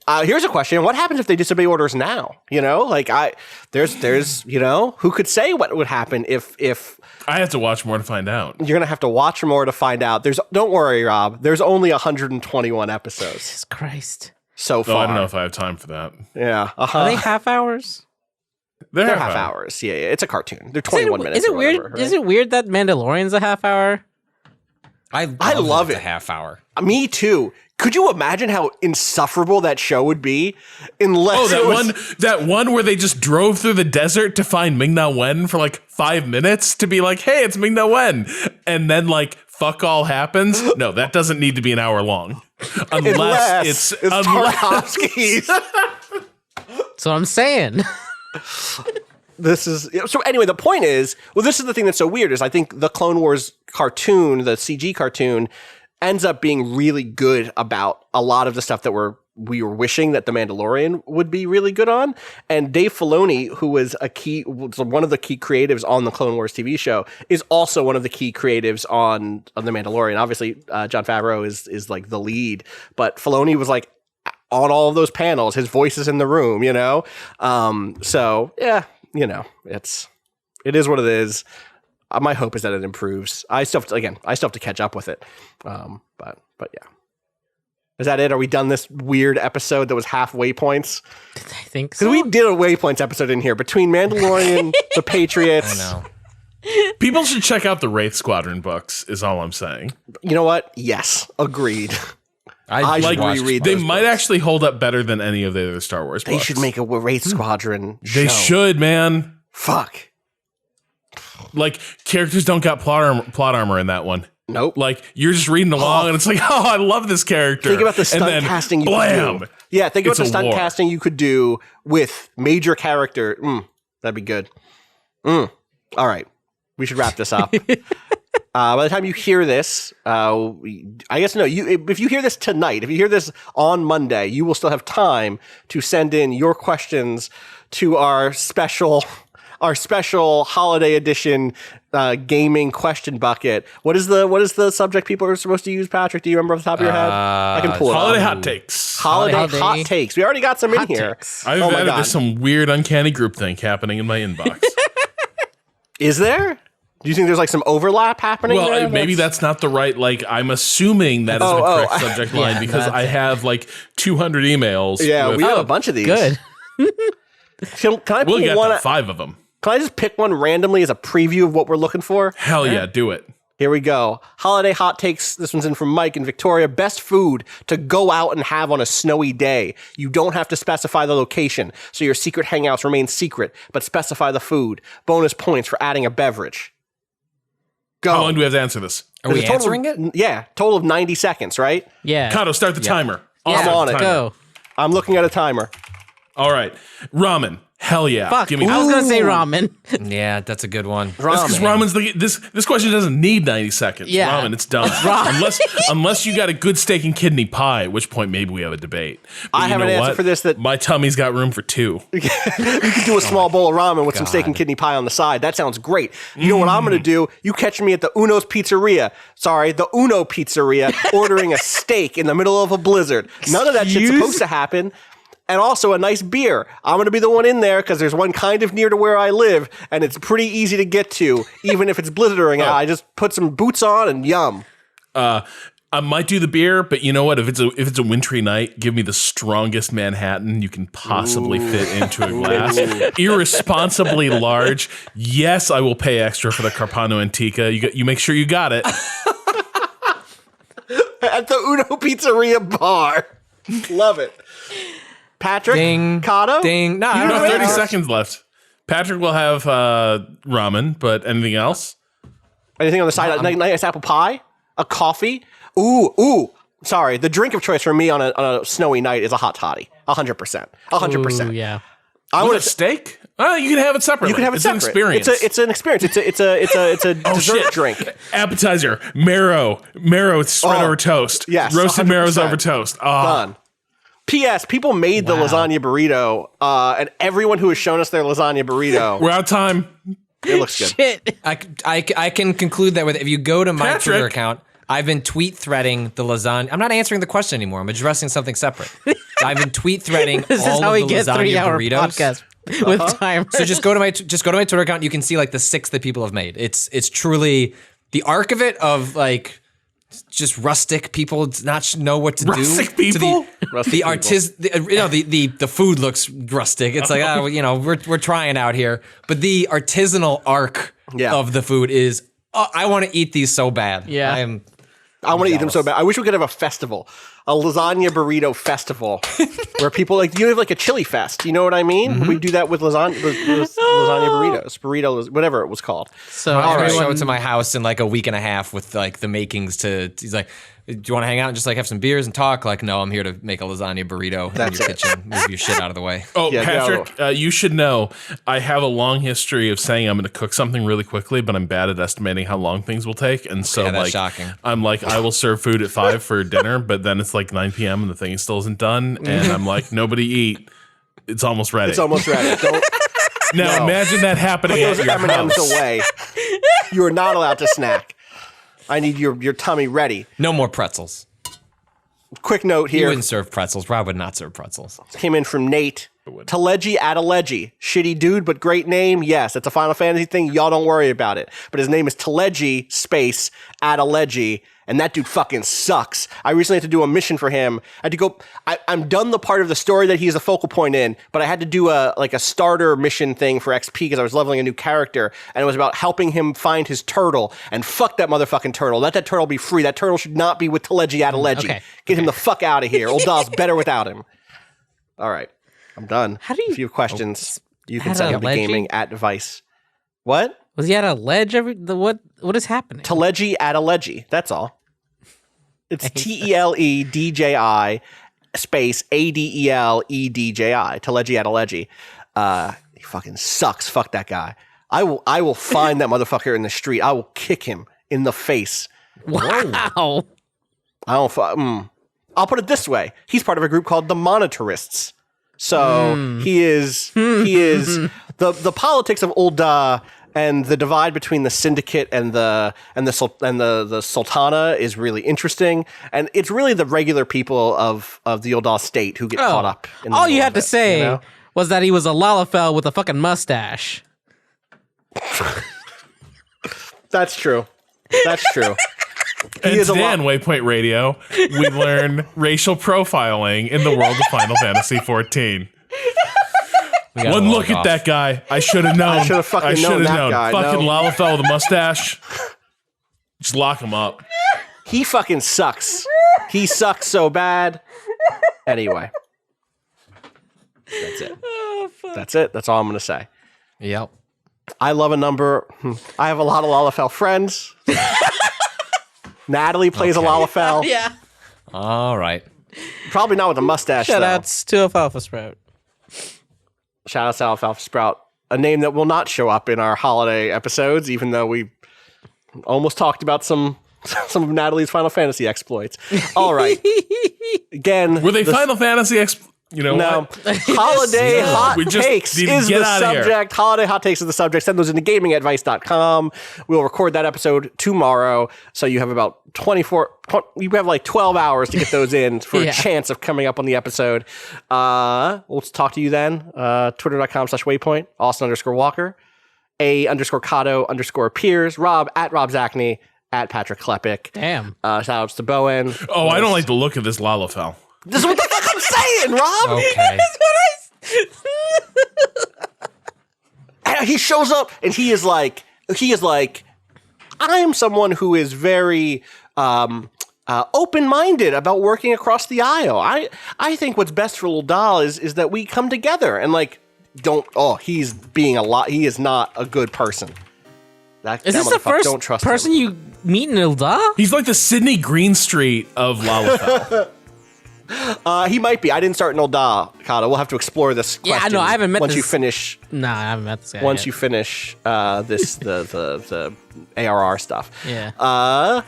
Here's a question. What happens if they disobey orders now? There's who could say what would happen if I have to watch more to find out. You're going to have to watch more to find out. Don't worry, Rob. There's only 121 episodes. Jesus Christ. So far. I don't know if I have time for that. Yeah. Are they half hours? They're half hours. Yeah. It's a cartoon. They're 21 minutes. Is it weird? Whatever, right? Is it weird that Mandalorian's a half hour? I love it. A half hour. Me too. Could you imagine how insufferable that show would be? That one where they just drove through the desert to find Ming-Na Wen for like 5 minutes to be like, hey, it's Ming-Na Wen. And then like fuck all happens. No, that doesn't need to be an hour long. Unless it's Tarkovsky's. That's what I'm saying. This is so. Anyway, the point is, this is the thing that's so weird is I think the Clone Wars cartoon, the CG cartoon, ends up being really good about a lot of the stuff that we were wishing that The Mandalorian would be really good on. And Dave Filoni, who was one of the key creatives on the Clone Wars TV show, is also one of the key creatives on The Mandalorian. Obviously, Jon Favreau is like the lead, but Filoni was like on all of those panels. His voice is in the room, So yeah, you know, it is what it is. My hope is that it improves. I still have to catch up with it. But yeah. Is that it? Are we done this weird episode that was half Waypoints? I think so. Because we did a Waypoints episode in here between Mandalorian, the Patriots. I know. People should check out the Wraith Squadron books, is all I'm saying. You know what? Yes. Agreed. I should watched- reread They those might books. actually hold up better than any of the other Star Wars books. They should make a Wraith Squadron show. They should, man. Fuck. Like, characters don't got plot armor in that one. Nope. Like, you're just reading along, and it's like, oh, I love this character. Think about the stunt and then, casting you blam, could do. Yeah, think about it's the a stunt war. casting you could do with major character. That'd be good. All right. We should wrap this up. By the time you hear this, I guess no. If you hear this tonight, if you hear this on Monday, you will still have time to send in your questions to our special holiday edition gaming question bucket. What is the subject people are supposed to use, Patrick? Do you remember off the top of your head? I can pull it Holiday up. hot takes. Holiday hot takes. We already got some in Hot here. takes. I've Oh my added God. there's some weird uncanny group thing happening in my inbox. Is there? Do you think there's like some overlap happening? Well, there? maybe that's not the right, like, I'm assuming that is the correct subject line Yeah, because that's I have like 200 emails. Yeah, with- we have a bunch of these. Good. Can I We'll pull get one? to 5 of them. Can I just pick one randomly as a preview of what we're looking for? Hell yeah, do it. Here we go. Holiday hot takes. This one's in from Mike in Victoria. Best food to go out and have on a snowy day. You don't have to specify the location, so your secret hangouts remain secret, but specify the food. Bonus points for adding a beverage. Go. How long do we have to answer this? Are we There's a total answering it? Yeah, total of 90 seconds, right? Yeah. Kato, start the timer. I'm Yeah, on it. Timer. Go. I'm looking at a timer. All right. Ramen. Hell yeah. Fuck. Give me I was gonna say ramen. Yeah, that's a good one. That's because ramen's this question doesn't need 90 seconds. Yeah. Ramen, it's done. Unless you got a good steak and kidney pie, at which point maybe we have a debate. But I you have an know answer what? for this that- My tummy's got room for 2. You could do a small bowl of ramen with some steak and kidney pie on the side. That sounds great. You know what I'm going to do? You catch me at the Uno Pizzeria, ordering a steak in the middle of a blizzard. None of that shit's supposed to happen. And also a nice beer. I'm going to be the one in there because there's one kind of near to where I live, and it's pretty easy to get to, even if it's blizzarding out. I just put some boots on and yum. I might do the beer, but you know what? If it's a wintry night, give me the strongest Manhattan you can possibly fit into a glass. Irresponsibly large. Yes, I will pay extra for the Carpano Antica. You make sure you got it. At the Uno Pizzeria bar. Love it. Patrick? Ding. Kato? Ding. No, I You don't have know. 30 seconds left. Patrick will have ramen, but anything else? Anything on the side? Nice apple pie? A coffee? Ooh. Sorry, the drink of choice for me on a snowy night is a hot toddy. 100%. 100%. Ooh, yeah. I With want a steak? You can have it separately. You can have it it's separate. an experience. It's an experience. It's a dessert drink. Appetizer, marrow spread over toast. yes, Roasted 100%. marrows over toast. Done. P.S. People made the lasagna burrito, and everyone who has shown us their lasagna burrito, We're out of time. it looks good. Shit. I can conclude that with if you go to my Patrick. Twitter account, I've been tweet threading the lasagna. I'm not answering the question anymore. I'm addressing something separate. I've been tweet threading This all is how of we the get lasagna 3-hour burritos. podcast with time. So just go to my Twitter account. You can see like the 6 that people have made. It's truly the arc of it of like just rustic people not know what to Rustic do. people? The food looks rustic. It's like we're trying out here, but the artisanal arc of the food is I want to eat these so bad. Yeah. I want to eat them so bad. I wish we could have a festival, a lasagna burrito festival, where people you have like a chili fest. You know what I mean? We do that with lasagna burritos, whatever it was called. So I'm gonna everyone, show it to my house in like a week and a half with like the makings to. He's like, do you want to hang out and just like have some beers and talk? Like, no, I'm here to make a lasagna burrito in your kitchen. Move your shit out of the way. Oh, Yeah, Patrick, you should know I have a long history of saying I'm going to cook something really quickly, but I'm bad at estimating how long things will take. And so, Yeah, that's like, shocking. I'm like, I will serve food at 5 for dinner, but then it's like 9 p.m. and the thing still isn't done. And I'm like, nobody eat. It's almost ready. It's almost ready. Don't Now no. imagine that happening at those your M&Ms house. away. You are not allowed to snack. I need your tummy ready. No more pretzels. Quick note You here. wouldn't serve pretzels. Rob would not serve pretzels. Came in from Nate Teleji Adeleji. Shitty dude, but great name. Yes, it's a Final Fantasy thing. Y'all don't worry about it. But his name is Teleji space Adeleji, and that dude fucking sucks. I recently had to do a mission for him. I had to go. I'm done the part of the story that he's a focal point in, but I had to do a starter mission thing for XP because I was leveling a new character, and it was about helping him find his turtle. And fuck that motherfucking turtle. Let that turtle be free. That turtle should not be with Teleji Adeleji. Get him the fuck out of here. Old Doll's better without him. All right. I'm done. If you have questions, you can send me gaming at device. What? Was he at a ledge? What is happening? Teleji Adeleji. That's all. It's TELEDJI space ADELEDJI. Teleji Adeleji. He fucking sucks. Fuck that guy. I will find that motherfucker in the street. I will kick him in the face. Wow. I'll put it this way. He's part of a group called the Monitorists. So he is the politics of Ul'dah and the divide between the Syndicate and the Sultana is really interesting, and it's really the regular people of the Ul'dah state who get caught up. In the all you had to it, say was that he was a Lalafell with a fucking mustache. That's true. That's true. And today on Waypoint Radio, we learn racial profiling in the world of Final Fantasy XIV. One look at that guy. I should have known. I should have fucking known that guy. Fucking Lalafell with a mustache. Just lock him up. He fucking sucks. He sucks so bad. Anyway. That's it. That's it. That's all I'm going to say. Yep. I love a number. I have a lot of Lalafell friends. Natalie plays a Lalafell. Yeah. All right. Probably not with a mustache, though. Shoutouts to Alfalfa Sprout. Shoutouts to Alfalfa Sprout. A name that will not show up in our holiday episodes, even though we almost talked about some of Natalie's Final Fantasy exploits. All right. Again. Were they Final Fantasy exploits? You know what? Holiday hot takes is the subject. Holiday hot takes is the subject. Send those into gaming@vice.com. We'll record that episode tomorrow. So you have about you have like 12 hours to get those in for a chance of coming up on the episode. We'll talk to you then. Twitter.com/waypoint. Austin_Walker. A_Kato_Piers. Rob @RobZachny. @Patrick Klepek. Damn. Shout outs to Bowen. Oh, I don't like the look of this Lalafell. This is what the fuck I'm saying, Rob. Okay. And he shows up and he is like, I am someone who is very open-minded about working across the aisle. I think what's best for Ul'dah is that we come together and he's being he is not a good person. Is this the first person you meet in Ul'dah? He's like the Sidney Greenstreet of Lalafell. He might be. I didn't start in Ul'dah, Kato. We'll have to explore this question. Yeah, no, I haven't met once this. you finish. No, I haven't met this guy Once yet. you finish the ARR stuff. Yeah. All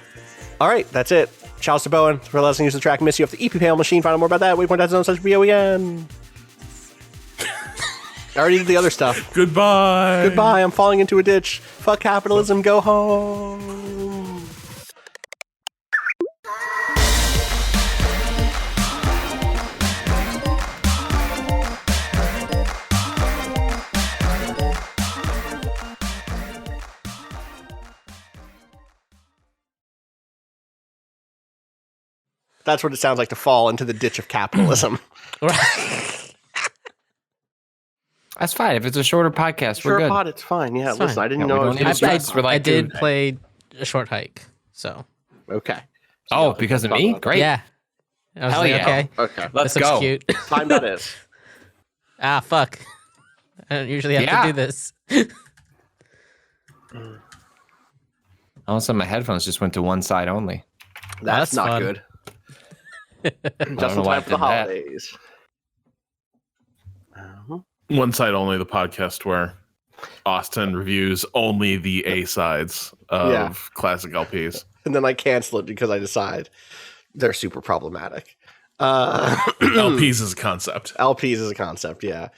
right, that's it. Shouts to Bowen for letting us use the track Miss You off the EP panel machine. Find out more about that. Waypoint.zone/BOEN. I already did the other stuff. Goodbye. Goodbye. I'm falling into a ditch. Fuck capitalism. Go home. That's what it sounds like to fall into the ditch of capitalism. That's fine. If it's a shorter podcast, we're good. Pod, it's fine. Yeah, It's listen, fine. I didn't Yeah, know. we it don't was need to gonna be- stress. We're like, I did dude. play a short hike, so. Okay. Oh, because of me? Great. Yeah. I was Hell like, yeah. okay. Okay. Let's This looks go. cute. Time that is. Fuck. I don't usually have Yeah. to do this. All of a sudden, my headphones just went to one side only. That's That's not fun. good. don't Just know in why I time for the did that. holidays. One Side Only, the podcast where Austin reviews only the A sides of classic LPs. And then I cancel it because I decide they're super problematic. LPs is a concept. LPs is a concept, yeah.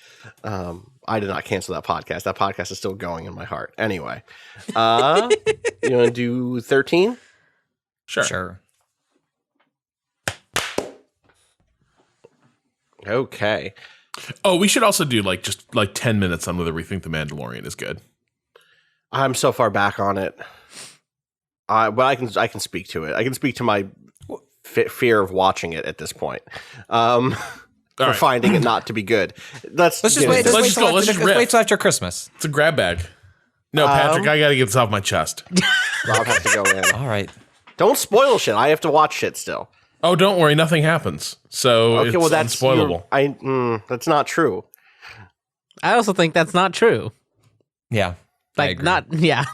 I did not cancel that podcast. That podcast is still going in my heart. Anyway, you want to do 13? Sure. Okay. Oh, we should also do just 10 minutes on whether we think The Mandalorian is good. I'm so far back on it. But I can speak to it. I can speak to my fear of watching it at this point. For finding it not to be good. Let's just wait. Let's just wait till after Christmas. It's a grab bag. No, Patrick, I got to get this off my chest. Rob has to go in. All right. Don't spoil shit. I have to watch shit still. Oh, don't worry. Nothing happens. So okay, it's that's unspoilable. That's not true. I also think that's not true. Yeah. Like, not, yeah.